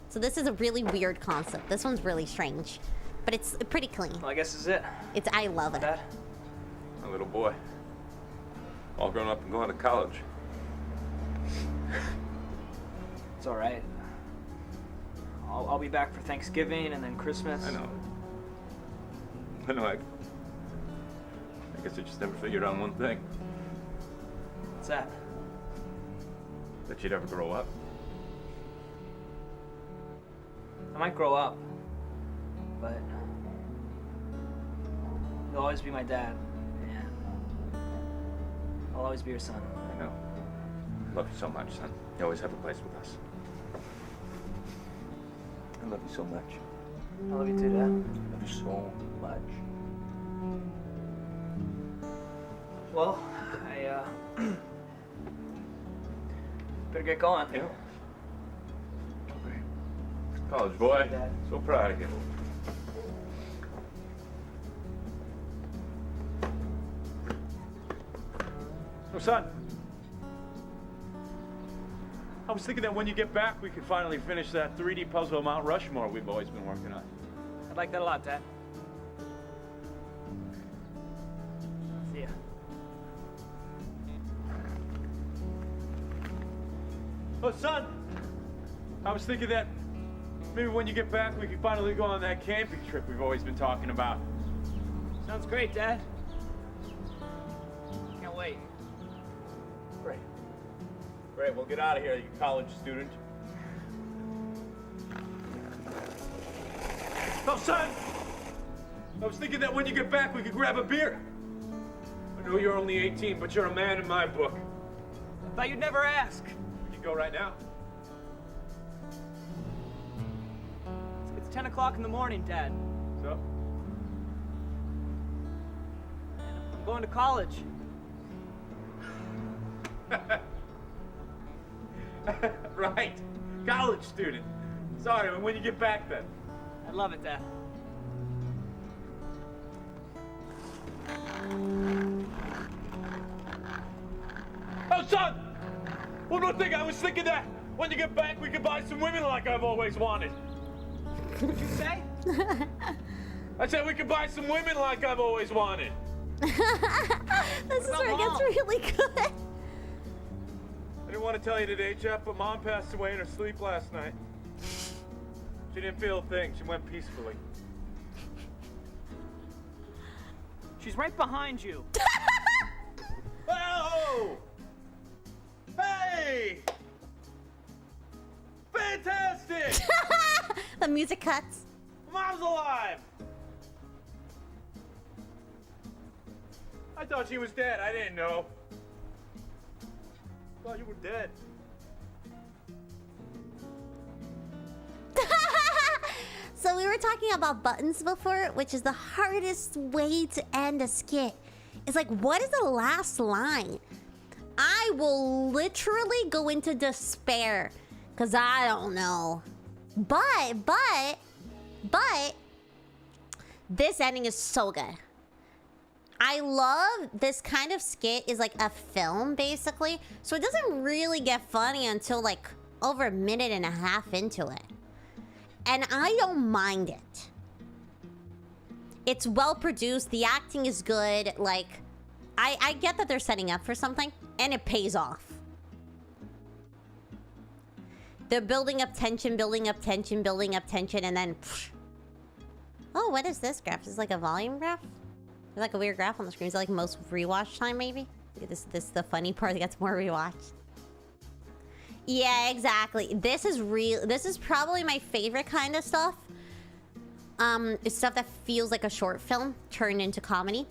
S1: So this is a really weird concept. This one's really strange. But it's pretty clean.
S3: Well, I guess this is it.
S1: I love it.
S3: Dad?
S17: My little boy. All grown up and going to college.
S3: It's all right. I'll be back for Thanksgiving and then Christmas.
S17: I know. I guess I just never figured out one thing.
S3: What's that?
S17: That you'd ever grow up.
S3: I might grow up, but you'll always be my dad. And I'll always be your son.
S17: I know. Love you so much, son. You always have a place with us. I love you so much.
S3: I love you too, Dad.
S17: I love you so much.
S3: Well, I better get going.
S17: Yeah. College boy, so proud of you.
S18: So, son, I was thinking that when you get back, we could finally finish that 3D puzzle of Mount Rushmore we've always been working on.
S3: I'd like that a lot, Dad. See ya.
S18: Oh, son, I was thinking that maybe when you get back, we could finally go on that camping trip we've always been talking about.
S3: Sounds great, Dad. Can't wait.
S18: Great. Great, we'll get out of here, you college student. Oh, son! I was thinking that when you get back, we could grab a beer. I know you're only 18, but you're a man in my book.
S3: I thought you'd never ask.
S18: You go right now.
S3: It's 10 o'clock in the morning, Dad.
S18: So?
S3: I'm going to college.
S18: Right. College student. Sorry, when you get back then?
S3: I love it, Dad.
S18: son! One more thing, I was thinking that when you get back, we could buy some women like I've always wanted. What'd you say? I said we could buy some women like I've always wanted.
S1: This is where it gets really good.
S18: I didn't want to tell you today, Jeff, but Mom passed away in her sleep last night. She didn't feel a thing. She went peacefully.
S19: She's right behind you.
S18: Oh! Hey! Fantastic!
S1: The music cuts.
S18: Mom's alive! I thought she was dead. I didn't know. Thought you were dead.
S1: So we were talking about buttons before, which is the hardest way to end a skit. It's like, what is the last line? I will literally go into despair because I don't know. But this ending is so good. I love this kind of skit is like a film basically. So it doesn't really get funny until like over a minute and a half into it. And I don't mind it. It's well produced. The acting is good. Like, I get that they're setting up for something, and it pays off. They're building up tension, building up tension, building up tension, and then... Psh. Oh, what is this graph? Is this like a volume graph? There's like a weird graph on the screen. Is it like most rewatch time, maybe? This the funny part that gets more rewatched. Yeah, exactly. This is real. This is probably my favorite kind of stuff. It's stuff that feels like a short film turned into comedy.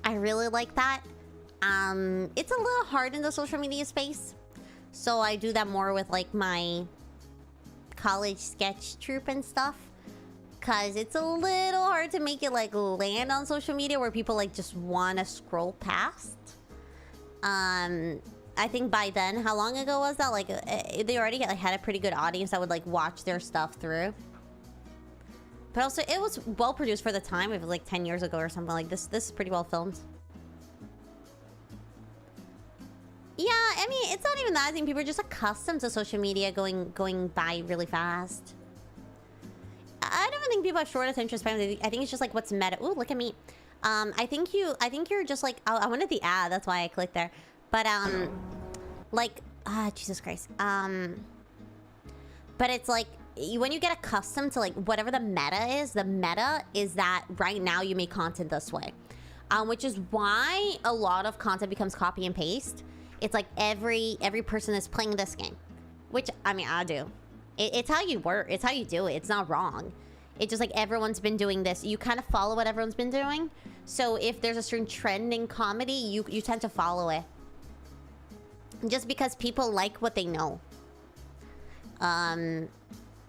S1: I really like that. It's a little hard in the social media space, so I do that more with like my college sketch troupe and stuff. Cause it's a little hard to make it like land on social media where people like just want to scroll past. I think by then, how long ago was that? Like, they already had a pretty good audience that would like watch their stuff through. But also, it was well produced for the time. It was like 10 years ago or something like this. This is pretty well filmed. Yeah, I mean, it's not even that. I think people are just accustomed to social media going by really fast. I don't even think people have short attention spans. I think it's just like what's meta. Ooh, look at me. I think you're just like, I wanted the ad. That's why I clicked there. But like, Jesus Christ. But it's like when you get accustomed to like whatever the meta is that right now you make content this way, which is why a lot of content becomes copy and paste. It's like every person is playing this game, which I mean I do. It's how you work. It's how you do it. It's not wrong. It's just like everyone's been doing this. You kind of follow what everyone's been doing. So if there's a certain trend in comedy, you tend to follow it. Just because people like what they know.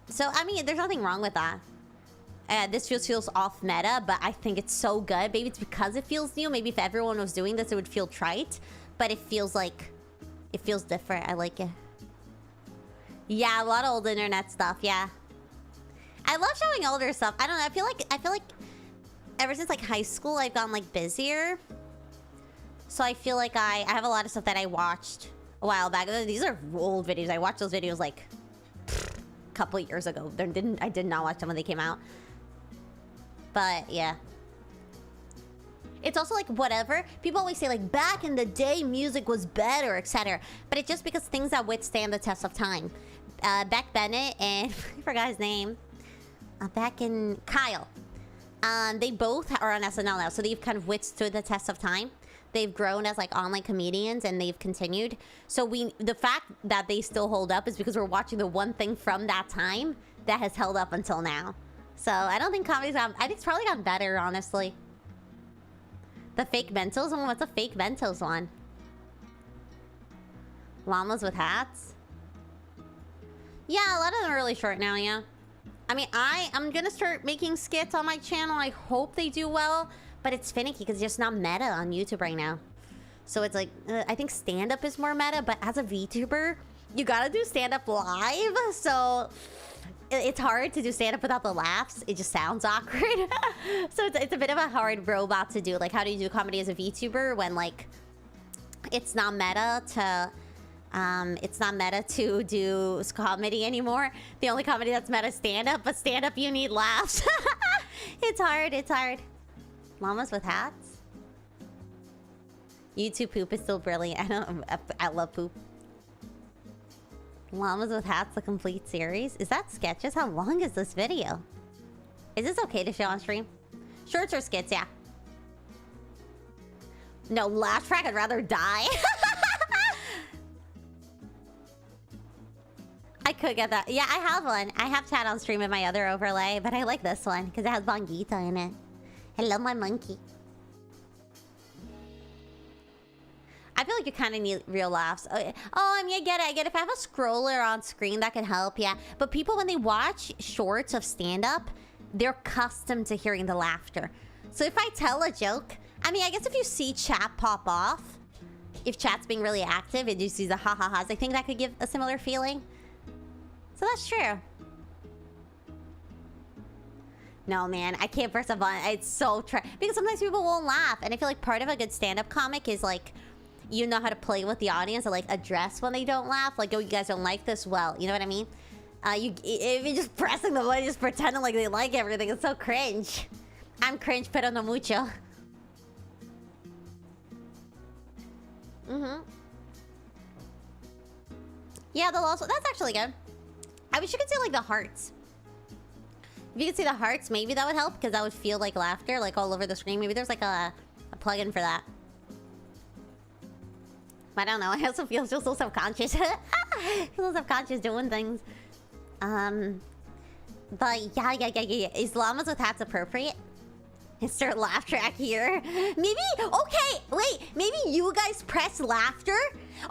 S1: So, I mean, there's nothing wrong with that. This feels off meta, but I think it's so good. Maybe it's because it feels new. Maybe if everyone was doing this, it would feel trite. But it feels like... It feels different. I like it. Yeah, a lot of old internet stuff, yeah. I love showing older stuff. I don't know, I feel like ever since like high school, I've gotten like busier. So I feel like I have a lot of stuff that I watched a while back. These are old videos. I watched those videos like a couple years ago. I did not watch them when they came out. But yeah. It's also like whatever. People always say like back in the day music was better, etc. But it's just because things that withstand the test of time. Beck Bennett and I forgot his name. Beck and Kyle. They both are on SNL now, so they've kind of withstood the test of time. They've grown as like online comedians and they've continued. So the fact that they still hold up is because we're watching the one thing from that time that has held up until now. So I don't think comedy's I think it's probably gotten better, honestly. The fake Mentos one? What's a fake Mentos one? Llamas with hats? Yeah, a lot of them are really short now, yeah. I mean, I'm gonna start making skits on my channel. I hope they do well, but it's finicky because it's just not meta on YouTube right now. So it's like, I think stand-up is more meta, but as a VTuber, you gotta do stand-up live. So it's hard to do stand-up without the laughs. It just sounds awkward. So it's a bit of a hard robot to do. Like, how do you do comedy as a VTuber when, like, it's not meta to do comedy anymore. The only comedy that's meta is stand-up, but stand-up you need laughs. It's hard, it's hard. Llamas with hats? YouTube poop is still brilliant. I love poop. Llamas with hats, the complete series. Is that sketches? How long is this video? Is this okay to show on stream? Shorts or skits, yeah. No, laugh track, I'd rather die. I could get that. Yeah, I have one. I have chat on stream in my other overlay, but I like this one because it has Bongita in it. Hello, my monkey. I feel like you kind of need real laughs. Oh, I mean, I get it. If I have a scroller on screen, that could help, yeah. But people, when they watch shorts of stand-up, they're accustomed to hearing the laughter. So if I tell a joke, I mean, I guess if you see chat pop off, if chat's being really active and you see the ha-ha-has, I think that could give a similar feeling. So that's true. No, man, I can't press a button. It's so because sometimes people won't laugh. And I feel like part of a good stand-up comic is like, you know how to play with the audience and like address when they don't laugh. Like, oh, you guys don't like this? Well, you know what I mean? If you're just pressing the button, just pretending like they like everything, it's so cringe. I'm cringe, pero no mucho. Yeah, they'll also... That's actually good. I wish you could see, like, the hearts. If you could see the hearts, maybe that would help, because that would feel like laughter, like, all over the screen. Maybe there's, like, a plugin for that. I don't know. I also feel so self-conscious. I feel so self-conscious doing things. But, yeah. Is llamas with hats appropriate? Insert laugh track here. Maybe... Okay, wait. Maybe you guys press laughter?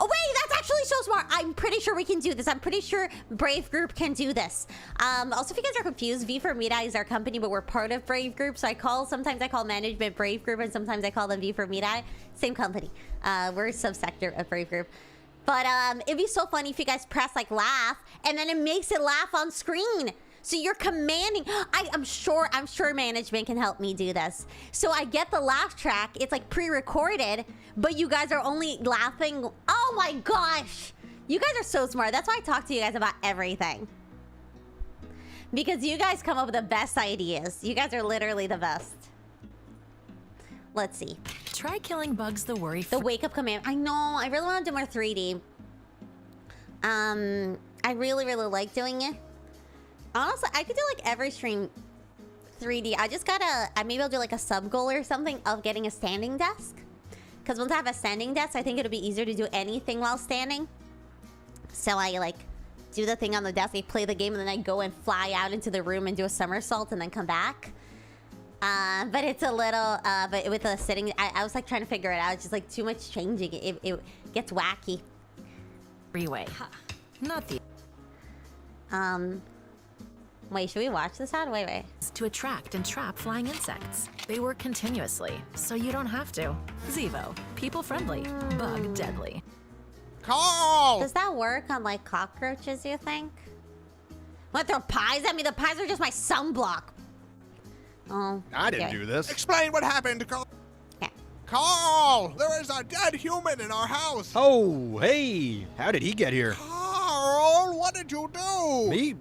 S1: Oh, wait, that's actually so smart. I'm pretty sure we can do this. I'm pretty sure Brave Group can do this. Also, if you guys are confused, V4Mirai is our company, but we're part of Brave Group. So sometimes I call management Brave Group, and sometimes I call them V4Mirai. Same company. We're a subsector of Brave Group. But it'd be so funny if you guys press, like, laugh, and then it makes it laugh on screen. So you're commanding. I'm sure management can help me do this. So I get the laugh track. It's like pre-recorded, but you guys are only laughing. Oh my gosh. You guys are so smart. That's why I talk to you guys about everything. Because you guys come up with the best ideas. You guys are literally the best. Let's see.
S20: Try killing bugs the worry.
S1: The wake up command. I know. I really want to do more 3D. I really like doing it. Honestly, I could do like every stream 3D. I just gotta, maybe I'll do like a sub goal or something of getting a standing desk. Because once I have a standing desk, I think it'll be easier to do anything while standing. So I like do the thing on the desk, I play the game, and then I go and fly out into the room and do a somersault and then come back. But it's a little, but with the sitting, I was like trying to figure it out. It's just like too much changing. It gets wacky.
S20: Freeway. Not the...
S1: Wait, should we watch this ad? Wait.
S20: To attract and trap flying insects. They work continuously, so you don't have to. Zevo. People-friendly. Bug deadly.
S1: Carl! Does that work on, like, cockroaches, you think? What, throw pies at me? The pies are just my sunblock. Oh.
S21: I didn't do this. Explain what happened, Carl.
S1: Yeah.
S21: Carl! There is a dead human in our house.
S22: Oh, hey. How did he get here?
S21: Carl, what did you do?
S22: Me?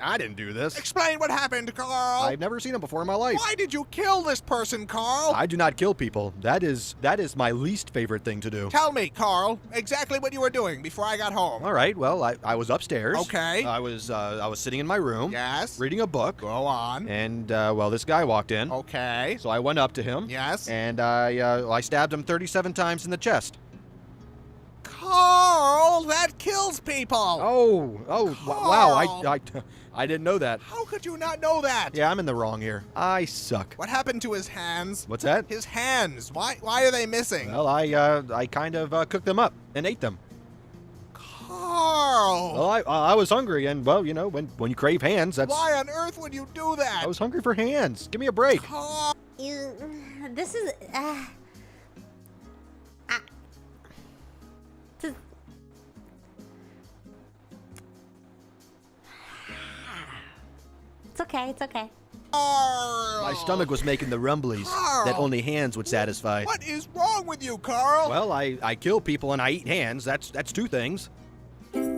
S22: I didn't do this.
S21: Explain what happened, Carl.
S22: I've never seen him before in my life.
S21: Why did you kill this person, Carl?
S22: I do not kill people. That is my least favorite thing to do.
S21: Tell me, Carl, exactly what you were doing before I got home.
S22: All right, well, I was upstairs.
S21: Okay.
S22: I was sitting in my room.
S21: Yes.
S22: Reading a book.
S21: Go on.
S22: And, well, this guy walked in.
S21: Okay.
S22: So I went up to him.
S21: Yes.
S22: And I stabbed him 37 times in the chest.
S21: Carl, that kills people.
S22: Oh, wow, I didn't know that.
S21: How could you not know that?
S22: Yeah, I'm in the wrong here. I suck.
S21: What happened to his hands?
S22: What's that?
S21: His hands. Why are they missing?
S22: Well, I kind of cooked them up and ate them.
S21: Carl!
S22: Well, I was hungry, and, well, you know, when you crave hands, that's...
S21: Why on earth would you do that?
S22: I was hungry for hands. Give me a break.
S21: Carl!
S1: This is... It's okay.
S22: My stomach was making the rumblies that only hands would satisfy.
S21: What is wrong with with you, Carl?
S22: Well, I kill people and I eat hands. That's two things.
S1: Ooh, yeah,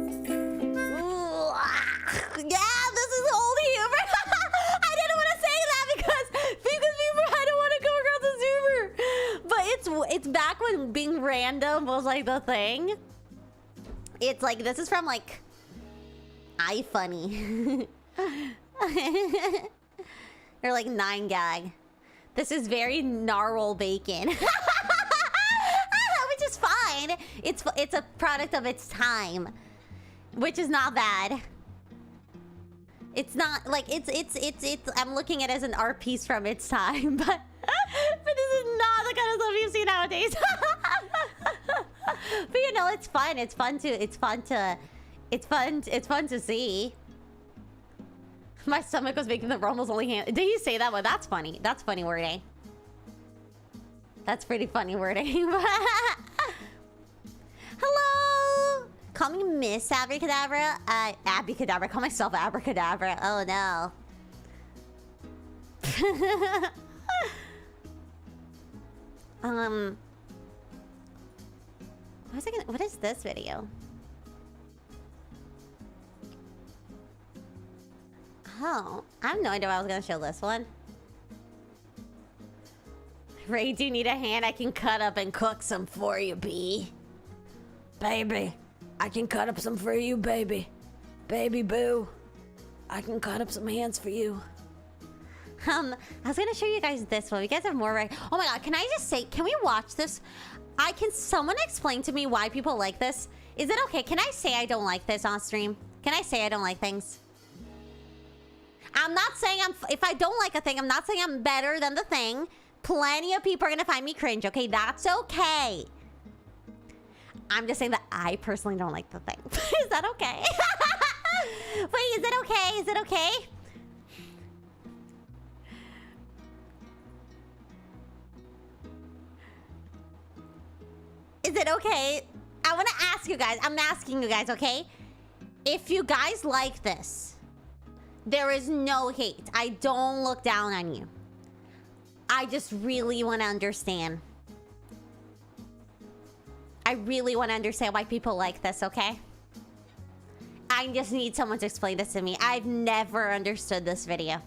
S1: this is old humor. I didn't want to say that because people, I don't want to come across as humor. But it's back when being random was like the thing. It's like, this is from like iFunny. Or like 9gag. This is very gnarl bacon. Which is fine. It's a product of its time. Which is not bad. It's not like it's I'm looking at it as an art piece from its time, but this is not the kind of stuff you see nowadays. But you know, it's fun. It's fun to see. My stomach was making the Rumbles only hand. Did you say that one? That's funny. That's funny wording. That's pretty funny wording. Hello! Call me Miss Abi Kadabura. Abi Kadabura. Call myself Abracadabra. Oh no. What is this video? Oh, I have no idea why I was gonna show this one. Ray, do you need a hand? I can cut up and cook some for you, B. Baby, I can cut up some for you, baby. Baby boo, I can cut up some hands for you. I was gonna show you guys this one. You guys have more right. Oh my god, can I just say, can we watch this? Someone explain to me why people like this? Is it okay? Can I say I don't like this on stream? Can I say I don't like things? I'm not saying if I don't like a thing, I'm not saying I'm better than the thing. Plenty of people are gonna find me cringe, okay? That's okay. I'm just saying that I personally don't like the thing. Is that okay? Wait, is it okay? Is it okay? Is it okay? I wanna ask you guys, I'm asking you guys, okay? If you guys like this, there is no hate. I don't look down on you. I just really want to understand. I really want to understand why people like this, okay? I just need someone to explain this to me. I've never understood this video.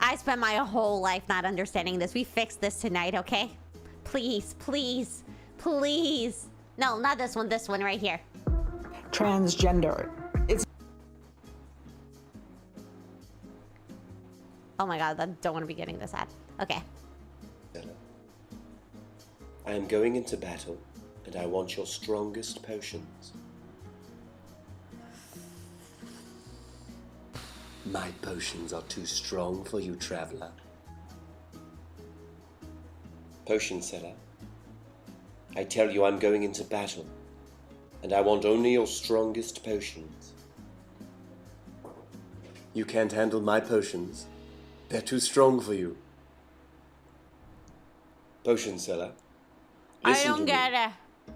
S1: I spent my whole life not understanding this. We fixed this tonight, okay? Please, please, please. No, not this one right here.
S9: Transgender.
S1: Oh my god, I don't want to be getting this ad. Okay.
S2: I am going into battle, and I want your strongest potions. My potions are too strong for you, traveler. Potion seller, I tell you I'm going into battle, and I want only your strongest potions. You can't handle my potions. They're too strong for you. Potion seller, listen
S1: I don't
S2: to
S1: get
S2: me.
S1: it.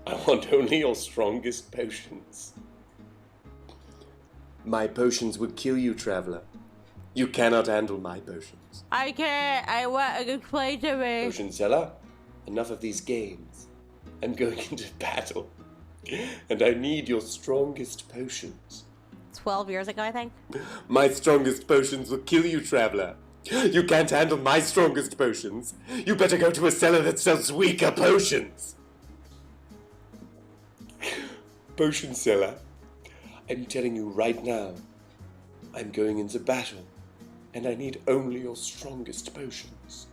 S2: I want only your strongest potions. My potions would kill you, traveler. You cannot handle my potions.
S1: I can't. I want to explain to me.
S2: Potion seller, enough of these games. I'm going into battle, and I need your strongest potions.
S1: 12 years ago, I think.
S2: My strongest potions will kill you, traveler. You can't handle my strongest potions. You better go to a cellar that sells weaker potions. Potion seller, I'm telling you right now, I'm going into battle, and I need only your strongest potions.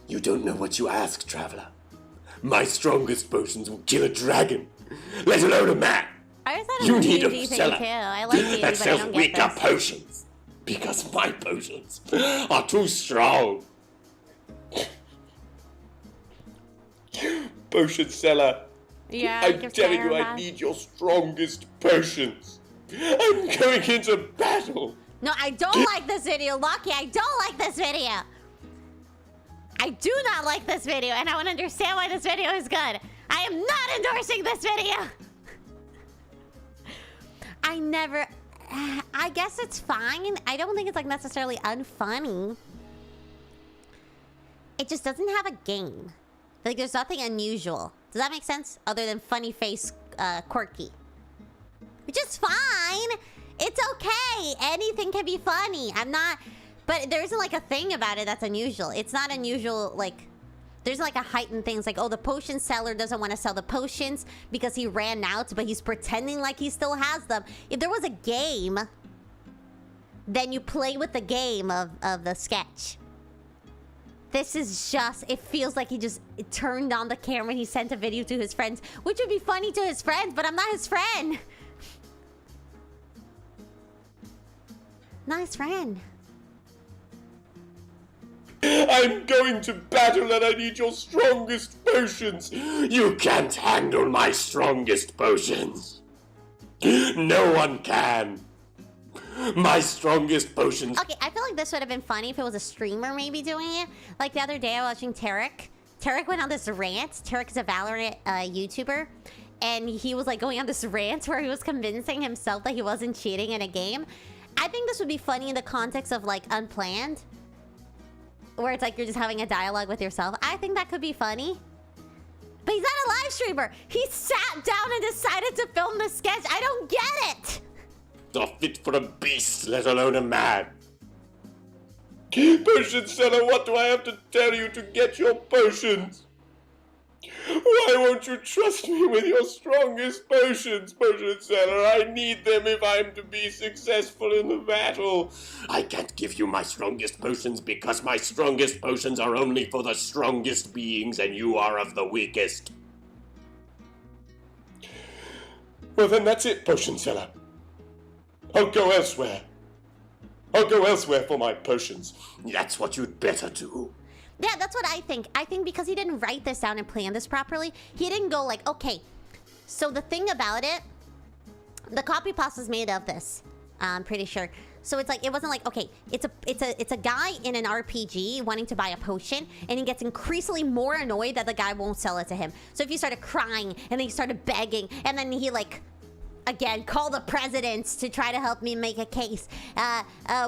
S2: You don't know what you ask, traveler. My strongest potions will kill a dragon, let alone a man.
S1: I always thought it
S2: You
S1: was a
S2: need
S1: D&D
S2: a
S1: thing
S2: cellar
S1: too. I like D&D,
S2: that
S1: but I
S2: sells
S1: don't
S2: weaker
S1: get this.
S2: potions, because my potions are too strong. Potion seller,
S1: Yeah,
S2: I'm telling you I need your strongest potions. I'm going into battle.
S1: No, I don't like this video, Lucky. I don't like this video. I do not like this video, and I want to understand why this video is good. I am not endorsing this video. I guess it's fine. I don't think it's like necessarily unfunny. It just doesn't have a game. Like, there's nothing unusual. Does that make sense? Other than funny face, quirky. Which is fine. It's okay. Anything can be funny. I'm not... But there isn't, like, a thing about it that's unusual. It's not unusual, like... There's, like, a heightened thing. It's like, oh, the potion seller doesn't want to sell the potions because he ran out, but he's pretending like he still has them. If there was a game, then you play with the game of the sketch. This is just... It feels like he just turned on the camera and he sent a video to his friends, which would be funny to his friends, but I'm not his friend. Not his friend.
S2: I'm going to battle and I need your strongest potions. You can't handle my strongest potions. No one can. My strongest potions.
S1: Okay, I feel like this would have been funny if it was a streamer maybe doing it. Like the other day I was watching Tarek. Tarek went on this rant. Tarek is a Valorant YouTuber. And he was like going on this rant where he was convincing himself that he wasn't cheating in a game. I think this would be funny in the context of like Unplanned. Where it's like you're just having a dialogue with yourself. I think that could be funny. But he's not a live streamer. He sat down and decided to film the sketch. I don't get it.
S2: Not fit for a beast, let alone a man. Potion seller, what do I have to tell you to get your potions? Why won't you trust me with your strongest potions, potion seller? I need them if I'm to be successful in the battle. I can't give you my strongest potions because my strongest potions are only for the strongest beings and you are of the weakest. Well then that's it, potion seller. I'll go elsewhere. I'll go elsewhere for my potions. That's what you'd better do.
S1: Yeah, that's what I think. I think because he didn't write this down and plan this properly, he didn't go like, okay, so the thing about it, the copy pasta is made of this, I'm pretty sure. So it's like, it wasn't like, okay, it's a guy in an RPG wanting to buy a potion, and he gets increasingly more annoyed that the guy won't sell it to him. So if you started crying, and then you started begging, and then he like, again, call the presidents to try to help me make a case.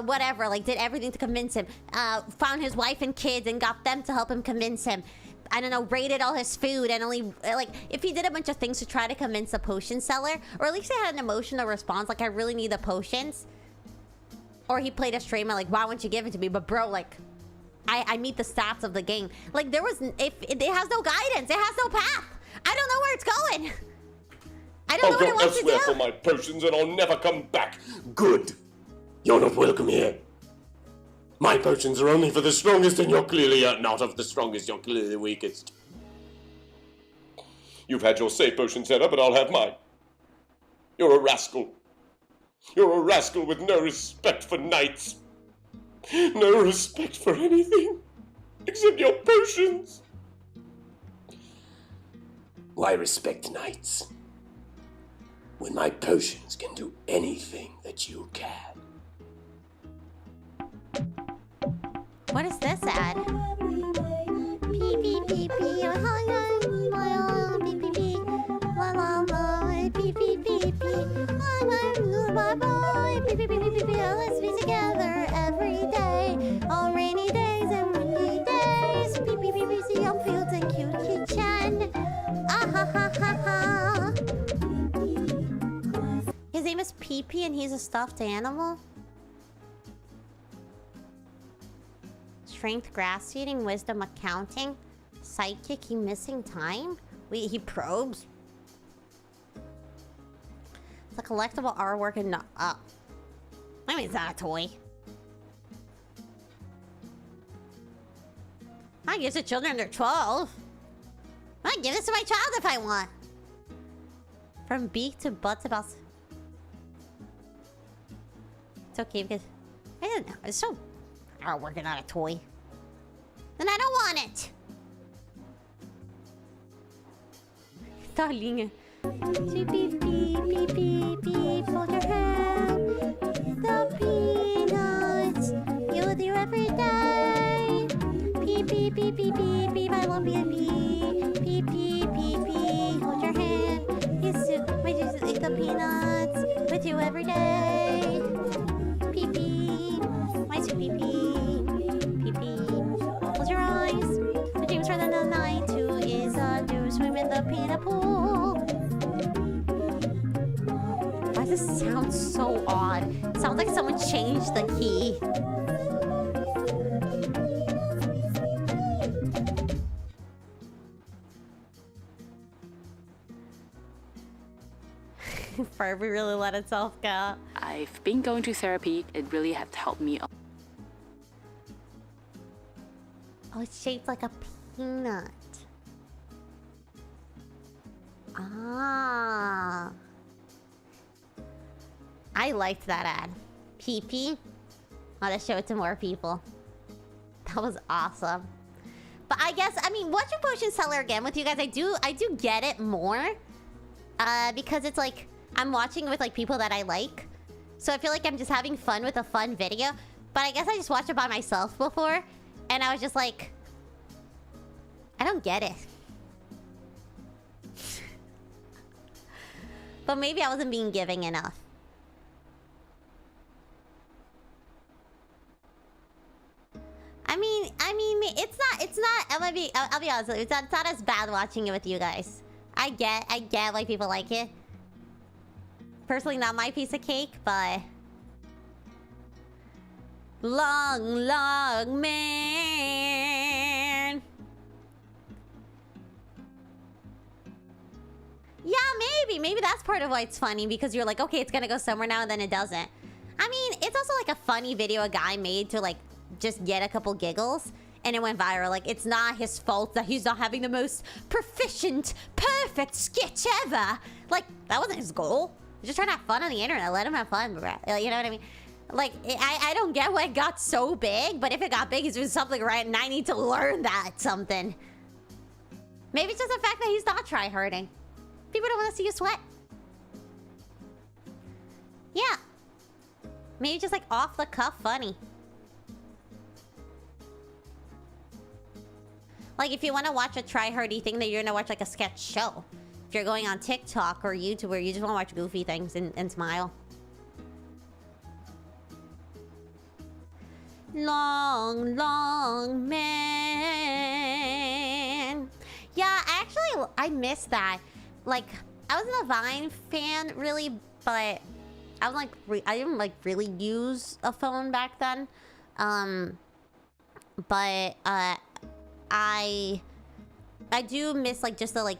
S1: Whatever, like did everything to convince him. Found his wife and kids and got them to help him convince him. I don't know, raided all his food and only, like, if he did a bunch of things to try to convince the potion seller, or at least he had an emotional response, like, I really need the potions. Or he played a streamer, like, why won't you give it to me? But bro, like, I meet the stats of the game. Like, there was, if it has no guidance, it has no path. I don't know where it's going. I don't know what it wants to do.
S2: I'll go elsewhere for my potions and I'll never come back. Good. You're not welcome here. My potions are only for the strongest and you're clearly not of the strongest, you're clearly the weakest. You've had your say, potion seller, but I'll have mine. You're a rascal. You're a rascal with no respect for knights. No respect for anything except your potions. Why respect knights when my potions can do anything that you can?
S1: What is this ad? Pee pee pee pee, oh hi hi, pee pee pee, la la la, pee pee pee pee, bye bye, pee pee pee pee pee. Let's be together every day, on rainy days and windy days. Pee pee pee pee, see on fields and cute kitchen. Ah ha ha ha ha. His name is Pee Pee and he's a stuffed animal. Strength, grass eating, wisdom, accounting, psychic, he missing time? Wait, he probes? It's a collectible artwork and not up. I mean, it's not a toy. I give it to children under 12. I give this to my child if I want. From beak to butt to boss. It's okay because I don't know. It's so artwork and not a toy. Then I don't want it. Darling. Beep, beep, beep, beep, beep, beep. Hold your hand. The peanuts. You with you every day. Beep, beep, beep, beep, beep, beep. I love you, beep. Beep, beep, beep, beep. Hold your hand. You eat the peanuts. With you every day. Beep, beep. My sweet beep, beep. Close your eyes. The dreams for the night to the peanut pool. Why does this sound so odd? It sounds like someone changed the key. Furby really let itself go.
S4: I've been going to therapy. It really has helped me.
S1: Oh, it's shaped like a peanut. Ah. I liked that ad. PP. I'll just show it to more people. That was awesome. But I guess, I mean, watching Potion Seller again with you guys, I do get it more. Because it's like, I'm watching with like people that I like. So I feel like I'm just having fun with a fun video. But I guess I just watched it by myself before. And I was just like, I don't get it. But maybe I wasn't being giving enough. I mean, it's not, I'll be honest, it's not as bad watching it with you guys. I get why people like it. Personally, not my piece of cake, but... Long man. Yeah, maybe that's part of why it's funny, because you're like, okay, it's gonna go somewhere now, and then it doesn't. I mean, it's also like a funny video a guy made to like just get a couple giggles, and it went viral. Like, it's not his fault that he's not having the most proficient, perfect sketch ever. Like, that wasn't his goal. He's just trying to have fun on the internet. Let him have fun, bro. You know what I mean? Like, I don't get why it got so big, but if it got big, he's doing something right, and I need to learn that something. Maybe it's just the fact that he's not try-harding. People don't want to see you sweat. Yeah. Maybe just like off the cuff funny. Like, if you want to watch a try-hardy thing, then you're gonna watch like a sketch show. If you're going on TikTok or YouTube where you just want to watch goofy things and smile. Long man. Yeah, actually, I missed that. Like, I wasn't a Vine fan, really, but I was like, I didn't like really use a phone back then. But I do miss like just the like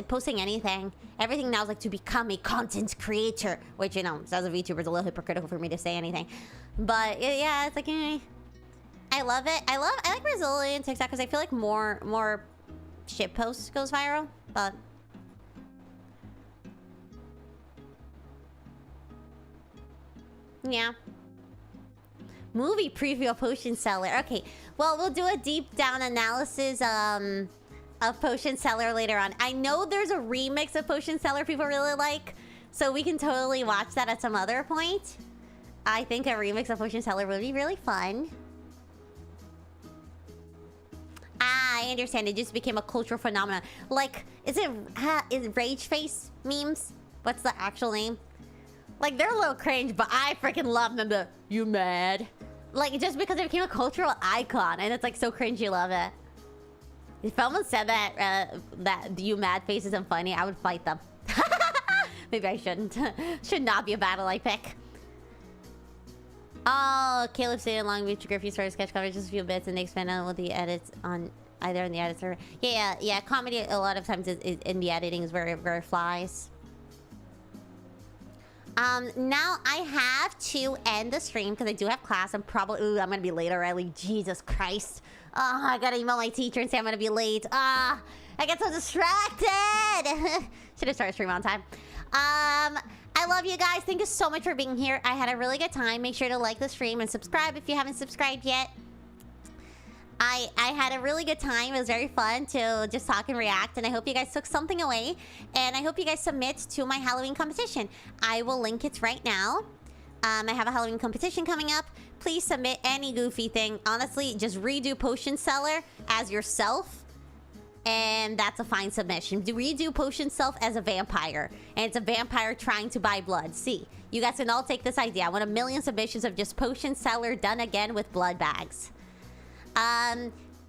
S1: posting anything. Everything now is like to become a content creator, which, you know, as a VTuber, is a little hypocritical for me to say anything. But yeah, it's like, I love it. I like Brazilian TikTok because I feel like more shit posts goes viral, but. Yeah. Movie preview of Potion Seller. Okay, well, we'll do a deep down analysis of Potion Seller later on. I know there's a remix of Potion Seller people really like, so we can totally watch that at some other point. I think a remix of Potion Seller would be really fun. Ah, I understand. It just became a cultural phenomenon. Like, is it Rage Face memes? What's the actual name? Like, they're a little cringe, but I freaking love them. You mad? Like, just because it became a cultural icon, and it's like so cringe, you love it. If someone said that that you mad face isn't funny, I would fight them. Maybe I shouldn't. Should not be a battle I pick. Oh, Caleb stayed in Long Beach. Griffey started sketch comedy just a few bits, and they expanded with the edits on either in the edits or yeah. Comedy a lot of times is in the editing is where it flies. Now I have to end the stream because I do have class. I'm gonna be late already. Jesus Christ. Oh, I gotta email my teacher and say I'm gonna be late. I get so distracted. Should have started stream on time. I love you guys. Thank you so much for being here. I had a really good time. Make sure to like the stream and subscribe if you haven't subscribed yet. I had a really good time. It was very fun to just talk and react, and I hope you guys took something away, and I hope you guys submit to my Halloween competition. I will link it right now. I have a Halloween competition coming up. Please submit any goofy thing. Honestly, just redo Potion Seller as yourself, and that's a fine submission. Redo Potion Self as a vampire, and it's a vampire trying to buy blood. See, you guys can all take this idea. I want 1 million submissions of just Potion Seller done again with blood bags.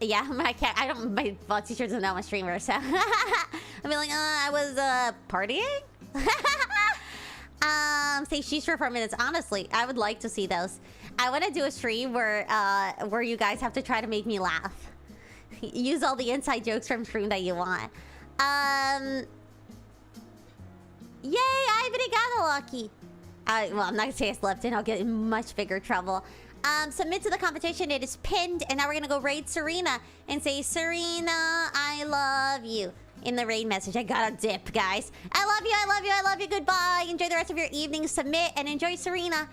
S1: Yeah, my teacher doesn't know I'm a streamer, so. I'd be like, I was partying. Say sheesh for 4 minutes. Honestly, I would like to see those. I want to do a stream where you guys have to try to make me laugh. Use all the inside jokes from stream that you want. Yay, obrigado, Lucky. Well, I'm not gonna say I slept in. I'll get in much bigger trouble. Submit to the competition. It is pinned, and now we're gonna go raid Serena and say, Serena, I love you. In the raid message. I gotta dip, guys. I love you, I love you, I love you. Goodbye. Enjoy the rest of your evening. Submit and enjoy Serena.